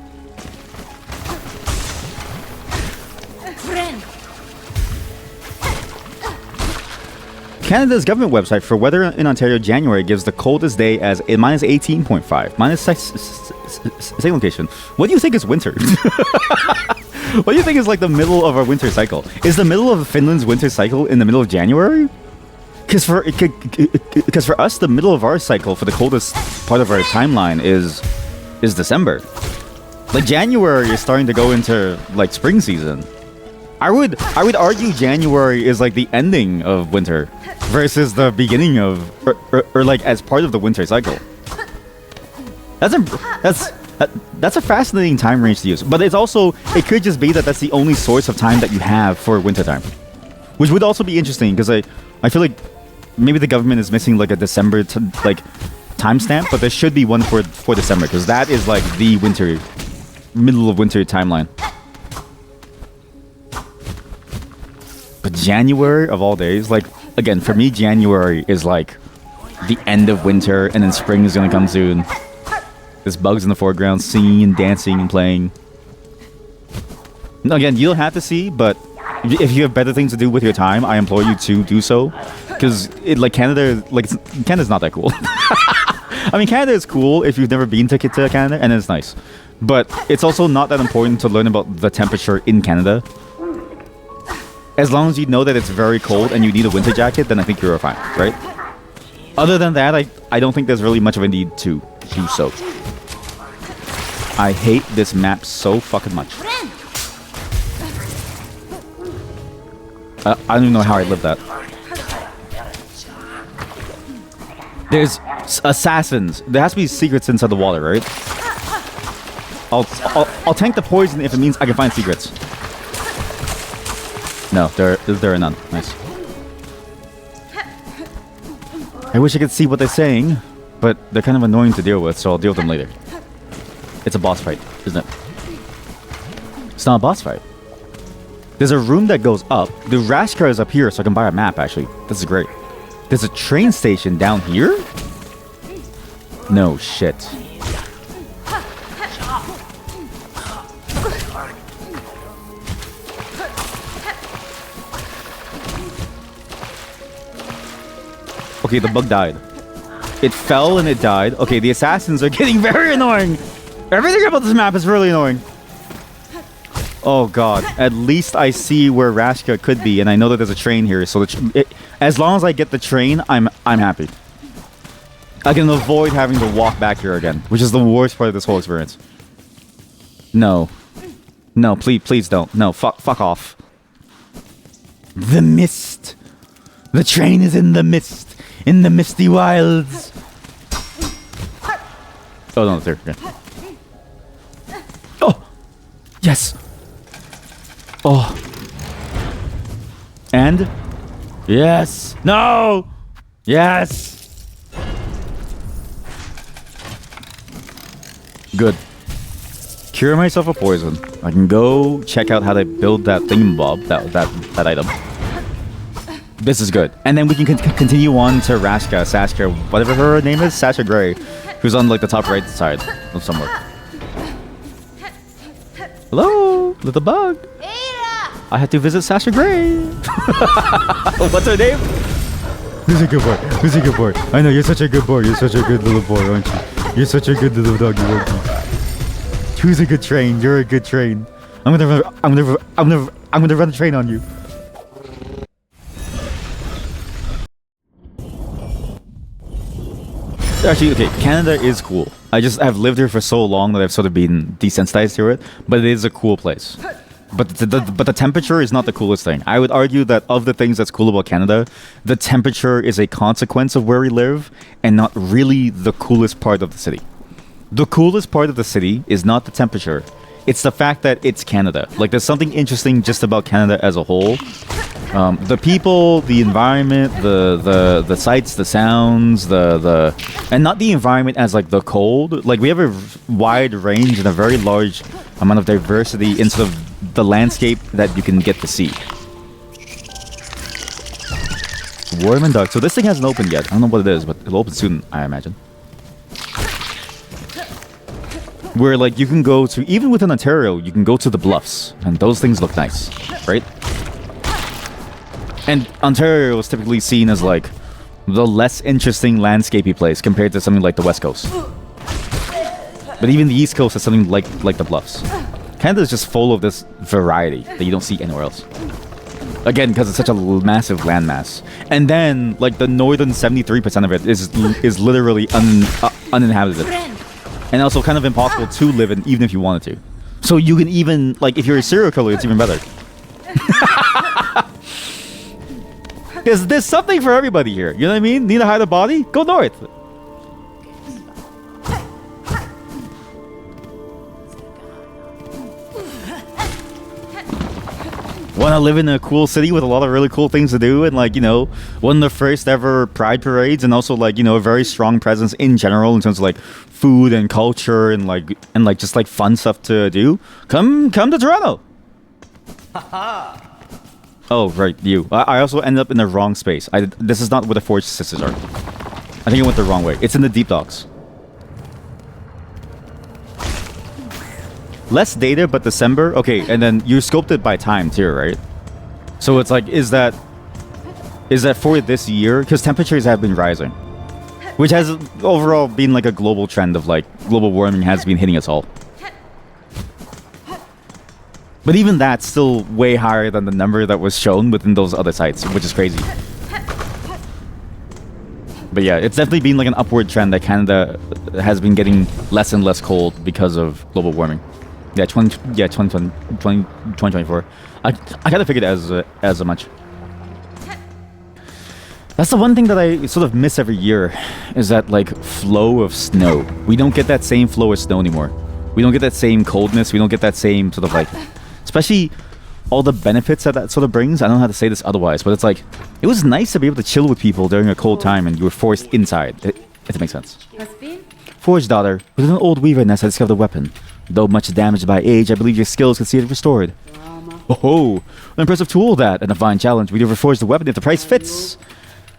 Canada's government website for weather in Ontario January gives the coldest day as a minus 18.5. Minus same location. What do you think is winter? What do you think is like the middle of our winter cycle? Is the middle of Finland's winter cycle in the middle of January? Because for us, the middle of our cycle for the coldest part of our timeline is December. Like January is starting to go into like spring season. I would argue January is like the ending of winter versus the beginning of or like as part of the winter cycle. That's a fascinating time range to use, but it's also it could just be that that's the only source of time that you have for winter time, which would also be interesting because I feel like maybe the government is missing like a December like timestamp, but there should be one for December because that is like the winter middle of winter timeline. But January of all days, like again for me, January is like the end of winter, and then spring is gonna come soon. There's bugs in the foreground, singing and dancing and playing. Again, you don't have to see, but if you have better things to do with your time, I implore you to do so. Because Canada's not that cool. I mean, Canada is cool if you've never been to Canada, and it's nice. But it's also not that important to learn about the temperature in Canada. As long as you know that it's very cold and you need a winter jacket, then I think you're fine, right? Other than that, I don't think there's really much of a need to do so. I hate this map so fucking much. I don't even know how I lived that. There's assassins. There has to be secrets inside the water, right? I'll tank the poison if it means I can find secrets. No, there are none. Nice. I wish I could see what they're saying, but they're kind of annoying to deal with, so I'll deal with them later. It's a boss fight, isn't it? It's not a boss fight. There's a room that goes up. The rash car is up here, so I can buy a map, actually. This is great. There's a train station down here? No shit. Okay, the bug died. It fell and it died. Okay, the assassins are getting very annoying. Everything about this map is really annoying. Oh god. At least I see where Rashka could be, and I know that there's a train here, so as long as I get the train, I'm happy. I can avoid having to walk back here again, which is the worst part of this whole experience. No. No, please don't. No, fuck off. The mist. The train is in the mist. In the misty wilds. Oh no, it's there. Okay. Oh! Yes! Oh. And? Yes! No! Yes! Good. Cure myself of poison. I can go check out how they build that thingamabob, that item. This is good. And then we can continue on to Sashka, whatever her name is, Sasha Gray, who's on like the top right side of somewhere. Hello, little bug. I had to visit Sasha Gray. What's her name? Who's a good boy? Who's a good boy? I know you're such a good boy. You're such a good little boy, aren't you? You're such a good little doggy, aren't you? Who's a good train? You're a good train. I'm gonna run a train on you. Actually, okay, Canada is cool. I've lived here for so long that I've sort of been desensitized to it, but it is a cool place. But the temperature is not the coolest thing. I would argue that of the things that's cool about Canada, the temperature is a consequence of where we live and not really the coolest part of the city. The coolest part of the city is not the temperature. It's the fact that it's Canada. Like, there's something interesting just about Canada as a whole. The people, the environment, the sights, the sounds, and not the environment as like the cold. Like, we have a wide range and a very large amount of diversity in sort of the landscape that you can get to see. Warm and dark. So this thing hasn't opened yet. I don't know what it is, but it'll open soon, I imagine. Where like you can go to, even within Ontario, you can go to the bluffs, and those things look nice, right? And Ontario is typically seen as like the less interesting landscapey place compared to something like the West Coast. But even the East Coast has something like the bluffs. Canada is just full of this variety that you don't see anywhere else. Again, because it's such a massive landmass. And then like the northern 73% of it is literally uninhabited. And also kind of impossible to live in, even if you wanted to. So you can even, like, if you're a serial killer, it's even better. There's something for everybody here. You know what I mean? Need to hide a body? Go north. Want to live in a cool city with a lot of really cool things to do, and like, you know, one of the first ever pride parades, and also like, you know, a very strong presence in general in terms of like food and culture and like just like fun stuff to do. Come to Toronto. Oh right, you. I also ended up in the wrong space. This is not where the Forged Sisters are. I think I went the wrong way. It's in the deep docks. Less data, but December. Okay, and then you scoped it by time too, right? So it's like, is that for this year? Because temperatures have been rising, which has overall been like a global trend of like global warming has been hitting us all. But even that's still way higher than the number that was shown within those other sites, which is crazy. But yeah, it's definitely been like an upward trend that Canada has been getting less and less cold because of global warming. Yeah, 2024. I kind of figured as much. That's the one thing that I sort of miss every year, is that like flow of snow. We don't get that same flow of snow anymore. We don't get that same coldness. We don't get that same sort of like, especially all the benefits that sort of brings. I don't know how to say this otherwise, but it's like, it was nice to be able to chill with people during a cold time and you were forced inside, if it makes sense. Forge daughter, with an old weaver nest I discovered a weapon. Though much damaged by age, I believe your skills can see it restored. Oh, an impressive tool that, and a fine challenge. We do reforge the weapon if the price fits.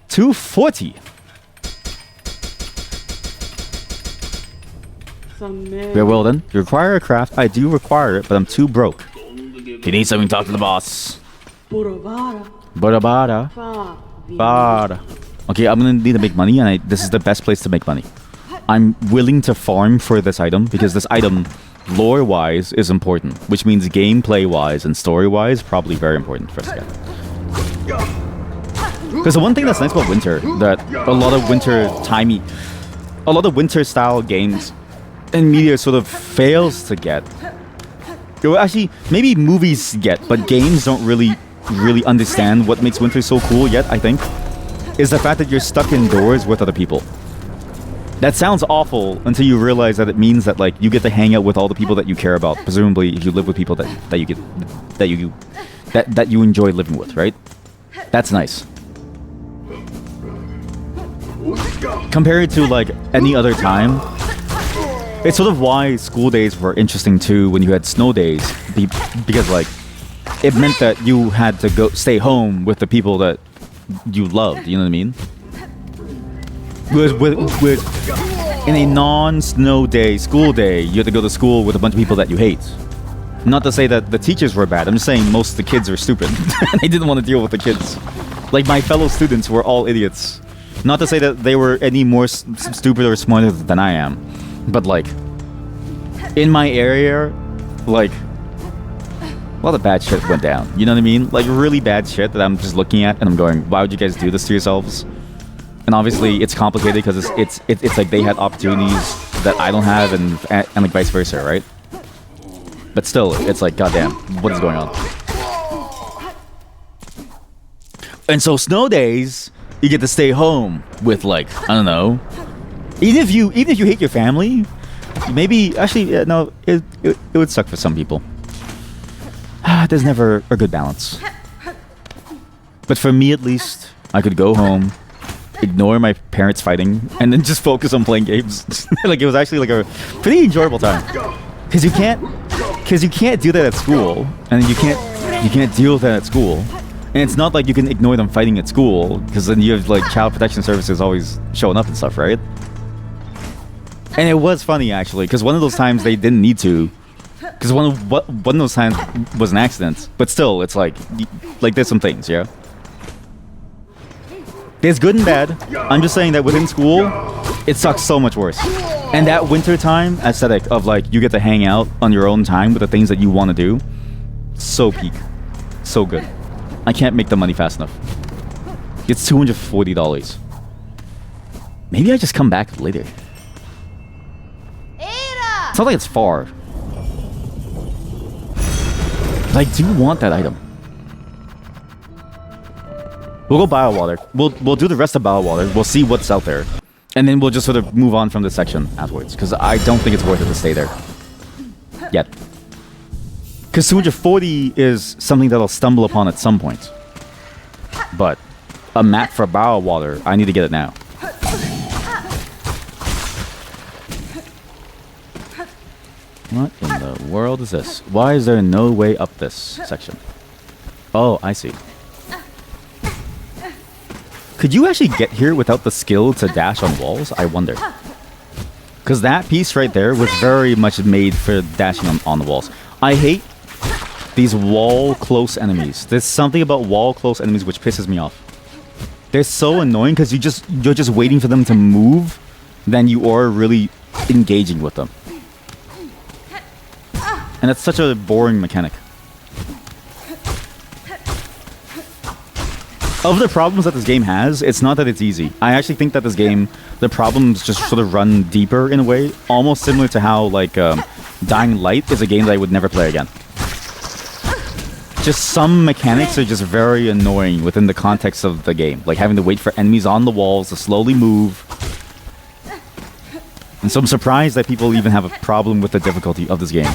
$240. Very well then. You require a craft. I do require it, but I'm too broke. If you need something, talk to the boss. Bada. Okay, I'm gonna need to make money, and this is the best place to make money. I'm willing to farm for this item because this item, lore-wise, is important, which means gameplay-wise and story-wise, probably very important for us to get. Because the one thing that's nice about winter, that a lot of winter-style games and media sort of fails to get. Well, actually, maybe movies get, but games don't really understand what makes winter so cool yet, I think, is the fact that you're stuck indoors with other people. That sounds awful until you realize that it means that like you get to hang out with all the people that you care about. Presumably, if you live with people that you enjoy living with, right? That's nice. Compared to like any other time, it's sort of why school days were interesting too when you had snow days, because like it meant that you had to stay home with the people that you loved. You know what I mean? With in a non-snow day, school day, you have to go to school with a bunch of people that you hate. Not to say that the teachers were bad. I'm just saying most of the kids are stupid. They didn't want to deal with the kids. Like, my fellow students were all idiots. Not to say that they were any more stupid or smarter than I am. But, like, in my area, like, a lot of bad shit went down. You know what I mean? Like, really bad shit that I'm just looking at and I'm going, why would you guys do this to yourselves? And obviously, it's complicated because it's like they had opportunities that I don't have and like vice versa, right? But still, it's like, goddamn, what is going on? And so snow days, you get to stay home with, like, I don't know. Even if you hate your family, maybe actually no, it would suck for some people. There's never a good balance. But for me, at least, I could go home, ignore my parents fighting, and then just focus on playing games. Like, it was actually like a pretty enjoyable time. Because you can't do that at school, and you can't deal with that at school. And it's not like you can ignore them fighting at school, because then you have, like, child protection services always showing up and stuff, right? And it was funny, actually, because one of those times they didn't need to, because one of those times was an accident. But still, it's like there's some things, yeah? There's good and bad. I'm just saying that within school, it sucks so much worse. And that wintertime aesthetic of, like, you get to hang out on your own time with the things that you want to do, so peak. So good. I can't make the money fast enough. It's $240. Maybe I just come back later. It's not like it's far. But I do want that item. We'll go Bio Water. We'll do the rest of Bio Water. We'll see what's out there. And then we'll just sort of move on from this section afterwards. Because I don't think it's worth it to stay there. Yet. Because 240 is something that I'll stumble upon at some point. But a map for Bio Water, I need to get it now. What in the world is this? Why is there no way up this section? Oh, I see. Could you actually get here without the skill to dash on walls? I wonder. Because that piece right there was very much made for dashing on the walls. I hate these wall close enemies. There's something about wall close enemies which pisses me off. They're so annoying because you're just waiting for them to move than you are really engaging with them. And it's such a boring mechanic. Of the problems that this game has, it's not that it's easy. I actually think that this game, the problems just sort of run deeper in a way, almost similar to how, like, Dying Light is a game that I would never play again. Just some mechanics are just very annoying within the context of the game. Like having to wait for enemies on the walls to slowly move. And so I'm surprised that people even have a problem with the difficulty of this game.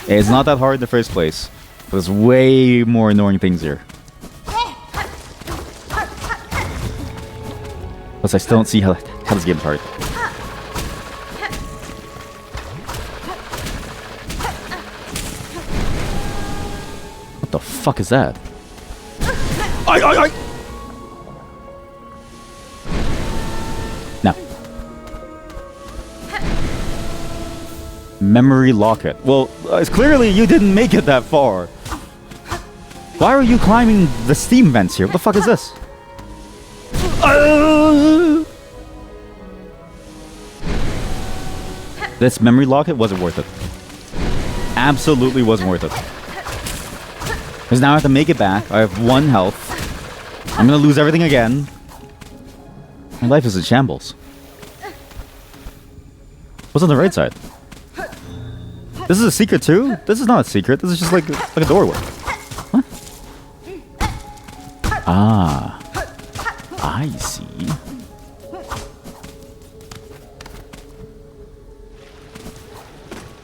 It's not that hard in the first place. But there's way more annoying things here. Plus, I still don't see how this game's hard. What the fuck is that? Now. Memory locket. Well, it's clearly you didn't make it that far. Why are you climbing the steam vents here? What the fuck is this? This memory locket wasn't worth it. Absolutely wasn't worth it. Because now I have to make it back. I have 1 health. I'm gonna lose everything again. My life is in shambles. What's on the right side? This is a secret too? This is not a secret. This is just like a doorway. What? Ah. I see.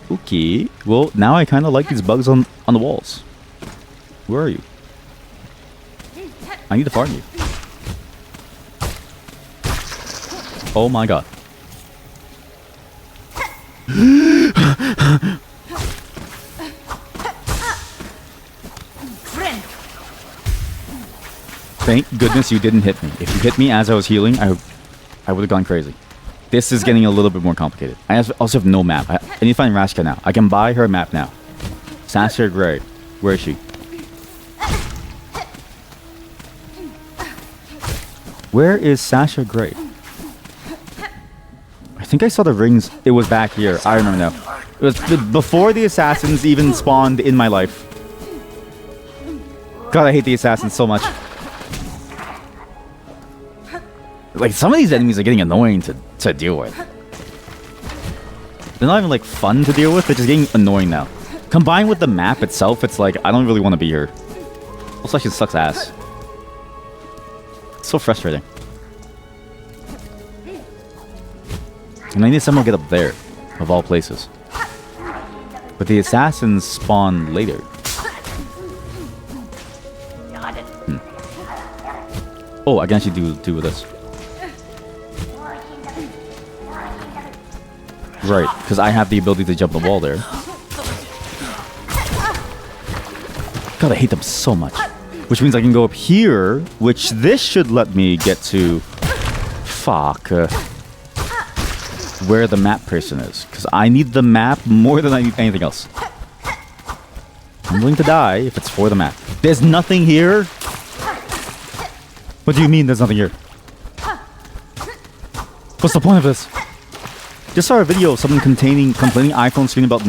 Okay. Well, now I kind of like these bugs on the walls. Where are you? I need to farm you. Oh my god. Thank goodness you didn't hit me. If you hit me as I was healing, I would have gone crazy. This is getting a little bit more complicated. I also have no map. I need to find Rashka now. I can buy her a map now. Sasha Grey. Where is she? Where is Sasha Grey? I think I saw the rings. It was back here. I remember now. It was before the assassins even spawned in my life. God, I hate the assassins so much. Like, some of these enemies are getting annoying to deal with. They're not even, like, fun to deal with. They're just getting annoying now. Combined with the map itself, it's like, I don't really want to be here. Also, actually sucks ass. It's so frustrating. And I need someone to get up there, of all places. But the assassins spawn later. Oh, I can actually do with this. Right, because I have the ability to jump the wall there. God, I hate them so much. Which means I can go up here, which this should let me get to... Fuck. Where the map person is. Because I need the map more than I need anything else. I'm willing to die if it's for the map. There's nothing here? What do you mean there's nothing here? What's the point of this? Just saw a video of someone complaining iPhone screen about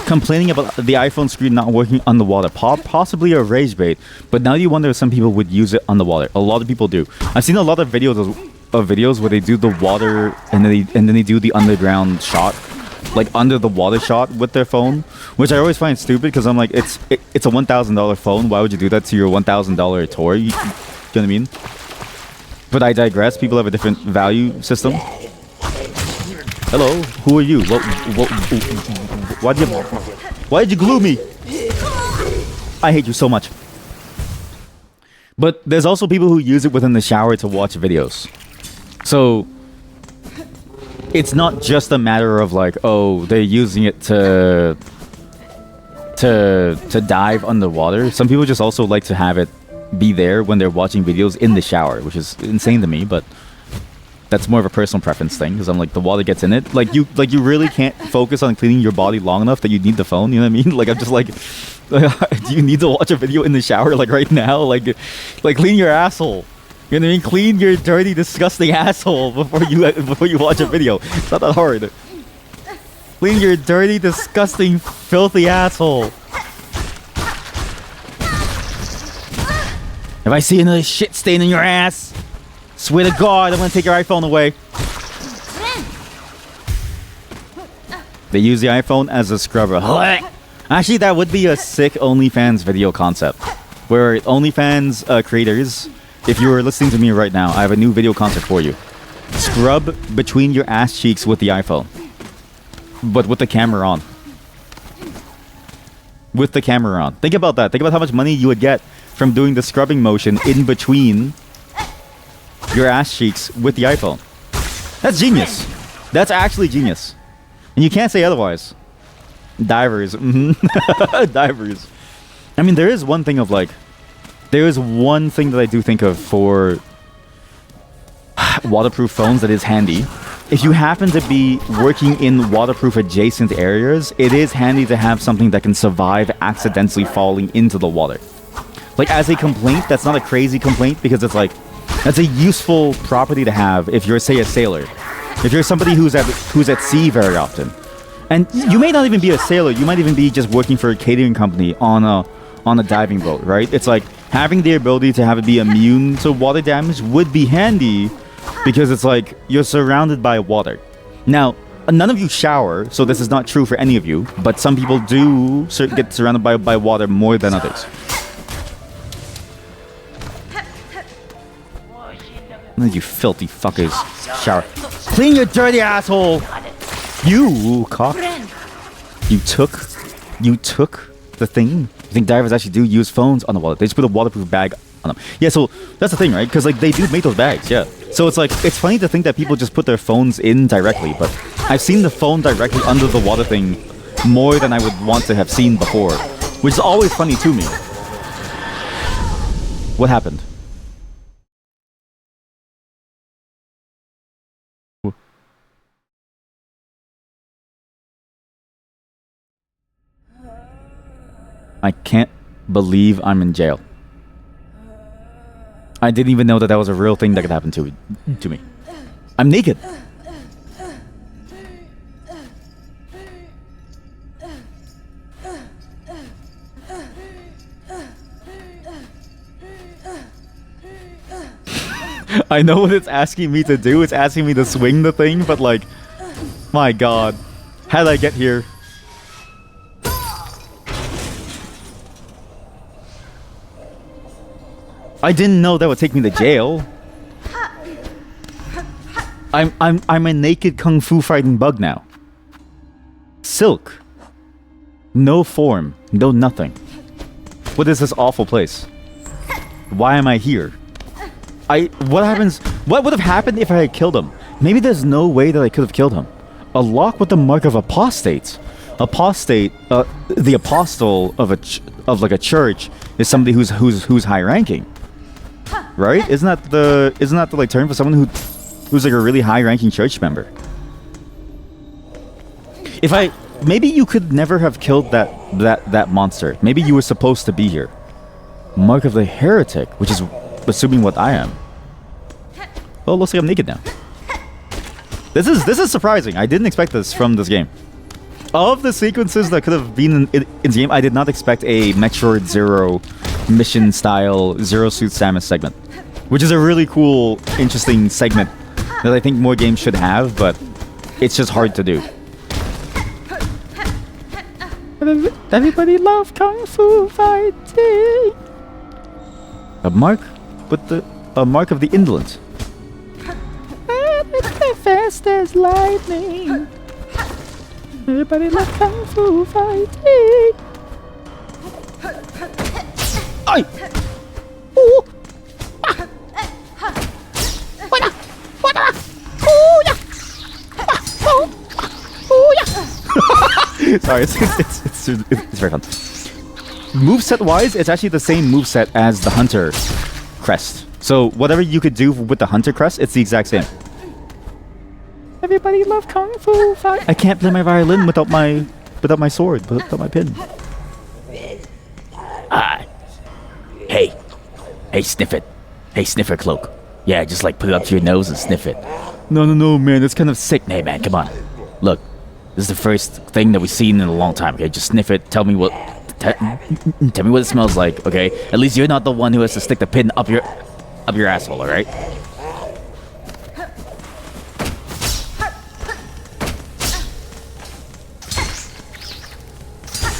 complaining about the iPhone screen not working underwater. Possibly a rage bait, but now you wonder if some people would use it underwater. A lot of people do. I've seen a lot of videos where they do the water and then they do the underground shot, like under the water shot with their phone, which I always find stupid because I'm like, it's a $1,000 phone. Why would you do that to your $1,000 toy? You know what I mean? But I digress. People have a different value system. Hello, who are you? Why'd you glue me? I hate you so much. But there's also people who use it within the shower to watch videos. So it's not just a matter of like, oh, they're using it to dive underwater. Some people just also like to have it be there when they're watching videos in the shower, which is insane to me, but that's more of a personal preference thing, because I'm like, the water gets in it. Like you really can't focus on cleaning your body long enough that you need the phone, you know what I mean? Like, I'm just like, do you need to watch a video in the shower, like, right now? Like clean your asshole. You know what I mean? Clean your dirty, disgusting asshole before you watch a video. It's not that hard. Clean your dirty, disgusting, filthy asshole. If I see another shit stain in your ass, swear to God, I'm gonna take your iPhone away. They use the iPhone as a scrubber. Actually, that would be a sick OnlyFans video concept. Where OnlyFans creators, if you were listening to me right now, I have a new video concept for you. Scrub between your ass cheeks with the iPhone. But with the camera on. With the camera on. Think about that. Think about how much money you would get from doing the scrubbing motion in between your ass cheeks with the iPhone. That's genius. That's actually genius. And you can't say otherwise. Divers. Divers. I mean, there is one thing of like... There is one thing that I do think of for waterproof phones that is handy. If you happen to be working in waterproof adjacent areas, it is handy to have something that can survive accidentally falling into the water. Like, as a complaint, that's not a crazy complaint, because it's like, that's a useful property to have if you're, say, a sailor. If you're somebody who's at sea very often. And you may not even be a sailor, you might even be just working for a catering company on a diving boat, right? It's like, having the ability to have it be immune to water damage would be handy, because it's like, you're surrounded by water. Now, none of you shower, so this is not true for any of you, but some people do get surrounded by water more than others. You filthy fuckers. Shower. Clean your dirty asshole! You cock. You took the thing? You think divers actually do use phones on the water? They just put a waterproof bag on them. Yeah, so that's the thing, right? Because like they do make those bags, yeah. So it's like, it's funny to think that people just put their phones in directly, but I've seen the phone directly under the water thing more than I would want to have seen before, which is always funny to me. What happened? I can't believe I'm in jail. I didn't even know that was a real thing that could happen to me. I'm naked. I know what it's asking me to do. It's asking me to swing the thing, but like, my god. How did I get here? I didn't know that would take me to jail. I'm a naked kung fu fighting bug now. Silk. No form, no nothing. What is this awful place? Why am I here? What would have happened if I had killed him? Maybe there's no way that I could have killed him. A lock with the mark of apostates. Apostate, the apostle of a church is somebody who's high ranking, right? Isn't that the like term for someone who's like a really high ranking church member? Maybe you could never have killed that monster. Maybe you were supposed to be here. Mark of the heretic, which is assuming what I am. Well, it looks like I'm naked now. This is surprising. I didn't expect this from this game. Of the sequences that could have been in the game, I did not expect a Metroid Zero mission style Zero Suit Samus segment, which is a really cool, interesting segment that I think more games should have, but it's just hard to do. Everybody love kung fu fighting. A mark of the indolent. Fast as lightning. Everybody love kung fu fighting. Ay! Ooh! Ah! Ooh, yeah! Ooh, yeah! Sorry, it's very fun. Moveset wise, it's actually the same moveset as the Hunter crest. So whatever you could do with the Hunter crest, it's the exact same. Everybody love kung fu fight. I can't play my violin without my sword, without my pin. Hey, sniff it. Hey, sniffer cloak. Yeah, just like put it up to your nose and sniff it. No, man, it's kind of sick. Hey, man, come on. Look, this is the first thing that we've seen in a long time. Okay, just sniff it. Tell me what it smells like. Okay, at least you're not the one who has to stick the pin up your asshole. All right.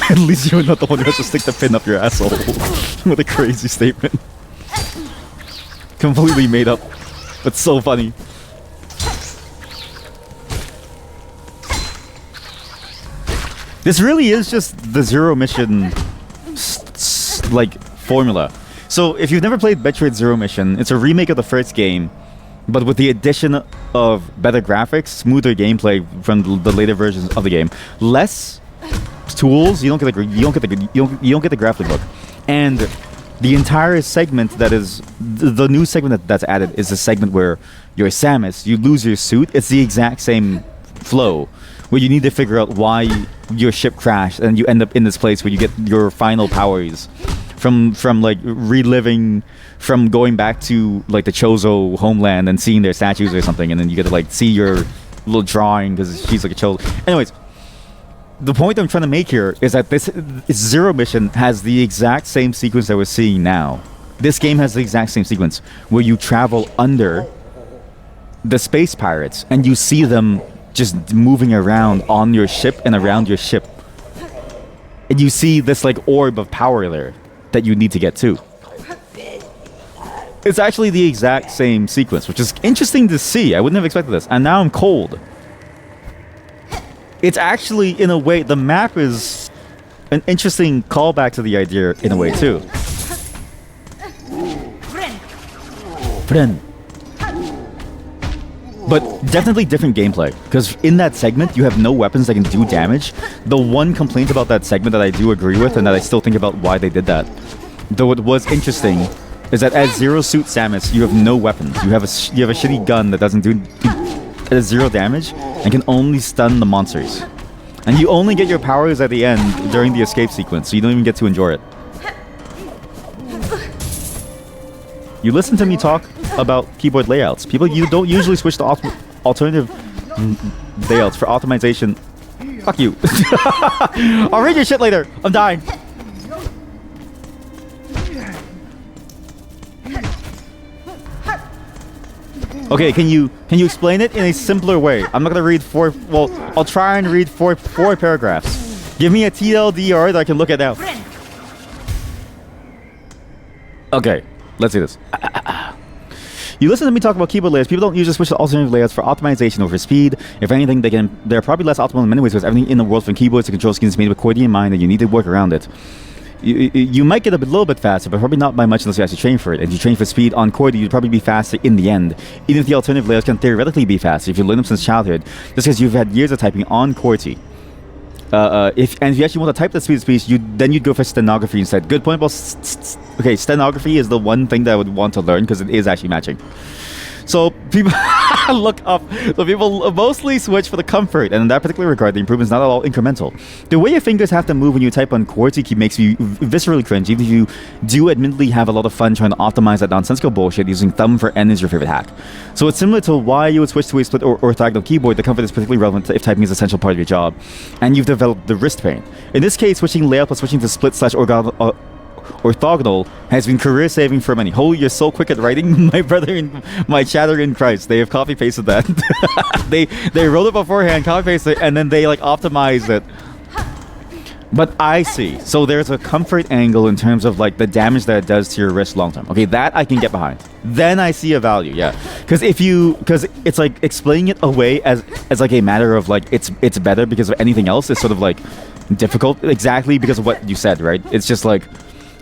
At least you're not the one who has to stick the pin up your asshole. What a crazy statement. Completely made up, but so funny. This really is just the Zero Mission like formula. So if you've never played Metroid Zero Mission, it's a remake of the first game, but with the addition of better graphics, smoother gameplay from the later versions of the game, less tools. You don't get the grappling hook, and the entire segment that is the new segment that's added is a segment where you're Samus, you lose your suit. It's the exact same flow where you need to figure out why your ship crashed, and you end up in this place where you get your final powers from like reliving, from going back to like the Chozo homeland and seeing their statues or something, and then you get to like see your little drawing because she's like a Chozo. Anyways, the point I'm trying to make here is that this Zero Mission has the exact same sequence that we're seeing now. This game has the exact same sequence where you travel under the space pirates and you see them just moving around on your ship and around your ship. And you see this like orb of power there that you need to get to. It's actually the exact same sequence, which is interesting to see. I wouldn't have expected this. And now I'm cold. It's actually, in a way, the map is an interesting callback to the idea in a way, too. Friend. But definitely different gameplay, because in that segment, you have no weapons that can do damage. The one complaint about that segment that I do agree with, and that I still think about why they did that, though it was interesting, is that as Zero Suit Samus, you have no weapons. You have a shitty gun that does zero damage and can only stun the monsters. And you only get your powers at the end during the escape sequence, so you don't even get to enjoy it. You listen to me talk about keyboard layouts. People, you don't usually switch to alternative layouts for optimization. Fuck you. I'll read your shit later. I'm dying. Okay, can you explain it in a simpler way? I'm not gonna read I'll try and read four paragraphs. Give me a TLDR that I can look at now. Okay, let's do this. You listen to me talk about keyboard layouts. People don't usually switch to alternative layouts for optimization over speed. If anything, they're probably less optimal in many ways because everything in the world from keyboards to control schemes is made with QWERTY in mind, and you need to work around it. You might get a little bit faster, but probably not by much unless you actually train for it. If you train for speed on QWERTY, you'd probably be faster in the end. Even if the alternative layouts can theoretically be faster if you learn them since childhood, just because you've had years of typing on QWERTY. If you actually want to type the speed of speech, you'd go for stenography instead. Good point about okay, stenography is the one thing that I would want to learn because it is actually matching. So people look up. So people mostly switch for the comfort, and in that particular regard, the improvement's not at all incremental. The way your fingers have to move when you type on QWERTY makes you viscerally cringe, even if you do admittedly have a lot of fun trying to optimize that nonsensical bullshit. Using thumb for N is your favorite hack. So it's similar to why you would switch to a split or orthogonal keyboard. The comfort is particularly relevant if typing is an essential part of your job, and you've developed the wrist pain. In this case, switching layout plus switching to orthogonal has been career saving for many. Holy, you're so quick at writing. My brother and my chatter in Christ, they have copy pasted that. they wrote it beforehand, copy pasted it, and then they like optimized it. But I see. So there's a comfort angle in terms of like the damage that it does to your wrist long term. Okay, that I can get behind. Then I see a value, yeah. Because it's like explaining it away as like a matter of like it's better because of anything else is sort of like difficult exactly because of what you said, right? It's just like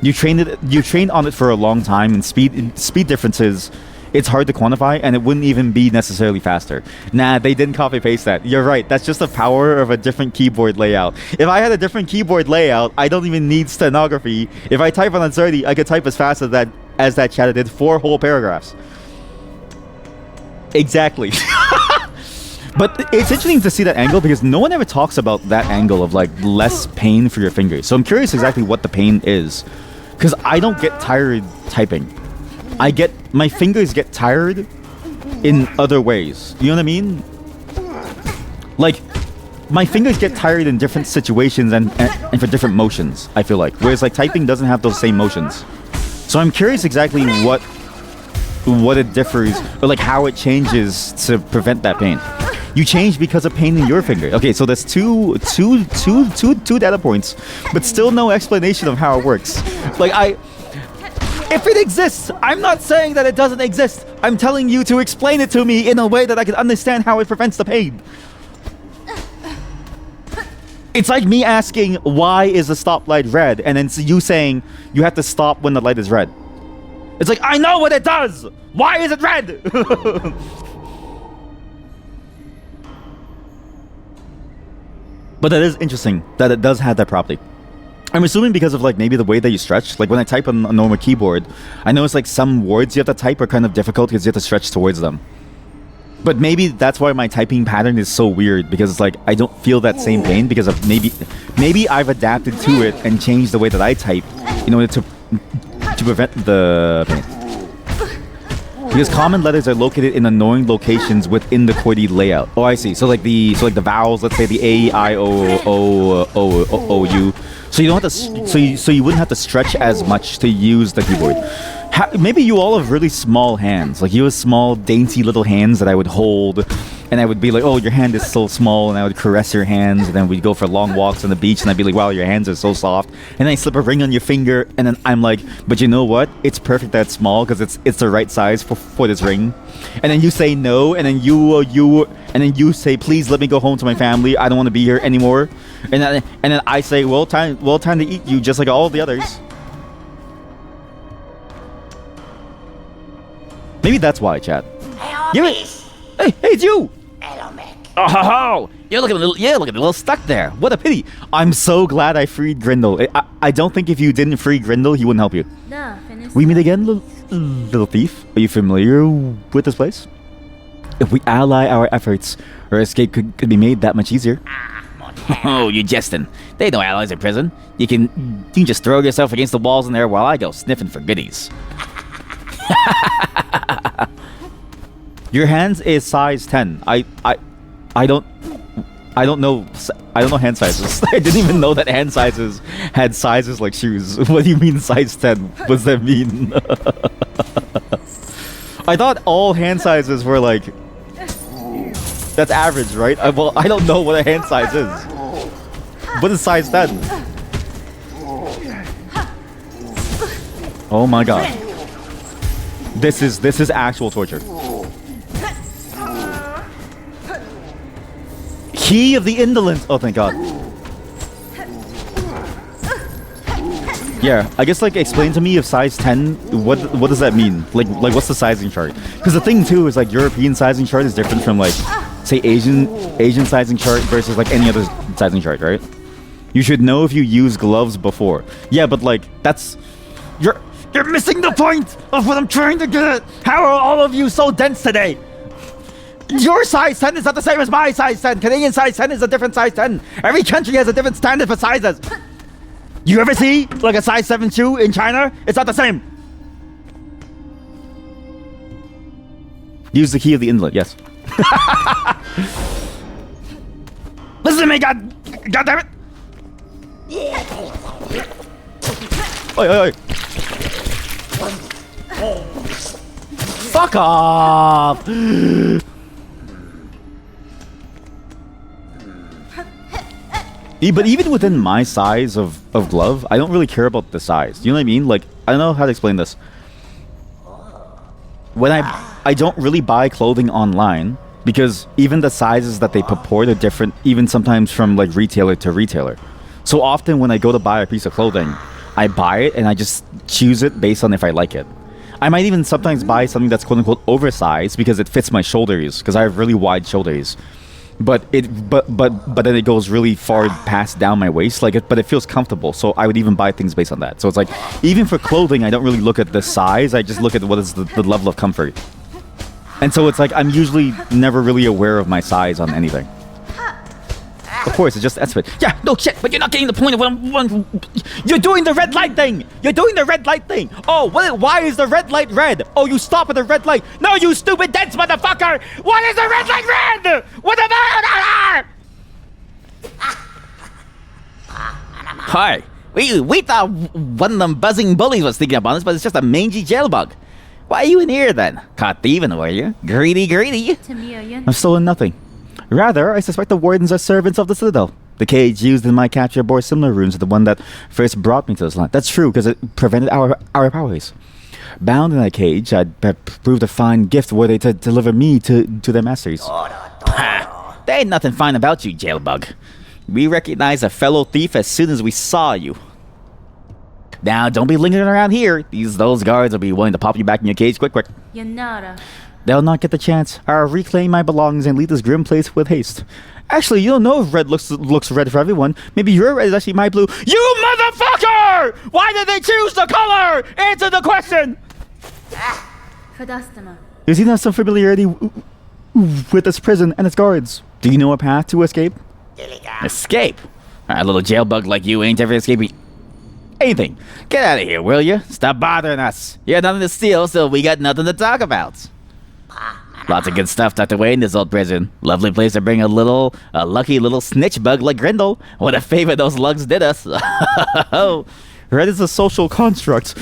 you trained on it for a long time, and speed differences, it's hard to quantify, and it wouldn't even be necessarily faster. Nah, they didn't copy paste that. You're right. That's just the power of a different keyboard layout. If I had a different keyboard layout, I don't even need stenography. If I type on Uncertainty, I could type as fast as that chatter did 4 whole paragraphs. Exactly. But it's interesting to see that angle because no one ever talks about that angle of like less pain for your fingers. So I'm curious exactly what the pain is, because I don't get tired typing. My fingers get tired in other ways. You know what I mean? Like my fingers get tired in different situations and for different motions, I feel like. Whereas like typing doesn't have those same motions. So I'm curious exactly what it differs or like how it changes to prevent that pain. You change because of pain in your finger. Okay, so there's two data points, but still no explanation of how it works. Like if it exists, I'm not saying that it doesn't exist. I'm telling you to explain it to me in a way that I can understand how it prevents the pain. It's like me asking, why is the stoplight red? And then you saying, you have to stop when the light is red. It's like, I know what it does! Why is it red? But that is interesting that it does have that property. I'm assuming because of like maybe the way that you stretch. Like when I type on a normal keyboard, I notice like some words you have to type are kind of difficult because you have to stretch towards them. But maybe that's why my typing pattern is so weird, because it's like I don't feel that same pain because of maybe I've adapted to it and changed the way that I type in order to prevent the pain. Because common letters are located in annoying locations within the QWERTY layout. Oh, I see. So like the vowels, let's say the A, I, O, U. So you don't have to. So you wouldn't have to stretch as much to use the keyboard. Maybe you all have really small hands. Like you have small, dainty little hands that I would hold, and I would be like, "Oh, your hand is so small," and I would caress your hands, and then we'd go for long walks on the beach, and I'd be like, "Wow, your hands are so soft," and then I slip a ring on your finger, and then I'm like, "But you know what? It's perfect that it's small because it's the right size for this ring," and then you say no, and then you say, "Please let me go home to my family. I don't want to be here anymore," and then I say, "Well, time to eat you, just like all the others." Maybe that's why, chat. Hey, it's you! Hello, Mick. Oh, you're looking a little stuck there. What a pity. I'm so glad I freed Grindel. I don't think if you didn't free Grindel, he wouldn't help you. No, finish. We meet again, little thief. Are you familiar with this place? If we ally our efforts, our escape could be made that much easier. Mon Oh, you jesting. They ain't no allies in prison. You can just throw yourself against the walls in there while I go sniffing for goodies. Your hands is size 10. I don't know hand sizes. I didn't even know that hand sizes had sizes like shoes. What do you mean size 10? What does that mean? I thought all hand sizes were like, that's average, right? Well, I don't know what a hand size is. What is size 10? Oh my god. This is actual torture. Key of the indolent. Oh, thank god. Yeah, I guess like explain to me if size 10, what does that mean? Like what's the sizing chart? Because the thing too is like European sizing chart is different from like say Asian sizing chart versus like any other sizing chart, right? You should know if you use gloves before. Yeah, but like that's you're missing the point of what I'm trying to get at. How are all of you so dense today? Your size 10 is not the same as my size 10. Canadian size 10 is a different size 10. Every country has a different standard for sizes. You ever see like a size 7 shoe in China? It's not the same. Use the key of the inlet, yes. Listen to me, god damn it! Oi, oi, oi. Fuck off! But even within my size of glove, I don't really care about the size. You know what I mean? Like, I don't know how to explain this. When I don't really buy clothing online because even the sizes that they purport are different, even sometimes from like retailer to retailer. So often when I go to buy a piece of clothing, I buy it and I just choose it based on if I like it. I might even sometimes buy something that's quote unquote oversized because it fits my shoulders because I have really wide shoulders. But then it goes really far past down my waist, but it feels comfortable. So I would even buy things based on that. So it's like, even for clothing, I don't really look at the size. I just look at what is the level of comfort. And so it's like, I'm usually never really aware of my size on anything. Of course, it's just estimate. Yeah, no shit, but you're not getting the point of what I'm... You're doing the red light thing! You're doing the red light thing! Oh, why is the red light red? Oh, you stop at the red light. No, you stupid dense motherfucker! What is the red light red? What the... Hi. We thought one of them buzzing bullies was sneaking up on us, but it's just a mangy jail bug. Why are you in here then? Caught thieving, were you? Greedy. I've stolen nothing. Rather, I suspect the wardens are servants of the Citadel. The cage used in my capture bore similar runes to the one that first brought me to this land. That's true, because it prevented our powers. Bound in that cage, I'd proved a fine gift were they to deliver me to their masters. There ain't nothing fine about you, jailbug. We recognize a fellow thief as soon as we saw you. Now, don't be lingering around here. Those guards will be willing to pop you back in your cage quick. Yanara. They'll not get the chance. I'll reclaim my belongings and leave this grim place with haste. Actually, you don't know if red looks red for everyone. Maybe your red is actually my blue. You motherfucker! Why did they choose the color? Answer the question! Fadastama. You seem to have some familiarity with this prison and its guards. Do you know a path to escape? Escape? A little jailbug like you ain't ever escaping anything. Get out of here, will you? Stop bothering us. You got nothing to steal, so we got nothing to talk about. Lots of good stuff tucked away in this old prison. Lovely place to bring a lucky little snitch bug like Grindel. What a favor those lugs did us. Red is a social construct.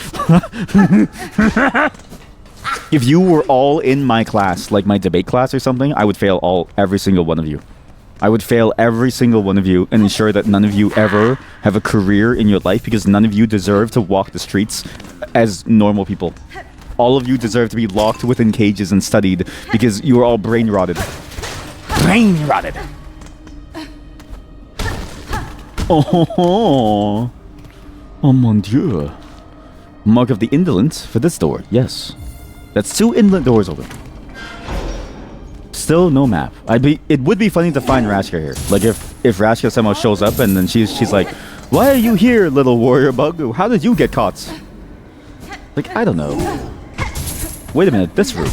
If you were all in my class, like my debate class or something, I would fail every single one of you. I would fail every single one of you and ensure that none of you ever have a career in your life because none of you deserve to walk the streets as normal people. All of you deserve to be locked within cages and studied because you are all brain rotted. Brain rotted. Oh mon dieu. Mark of the indolent for this door, yes. That's 2 indolent doors open. Still no map. It would be funny to find Rashka here. Like if Rashka somehow shows up and then she's like, "Why are you here, little warrior bug? How did you get caught?" Like, I don't know. Wait a minute, this room.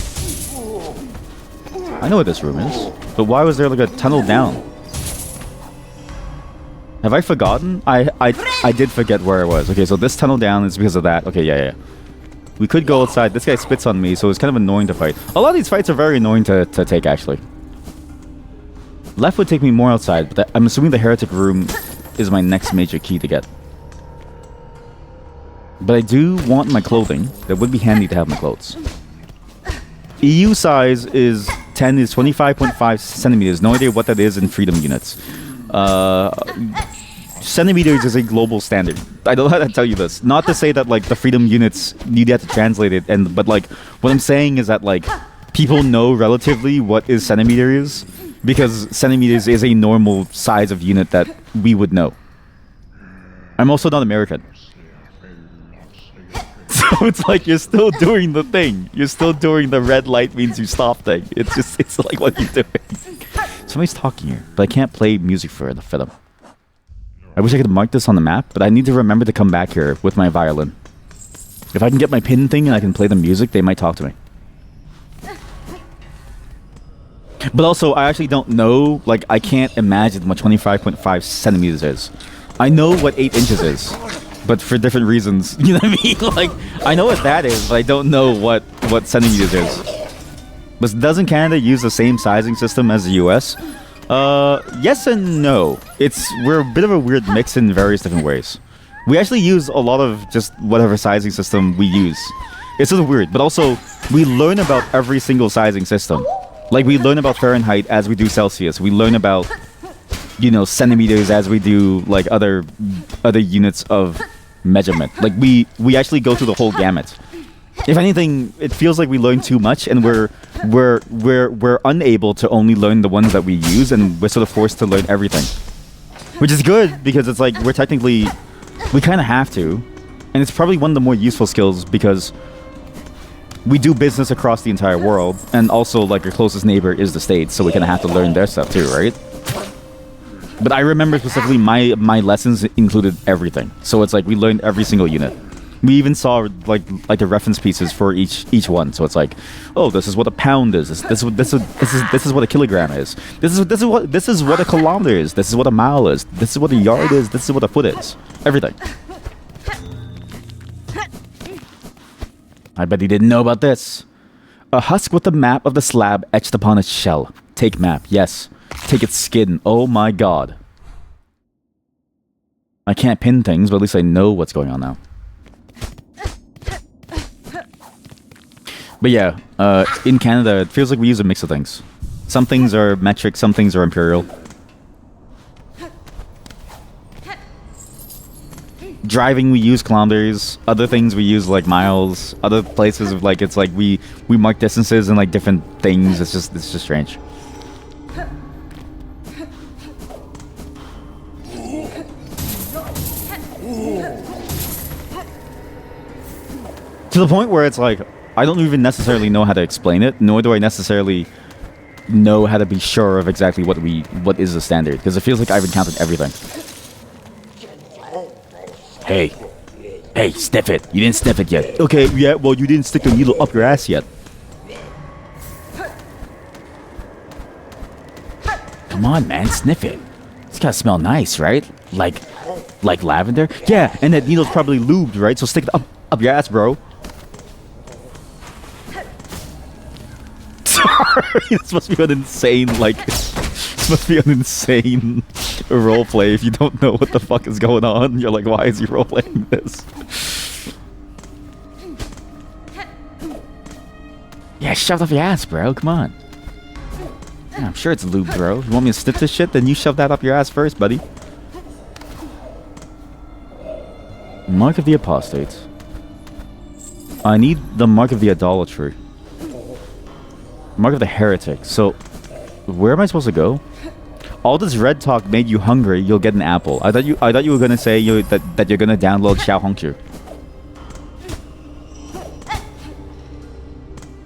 I know what this room is. But why was there like a tunnel down? Have I forgotten? I did forget where I was. Okay, so this tunnel down is because of that. Okay, yeah. We could go outside. This guy spits on me, so it's kind of annoying to fight. A lot of these fights are very annoying to take, actually. Left would take me more outside, but I'm assuming the heretic room is my next major key to get. But I do want my clothing. That would be handy to have my clothes. EU size is 25.5 centimeters. No idea what that is in freedom units. Centimeters is a global standard. I don't know how to tell you this. Not to say that like the freedom units you'd have to translate it, but like what I'm saying is that like people know relatively what is centimeters because centimeters is a normal size of unit that we would know. I'm also not American. So it's like you're still doing the thing. You're still doing the red light means you stop thing. It's like what are you doing? Somebody's talking here, but I can't play music for them. I wish I could mark this on the map, but I need to remember to come back here with my violin. If I can get my pin thing and I can play the music, they might talk to me. But also, I actually don't know, like, I can't imagine what 25.5 centimeters is. I know what 8 inches is, but for different reasons, you know what I mean? Like, I know what that is, but I don't know what centimeters is. But doesn't Canada use the same sizing system as the US? Yes and no. We're a bit of a weird mix in various different ways. We actually use a lot of just whatever sizing system we use. It's just weird, but also we learn about every single sizing system. Like we learn about Fahrenheit as we do Celsius. We learn about, you know, centimeters as we do like other units of measurement. Like we actually go through the whole gamut. If anything, it feels like we learn too much, and we're unable to only learn the ones that we use, and we're sort of forced to learn everything, which is good because it's like we kind of have to, and it's probably one of the more useful skills because we do business across the entire world, and also like our closest neighbor is the States, so we kind of have to learn their stuff too, right? But I remember specifically my lessons included everything, so it's like we learned every single unit. We even saw like the reference pieces for each one. So it's like, oh, this is what a pound is. This is what a kilogram is. This is what a kilometer is. This is what a mile is. This is what a yard is. This is what a foot is. Everything. I bet he didn't know about this. A husk with the map of the slab etched upon its shell. Take map. Yes. Take its skin. Oh my god. I can't pin things, but at least I know what's going on now. But yeah, in Canada, it feels like we use a mix of things. Some things are metric, some things are imperial. Driving, we use kilometers. Other things, we use like miles. Other places, like it's like we mark distances and like different things. It's just strange. To the point where it's like, I don't even necessarily know how to explain it, nor do I necessarily know how to be sure of exactly what is the standard, because it feels like I've encountered everything. Hey, sniff it. You didn't sniff it yet. Okay, yeah, well, you didn't stick the needle up your ass yet. Come on, man, sniff it. It's gotta smell nice, right? Like lavender? Yeah, and that needle's probably lubed, right? So stick it up your ass, bro. This must be an insane, this must be an insane roleplay if you don't know what the fuck is going on. You're like, why is he roleplaying this? Yeah, shove it up your ass, bro. Come on. Yeah, I'm sure it's lube, bro. You want me to snip this shit? Then you shove that up your ass first, buddy. Mark of the Apostate. I need the Mark of the Idolatry. Mark of the Heretic. So, where am I supposed to go? All this red talk made you hungry. You'll get an apple. I thought you were gonna say that you're gonna download Xiao Hongqiu.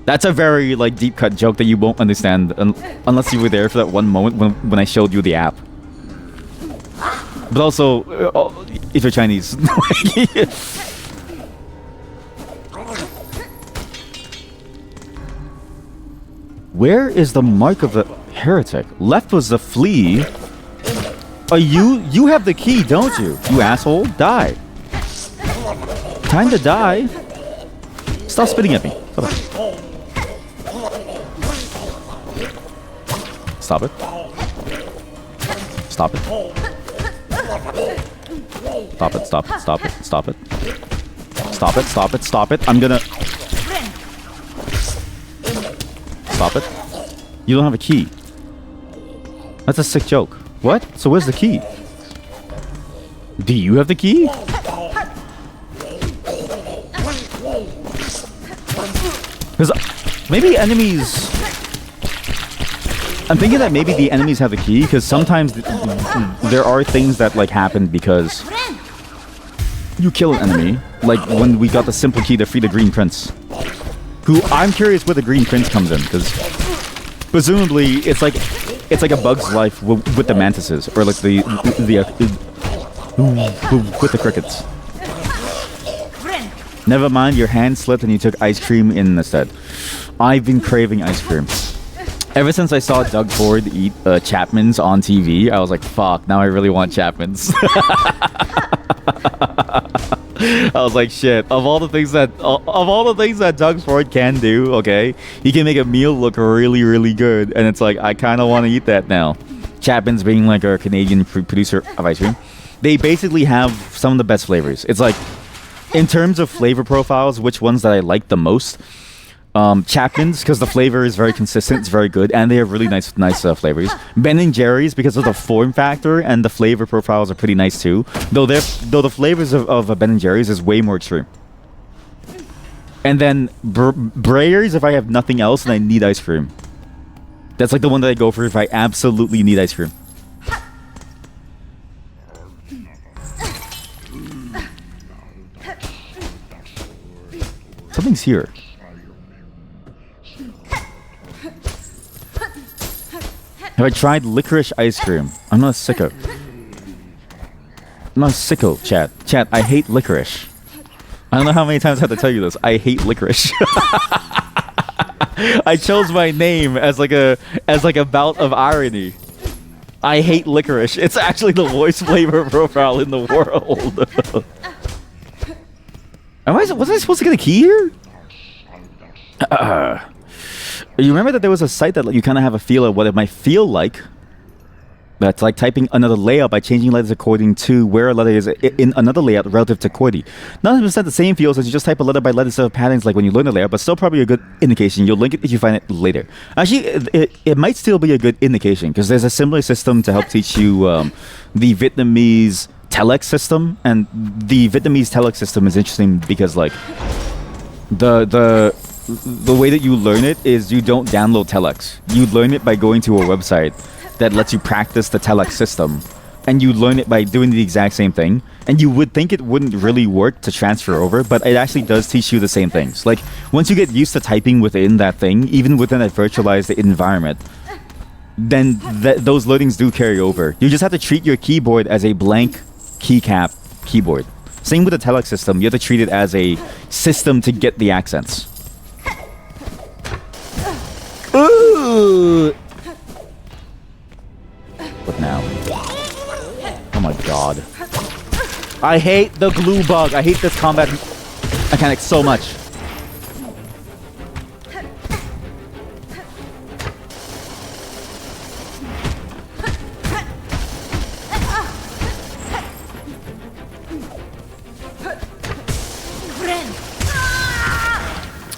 That's a very deep cut joke that you won't understand unless you were there for that one moment when I showed you the app. But also, if you're Chinese. Where is the Mark of the Heretic? Left was the flea. Oh, you have the key, don't you? You asshole. Die. Time to die. Stop spitting at me. Stop it. Stop it. Stop it, stop it, stop it, stop it. Stop it, stop it, stop it. I'm gonna... Stop it. You don't have a key. That's a sick joke. What? So where's the key? Do you have the key? Because maybe enemies... I'm thinking that maybe the enemies have the key, because sometimes there are things that like happen because you kill an enemy. Like when we got the simple key to free the Green Prince. Who I'm curious where the Green Prince comes in, because presumably it's like a Bug's Life with the mantises, or like with the crickets. Never mind, your hand slipped and you took ice cream in instead. I've been craving ice cream. Ever since I saw Doug Ford eat Chapman's on TV, I was like, fuck, now I really want Chapman's. I was like, shit, of all the things that Doug Ford can do, okay, he can make a meal look really, really good, and it's like, I kind of want to eat that now. Chapman's being like a Canadian producer of ice cream. They basically have some of the best flavors. It's like, in terms of flavor profiles, which ones that I like the most? Chapman's, because the flavor is very consistent, it's very good, and they have really nice flavors. Ben & Jerry's, because of the form factor, and the flavor profiles are pretty nice too. Though the flavors of Ben & Jerry's is way more extreme. And then Breyers, if I have nothing else and I need ice cream. That's like the one that I go for if I absolutely need ice cream. Something's here. Have I tried licorice ice cream? I'm not a sicko. I'm not a sicko, chat. Chat, I hate licorice. I don't know how many times I have to tell you this. I hate licorice. I chose my name as like a bout of irony. I hate licorice. It's actually the worst flavor profile in the world. Was I supposed to get a key here? You remember that there was a site that you kind of have a feel of what it might feel like. That's like typing another layout by changing letters according to where a letter is in another layout relative to QWERTY. Not 100% the same feels as you just type a letter by letter instead of patterns like when you learn the layout, but still probably a good indication. You'll link it if you find it later. Actually, it might still be a good indication because there's a similar system to help teach you the Vietnamese telex system, and the Vietnamese telex system is interesting because like the way that you learn it is you don't download telex. You learn it by going to a website that lets you practice the telex system, and you learn it by doing the exact same thing. And you would think it wouldn't really work to transfer over, but it actually does teach you the same things. Like once you get used to typing within that thing, even within a virtualized environment, then those learnings do carry over. You just have to treat your keyboard as a blank keycap keyboard. Same with the telex system. You have to treat it as a system to get the accents. Ooh. What now? Oh my god. I hate the glue bug. I hate this combat mechanic so much.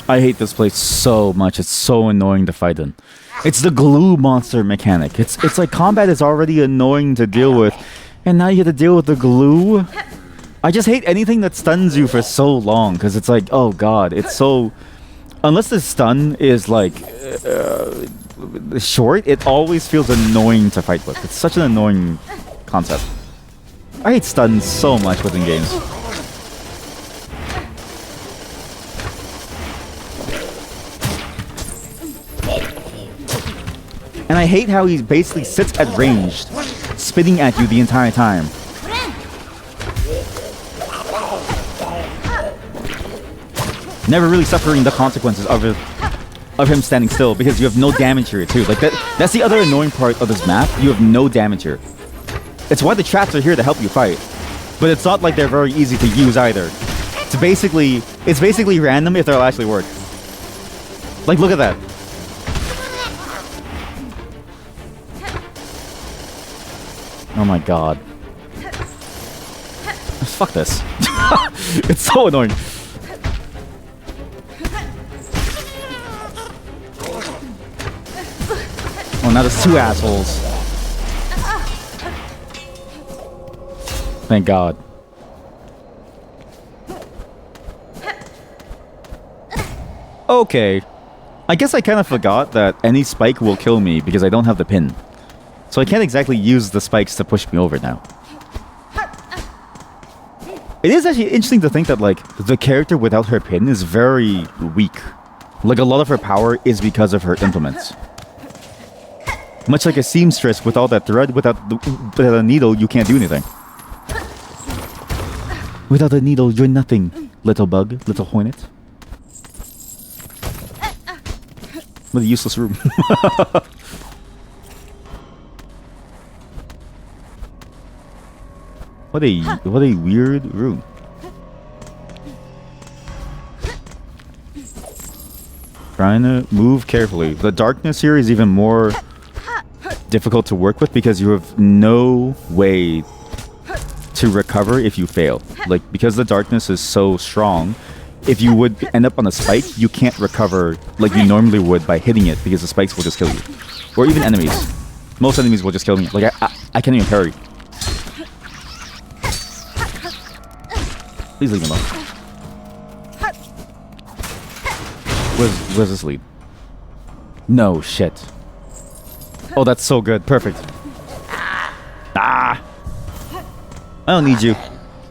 I hate this place so much. It's so annoying to fight in. It's the glue monster mechanic. It's like combat is already annoying to deal with, and now you have to deal with the glue. I just hate anything that stuns you for so long, because it's like, oh god, it's so... Unless the stun is like short, it always feels annoying to fight with. It's such an annoying concept. I hate stuns so much within games. And I hate how he basically sits at range, spitting at you the entire time. Never really suffering the consequences of him standing still, because you have no damage here too. Like that's the other annoying part of this map. You have no damage here. It's why the traps are here to help you fight. But it's not like they're very easy to use either. It's basically random if they'll actually work. Like, look at that. Oh my god. Fuck this. It's so annoying. Oh, now there's two assholes. Thank God. Okay. I guess I kind of forgot that any spike will kill me because I don't have the pin. So I can't exactly use the spikes to push me over now. It is actually interesting to think that, like, the character without her pin is very weak. Like, a lot of her power is because of her implements. Much like a seamstress, with all that thread, without a needle, you can't do anything. Without a needle, you're nothing, little bug, little hornet. What a useless room. What a weird room. Trying to move carefully. The darkness here is even more difficult to work with because you have no way to recover if you fail. Like, because the darkness is so strong, if you would end up on a spike, you can't recover like you normally would by hitting it because the spikes will just kill you. Or even enemies. Most enemies will just kill me. Like, I can't even parry. Please leave me alone. Where's this lead? No shit. Oh, that's so good. Perfect. Ah! I don't need you.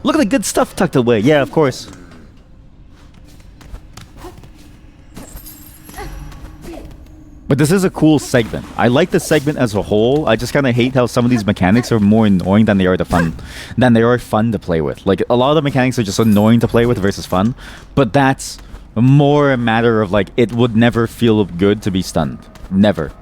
Look at the good stuff tucked away. Yeah, of course. But this is a cool segment. I like the segment as a whole. I just kind of hate how some of these mechanics are more annoying than they are fun to play with. Like, a lot of the mechanics are just annoying to play with versus fun. But that's more a matter of, like, it would never feel good to be stunned. Never.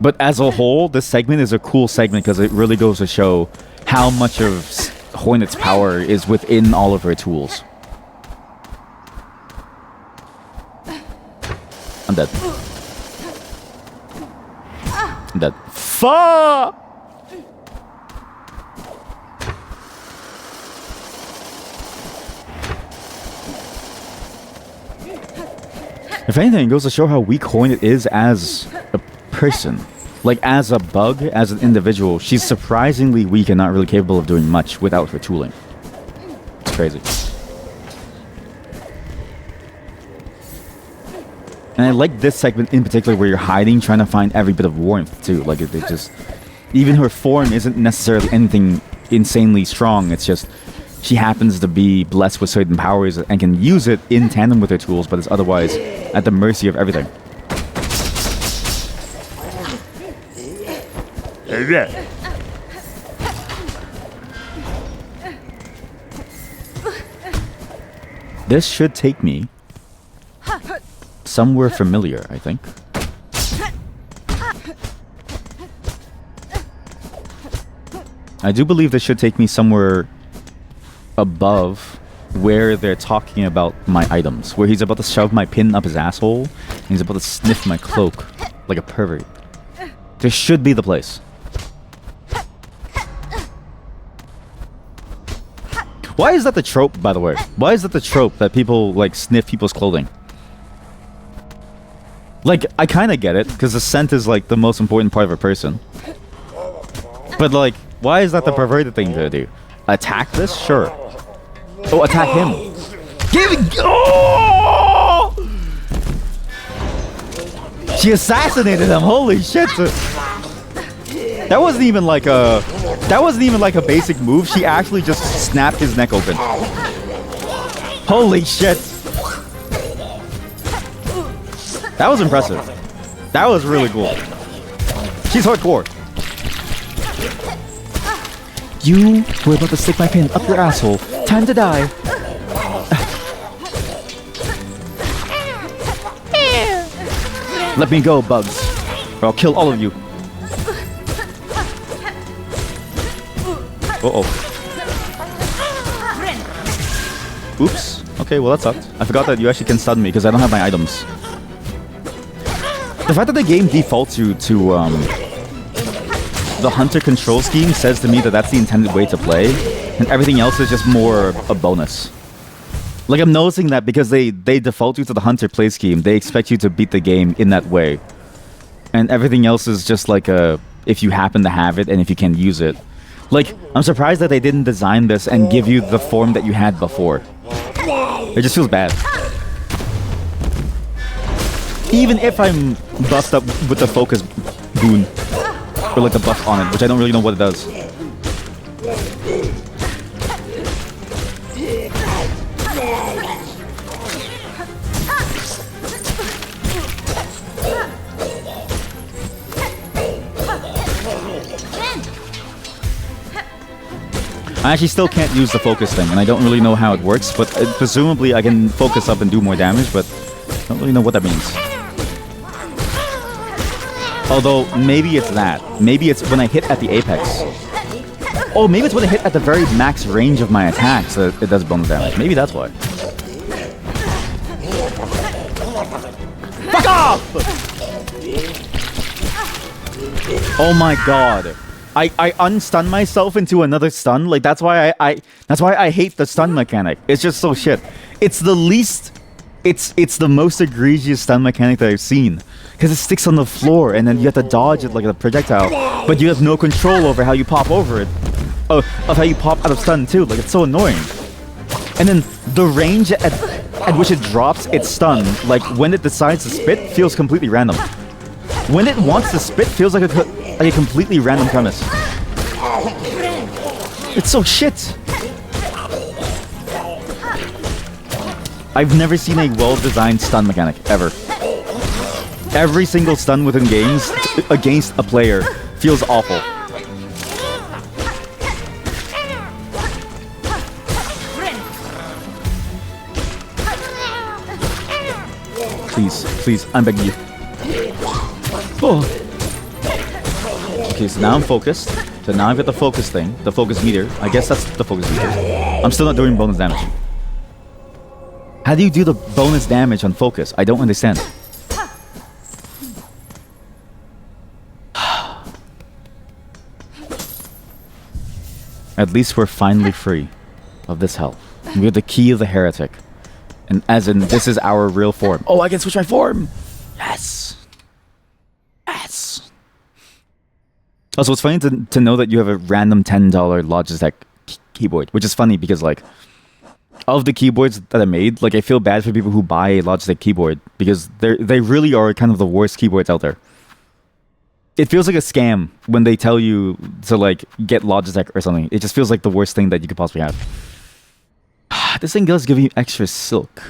But as a whole, this segment is a cool segment because it really goes to show how much of Hornet's power is within all of her tools. I'm dead. I'm dead. Fuck! If anything, it goes to show how weak Hornet is as a person. Like, as a bug, as an individual, she's surprisingly weak and not really capable of doing much without her tooling. It's crazy. And I like this segment in particular where you're hiding, trying to find every bit of warmth, too. Like, it just... Even her form isn't necessarily anything insanely strong. It's just... She happens to be blessed with certain powers and can use it in tandem with her tools, but is otherwise at the mercy of everything. This should take me somewhere familiar, I think. I do believe this should take me somewhere above where they're talking about my items. Where he's about to shove my pin up his asshole and he's about to sniff my cloak like a pervert. This should be the place. Why is that the trope, by the way? Why is that the trope that people, like, sniff people's clothing? Like, I kind of get it, because the scent is, like, the most important part of a person. But, like, why is that the perverted thing to do? Attack this? Sure. Oh, attack him. Give it... Oh! She assassinated him. Holy shit. That wasn't even like a... That wasn't even like a basic move. She actually just snapped his neck open. Holy shit. That was impressive. That was really cool. She's hardcore. You were about to stick my pin up your asshole. Time to die. Let me go, bugs, or I'll kill all of you. Uh-oh. Oops. Okay, well that sucked. I forgot that you actually can stun me because I don't have my items. The fact that the game defaults you to the hunter control scheme says to me that that's the intended way to play, and everything else is just more a bonus. Like, I'm noticing that because they default you to the hunter play scheme, they expect you to beat the game in that way. And everything else is just like if you happen to have it and if you can use it. Like, I'm surprised that they didn't design this and give you the form that you had before. It just feels bad. Even if I'm buffed up with the focus boon, or like the buff on it, which I don't really know what it does. I actually still can't use the focus thing, and I don't really know how it works, but presumably I can focus up and do more damage, but I don't really know what that means. Although, maybe it's that. Maybe it's when I hit at the apex. Oh, maybe it's when I hit at the very max range of my attacks that it does bonus damage. Maybe that's why. Fuck off! Oh my god. I unstun myself into another stun. Like, that's why I hate the stun mechanic. It's just so shit. It's the least... It's the most egregious stun mechanic that I've seen. Because it sticks on the floor and then you have to dodge it like a projectile. But you have no control over how you pop over it. Of how you pop out of stun too. Like, it's so annoying. And then the range at which it drops its stun, like when it decides to spit, feels completely random. When it wants to spit, feels like a completely random premise. It's so shit. I've never seen a well-designed stun mechanic, ever. Every single stun within games against a player feels awful. Please, please, I'm begging you. Oh. Okay, so now I'm focused. So now I've got the focus thing, the focus meter. I guess that's the focus meter. I'm still not doing bonus damage. How do you do the bonus damage on focus? I don't understand. At least we're finally free of this hell. We have the key of the heretic. And as in, this is our real form. Oh, I can switch my form! Yes! Yes! Also, it's funny to know that you have a random $10 Logitech keyboard. Which is funny because, like, of the keyboards that I made, like, I feel bad for people who buy a Logitech keyboard. Because they really are kind of the worst keyboards out there. It feels like a scam when they tell you to, like, get Logitech or something. It just feels like the worst thing that you could possibly have. This thing does give you extra silk.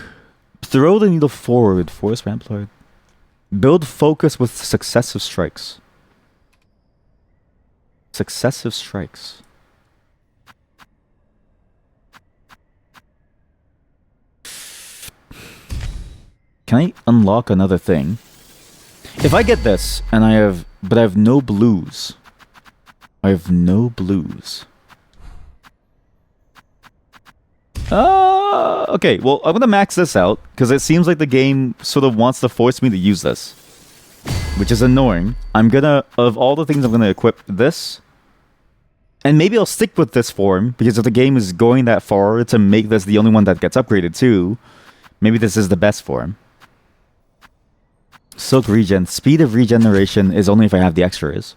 Throw the needle forward, force rampart. Build focus with successive strikes. Successive strikes. Can I unlock another thing? If I get this, and I have no blues. I have no blues. Okay, well, I'm gonna max this out, because it seems like the game sort of wants to force me to use this. Which is annoying. I'm gonna, of all the things I'm gonna equip this. And maybe I'll stick with this form, because if the game is going that far to make this the only one that gets upgraded too, maybe this is the best form. Silk regen. Speed of regeneration is only if I have the extras.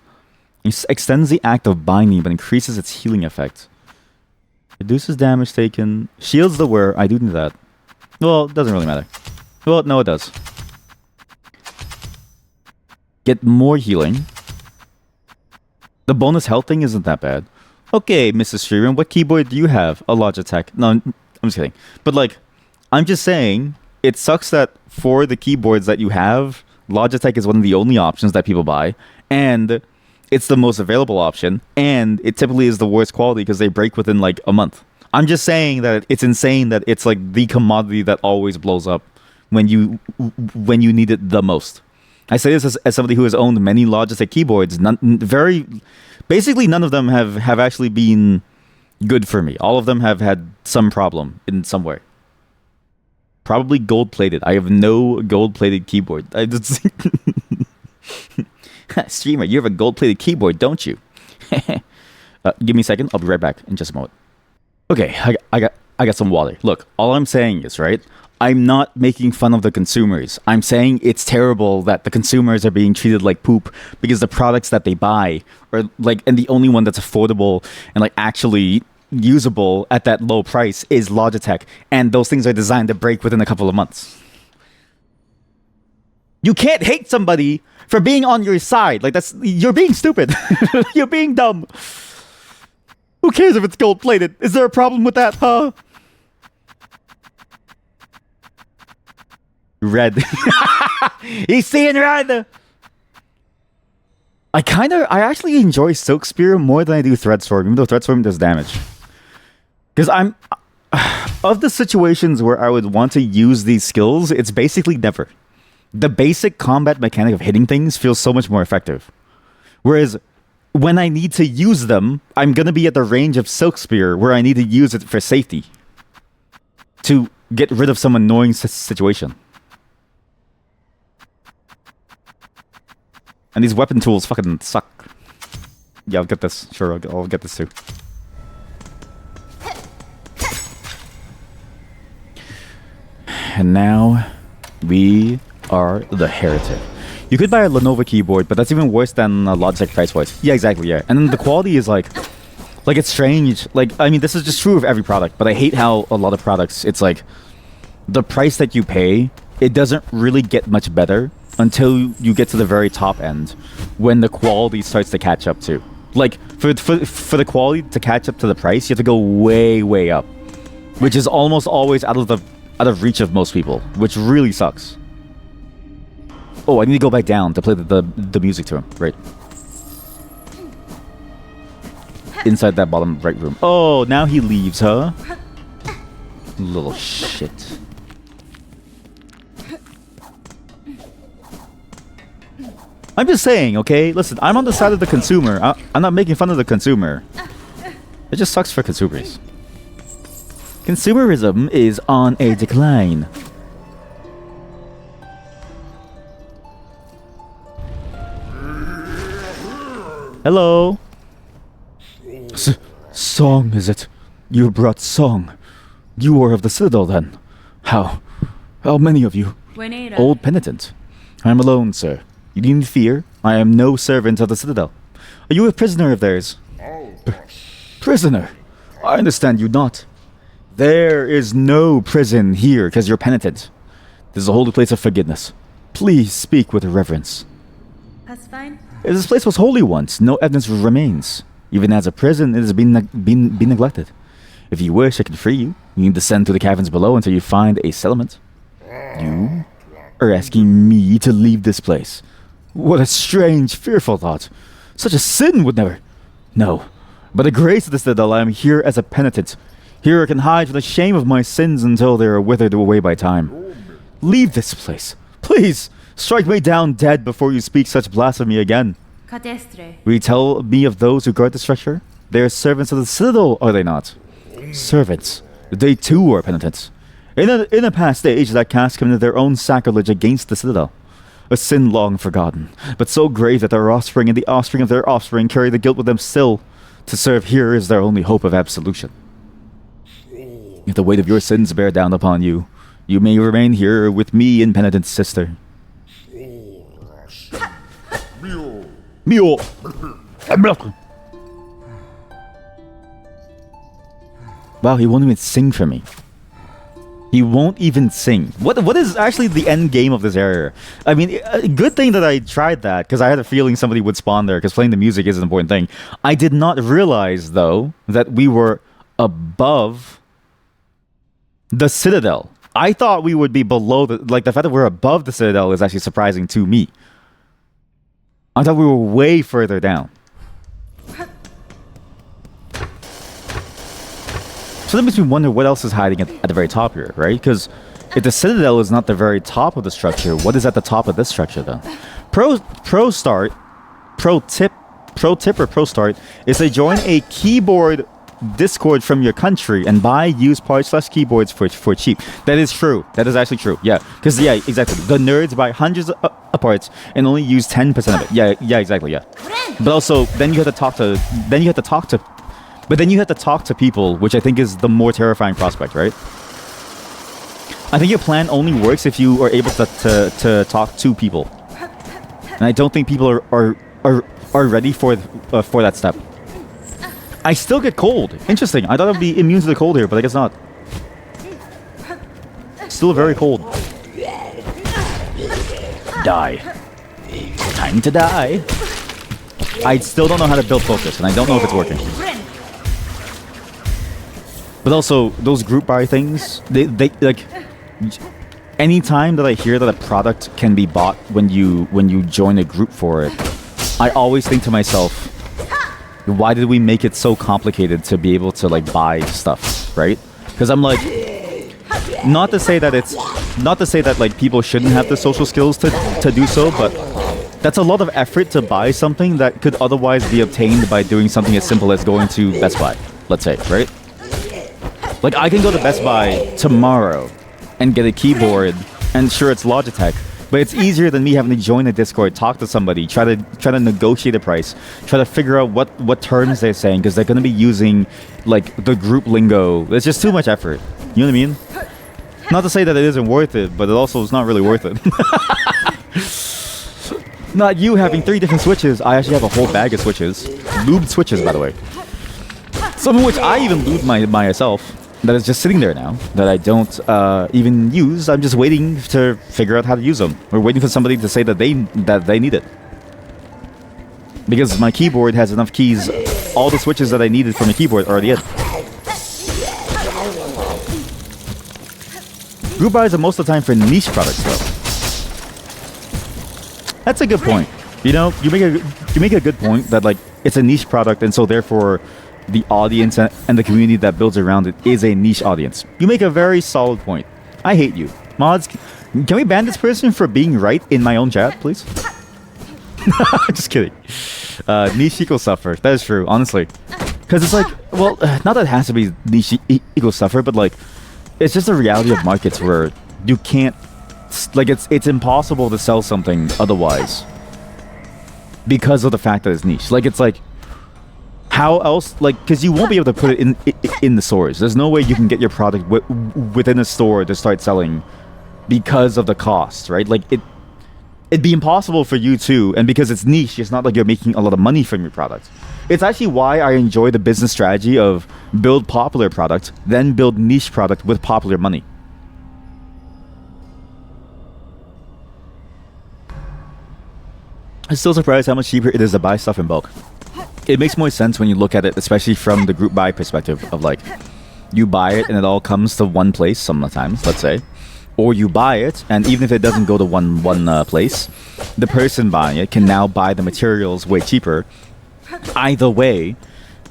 It extends the act of binding, but increases its healing effect. Reduces damage taken. Shields the wearer. I do need that. Well, it doesn't really matter. Well, no, it does. Get more healing. The bonus health thing isn't that bad. Okay, Mrs. Shreeran, what keyboard do you have? A Logitech. No, I'm just kidding. But, like, I'm just saying, it sucks that for the keyboards that you have, Logitech is one of the only options that people buy. And it's the most available option, and it typically is the worst quality because they break within like a month. I'm just saying that it's insane that it's like the commodity that always blows up when you need it the most. I say this as somebody who has owned many Logitech keyboards. Basically none of them have actually been Good for me. All of them have had some problem in some way. Probably gold-plated. I have no gold-plated keyboard. I just Streamer, you have a gold-plated keyboard, don't you? Give me a second. I'll be right back in just a moment. Okay, I got some water. Look, all I'm saying is, right, I'm not making fun of the consumers. I'm saying it's terrible that the consumers are being treated like poop because the products that they buy are like, and the only one that's affordable and like actually usable at that low price is Logitech, and those things are designed to break within a couple of months. You can't hate somebody for being on your side. Like, you're being stupid. You're being dumb. Who cares if it's gold-plated? Is there a problem with that, huh? Red. He's seeing red! I actually enjoy Silk Spear more than I do Thread Storm, even though Thread Storm does damage. Because of the situations where I would want to use these skills, it's basically never. The basic combat mechanic of hitting things feels so much more effective. Whereas when I need to use them, I'm going to be at the range of Silk Spear where I need to use it for safety. To get rid of some annoying situation. And these weapon tools fucking suck. Yeah, I'll get this. Sure, I'll get this too. And now, we are the heretic. You could buy a Lenovo keyboard, but that's even worse than a Logitech price-wise. Yeah, exactly, yeah. And then the quality is like it's strange. Like, I mean, this is just true of every product, but I hate how a lot of products, it's like, the price that you pay, it doesn't really get much better until you get to the very top end, when the quality starts to catch up to. Like, for the quality to catch up to the price, you have to go way, way up. Which is almost always out of reach of most people, which really sucks. Oh, I need to go back down to play the music to him. Right. Inside that bottom right room. Oh, now he leaves, huh? Little shit. I'm just saying, okay? Listen, I'm on the side of the consumer. I'm not making fun of the consumer. It just sucks for consumers. Consumerism is on a decline. Hello? Song, is it? You brought Song. You are of the Citadel, then. How many of you? Old penitent. I'm alone, sir. You needn't fear. I am no servant of the Citadel. Are you a prisoner of theirs? Prisoner? I understand you not. There is no prison here, because you're penitent. This is a holy place of forgiveness. Please speak with reverence. That's fine. This place was holy once. No evidence remains. Even as a prison, it has been neglected. If you wish, I can free you. You need to descend to the caverns below until you find a settlement. You are asking me to leave this place. What a strange, fearful thought. Such a sin would never... No. By the grace of the Citadel, I am here as a penitent. Here I can hide from the shame of my sins until they are withered away by time. Leave this place. Please, strike me down dead before you speak such blasphemy again. Cadestre. Will you tell me of those who guard the structure? They are servants of the Citadel, are they not? Servants. They too are penitents. In a past age, that caste committed their own sacrilege against the Citadel. A sin long forgotten, but so grave that their offspring and the offspring of their offspring carry the guilt with them still. To serve here is their only hope of absolution. If the weight of your sins bear down upon you, you may remain here with me, impenitent sister. Mio. Wow, he won't even sing for me. He won't even sing. What is actually the end game of this area? I mean, a good thing that I tried that, because I had a feeling somebody would spawn there, because playing the music is an important thing. I did not realize, though, that we were above the Citadel. I thought we would be below the... Like, the fact that we're above the Citadel is actually surprising to me. I thought we were way further down. So that makes me wonder what else is hiding at the very top here, right? Because if the Citadel is not the very top of the structure, what is at the top of this structure then? Pro tip or pro start is to join a keyboard Discord from your country and buy used parts/keyboards for cheap. That is true. That is actually true. Yeah, because yeah, exactly. The nerds buy hundreds of parts and only use 10% of it. Yeah, exactly. Yeah. But also, then you have to talk to. But then you have to talk to people, which I think is the more terrifying prospect, right? I think your plan only works if you are able to talk to people, and I don't think people are ready for that step. I still get cold. Interesting. I thought I'd be immune to the cold here, but I guess not. Still very cold. Die. Time to die. I still don't know how to build focus, and I don't know if it's working. But also, those group buy things, they like. Anytime that I hear that a product can be bought when you join a group for it, I always think to myself, why did we make it so complicated to be able to like buy stuff, right? Because I'm like, not to say that like people shouldn't have the social skills to do so, but that's a lot of effort to buy something that could otherwise be obtained by doing something as simple as going to Best Buy, let's say, right? Like I can go to Best Buy tomorrow and get a keyboard, and sure, it's Logitech, but it's easier than me having to join a Discord, talk to somebody, try to negotiate a price, try to figure out what terms they're saying, because they're going to be using like the group lingo. It's just too much effort. You know what I mean? Not to say that it isn't worth it, but it also is not really worth it. Not you having 3 different switches. I actually have a whole bag of switches, lubed switches, by the way. Some of which I even lubed myself. That is just sitting there now, that I don't even use. I'm just waiting to figure out how to use them. We're waiting for somebody to say that they need it. Because my keyboard has enough keys, all the switches that I needed from the keyboard are already in. Group buys are most of the time for niche products, though. That's a good point. You know, you make a good point that like it's a niche product, and so therefore the audience and the community that builds around it is a niche audience. You make a very solid point. I hate you. Mods, can we ban this person for being right in my own chat, please? Just kidding. Niche equals suffer. That is true, honestly. Because it's like, well, not that it has to be niche equals suffer, but like, it's just a reality of markets where you can't, like, it's impossible to sell something otherwise because of the fact that it's niche. Like, it's like, how else, like, because you won't be able to put it in the stores. There's no way you can get your product within a store to start selling because of the cost, right? Like, it'd be impossible for you to, and because it's niche, it's not like you're making a lot of money from your product. It's actually why I enjoy the business strategy of build popular product, then build niche product with popular money. I'm still surprised how much cheaper it is to buy stuff in bulk. It makes more sense when you look at it, especially from the group buy perspective of like, you buy it and it all comes to one place sometimes, let's say, or you buy it and even if it doesn't go to one place, the person buying it can now buy the materials way cheaper. Either way,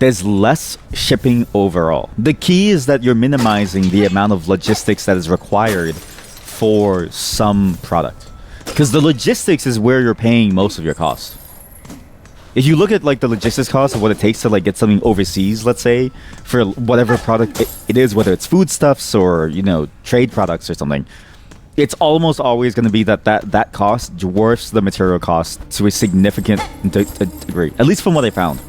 there's less shipping overall. The key is that you're minimizing the amount of logistics that is required for some product, because the logistics is where you're paying most of your cost. If you look at like the logistics cost of what it takes to like get something overseas, let's say, for whatever product it is, whether it's foodstuffs or, you know, trade products or something, it's almost always going to be that cost dwarfs the material cost to a significant degree, at least from what I found.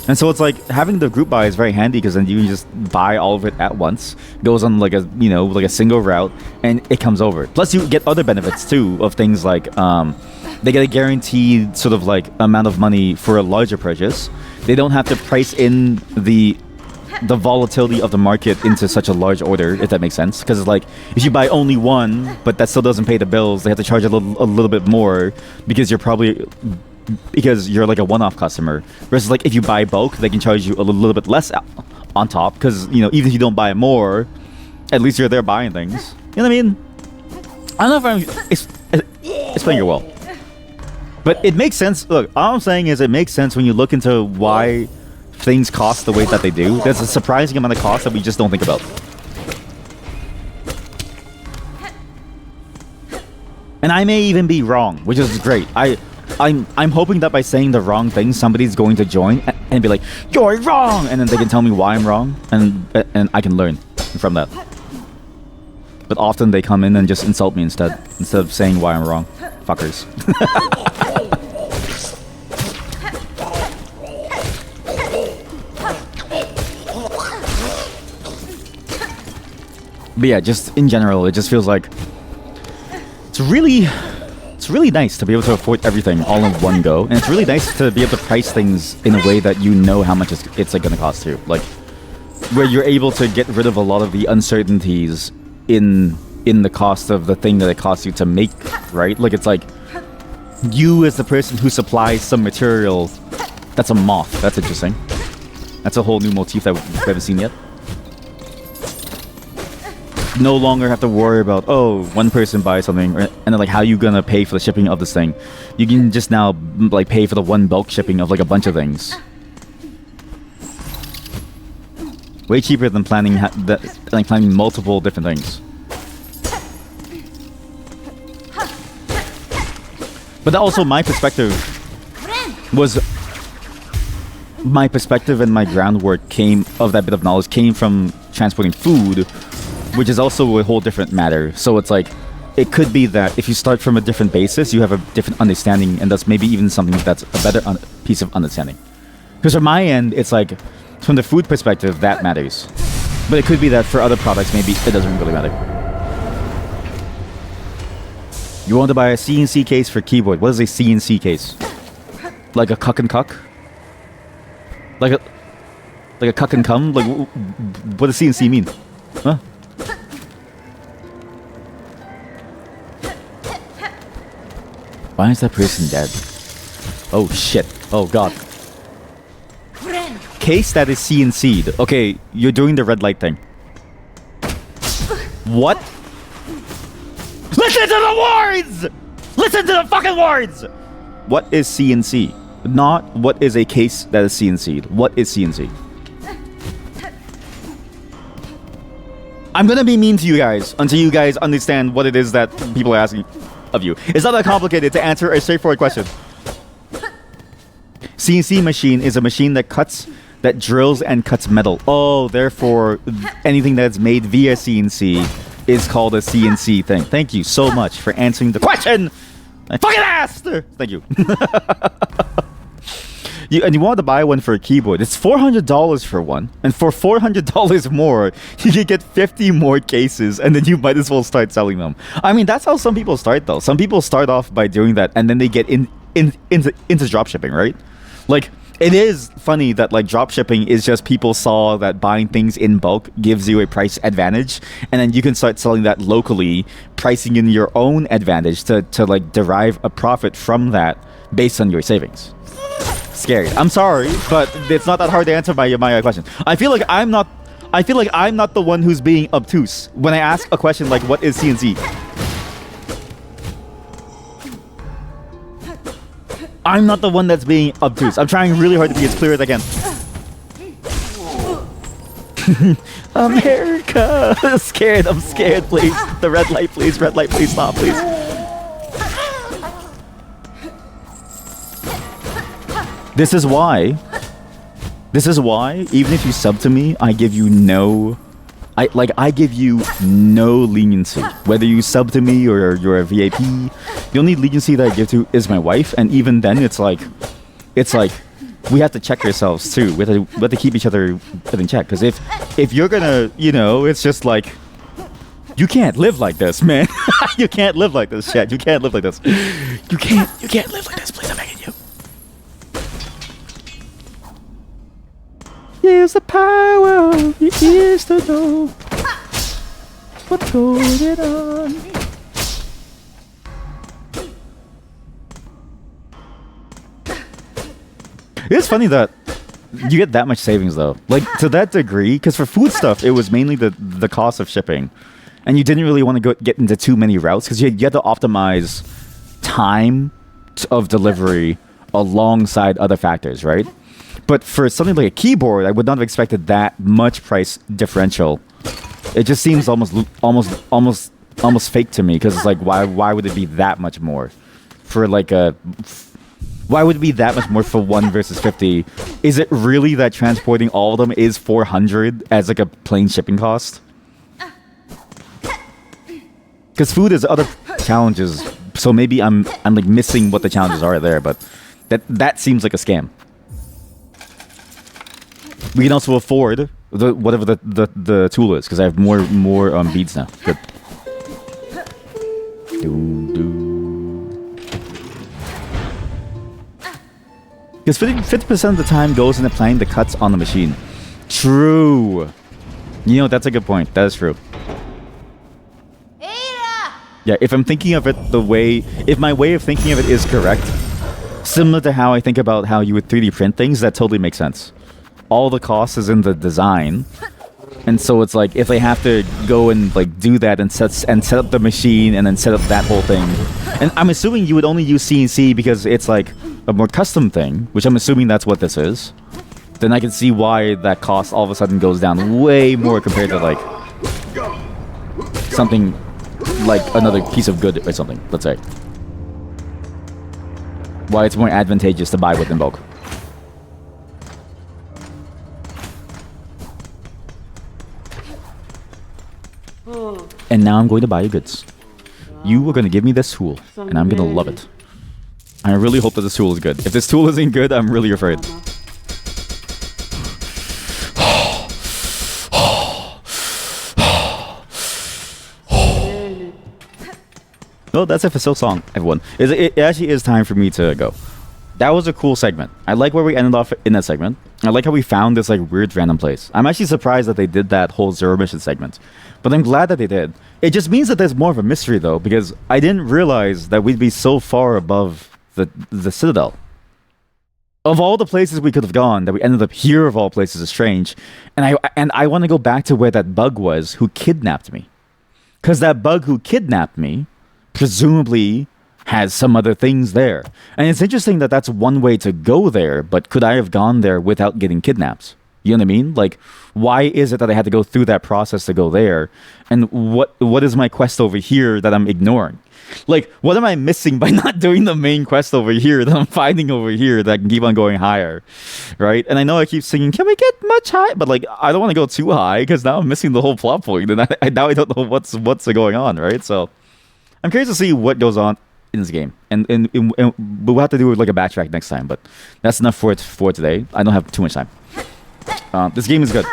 And so it's like having the group buy is very handy because then you can just buy all of it at once, goes on like a, you know, like a single route, and it comes over. Plus you get other benefits too of things like they get a guaranteed sort of like amount of money for a larger purchase. They don't have to price in the volatility of the market into such a large order, if that makes sense. Because it's like, if you buy only one, but that still doesn't pay the bills, they have to charge a little bit more because you're like a one-off customer. Versus like if you buy bulk, they can charge you a little bit less on top because, you know, even if you don't buy more, at least you're there buying things. You know what I mean? I don't know if I'm explaining it well. But it makes sense. Look, all I'm saying is it makes sense when you look into why things cost the way that they do. There's a surprising amount of cost that we just don't think about. And I may even be wrong, which is great. I'm hoping that by saying the wrong thing, somebody's going to join and be like, "You're wrong," and then they can tell me why I'm wrong, and I can learn from that. But often they come in and just insult me instead of saying why I'm wrong. Fuckers. But yeah, just in general, it just feels like it's really nice to be able to afford everything all in one go, and it's really nice to be able to price things in a way that you know how much it's like going to cost you, like where you're able to get rid of a lot of the uncertainties in the cost of the thing that it costs you to make, right? Like it's like you as the person who supplies some material. That's a moth. That's interesting. That's a whole new motif that we haven't seen yet. No longer have to worry about, oh, one person buys something and then like how you gonna pay for the shipping of this thing. You can just now like pay for the one bulk shipping of like a bunch of things. Way cheaper than planning planning multiple different things. But also my perspective and my groundwork came of that bit of knowledge came from transporting food, which is also a whole different matter. So it's like, it could be that if you start from a different basis, you have a different understanding, and that's maybe even something that's a better piece of understanding. Because from my end, it's like, from the food perspective, that matters. But it could be that for other products, maybe it doesn't really matter. You want to buy a CNC case for keyboard. What is a CNC case? Like a cuck and cuck? Like a cuck and cum? Like, what does CNC mean? Huh? Why is that person dead? Oh shit. Oh god. Case that is CNC'd. Okay, you're doing the red light thing. What? Listen to the words! Listen to the fucking words! What is CNC? Not what is a case that is CNC'd. What is CNC? I'm gonna be mean to you guys until you guys understand what it is that people are asking of you. It's not that complicated to answer a straightforward question. CNC machine is a machine that drills and cuts metal. Oh, therefore, anything that's made via CNC is called a CNC thing. Thank you so much for answering the question I fucking asked! Thank you. And you wanted to buy one for a keyboard. It's $400 for one. And for $400 more, you can get 50 more cases, and then you might as well start selling them. I mean, that's how some people start, though. Some people start off by doing that, and then they get into dropshipping, right? Like, it is funny that like dropshipping is just people saw that buying things in bulk gives you a price advantage, and then you can start selling that locally, pricing in your own advantage to like derive a profit from that based on your savings. Scary. I'm sorry, but it's not that hard to answer my question. I feel like I'm not the one who's being obtuse when I ask a question like, what is CNC? I'm not the one that's being obtuse. I'm trying really hard to be as clear as I can. America! I'm scared, please. The red light, please. Red light, please stop, please. This is why, even if you sub to me, I give you no leniency. Whether you sub to me or you're a VIP, the only leniency that I give to is my wife, and even then, it's like we have to check ourselves too. We have to keep each other in check. Because if you're gonna, it's just like, you can't live like this, man. You can't live like this, Chad. You can't live like this. You can't live like this. Please, I'm begging you. Use the power of your ears to know what's going on. It's funny that you get that much savings though, like to that degree, because for food stuff it was mainly the cost of shipping, and you didn't really want to get into too many routes because you had to optimize time of delivery alongside other factors, right? But for something like a keyboard, I would not have expected that much price differential. It just seems almost fake to me, because it's like, why would it be that much more for like Why would it be that much more for 1 versus 50? Is it really that transporting all of them is 400 as like a plane shipping cost? Because food has other challenges, so maybe I'm like missing what the challenges are there, but that seems like a scam. We can also afford whatever the tool is, because I have more beads now. Good. Because 50% of the time goes into playing the cuts on the machine. True. You know, that's a good point. That is true. Yeah, if I'm thinking of it if my way of thinking of it is correct, similar to how I think about how you would 3D print things, that totally makes sense. All the cost is in the design, and so it's like if they have to go and like do that and set up the machine and then set up that whole thing, and I'm assuming you would only use CNC because it's like a more custom thing, which I'm assuming that's what this is. Then I can see why that cost all of a sudden goes down way more compared to like something like another piece of good or something, let's say. Why it's more advantageous to buy with in bulk. And now I'm going to buy you goods. You are going to give me this tool, and I'm going to love it. I really hope that this tool is good. If this tool isn't good, I'm really afraid. No, that's it for Silksong, everyone. It actually is time for me to go. That was a cool segment. I like where we ended off in that segment. I like how we found this like weird random place. I'm actually surprised that they did that whole zero mission segment, but I'm glad that they did. It just means that there's more of a mystery though, because I didn't realize that we'd be so far above the Citadel. Of all the places we could have gone, that we ended up here of all places is strange. And I want to go back to where that bug was who kidnapped me. Because that bug who kidnapped me presumably has some other things there. And it's interesting that that's one way to go there, but could I have gone there without getting kidnapped? You know what I mean? Like, why is it that I had to go through that process to go there? And what is my quest over here that I'm ignoring? Like, what am I missing by not doing the main quest over here that I'm finding over here that I can keep on going higher, right? And I know I keep singing, can we get much higher? But like, I don't want to go too high because now I'm missing the whole plot point, and now I don't know what's going on, right? So I'm curious to see what goes on in this game, and we'll have to do like a backtrack next time. But that's enough for today. I don't have too much time. This game is good,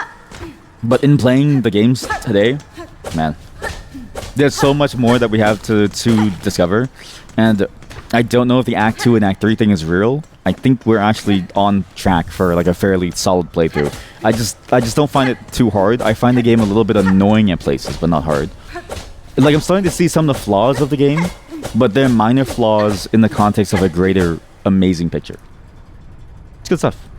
but in playing the games today, man, there's so much more that we have to discover, and I don't know if the Act 2 and Act 3 thing is real. I think we're actually on track for like a fairly solid playthrough. I just don't find it too hard. I find the game a little bit annoying at places, but not hard. Like, I'm starting to see some of the flaws of the game, but they're minor flaws in the context of a greater, amazing picture. It's good stuff.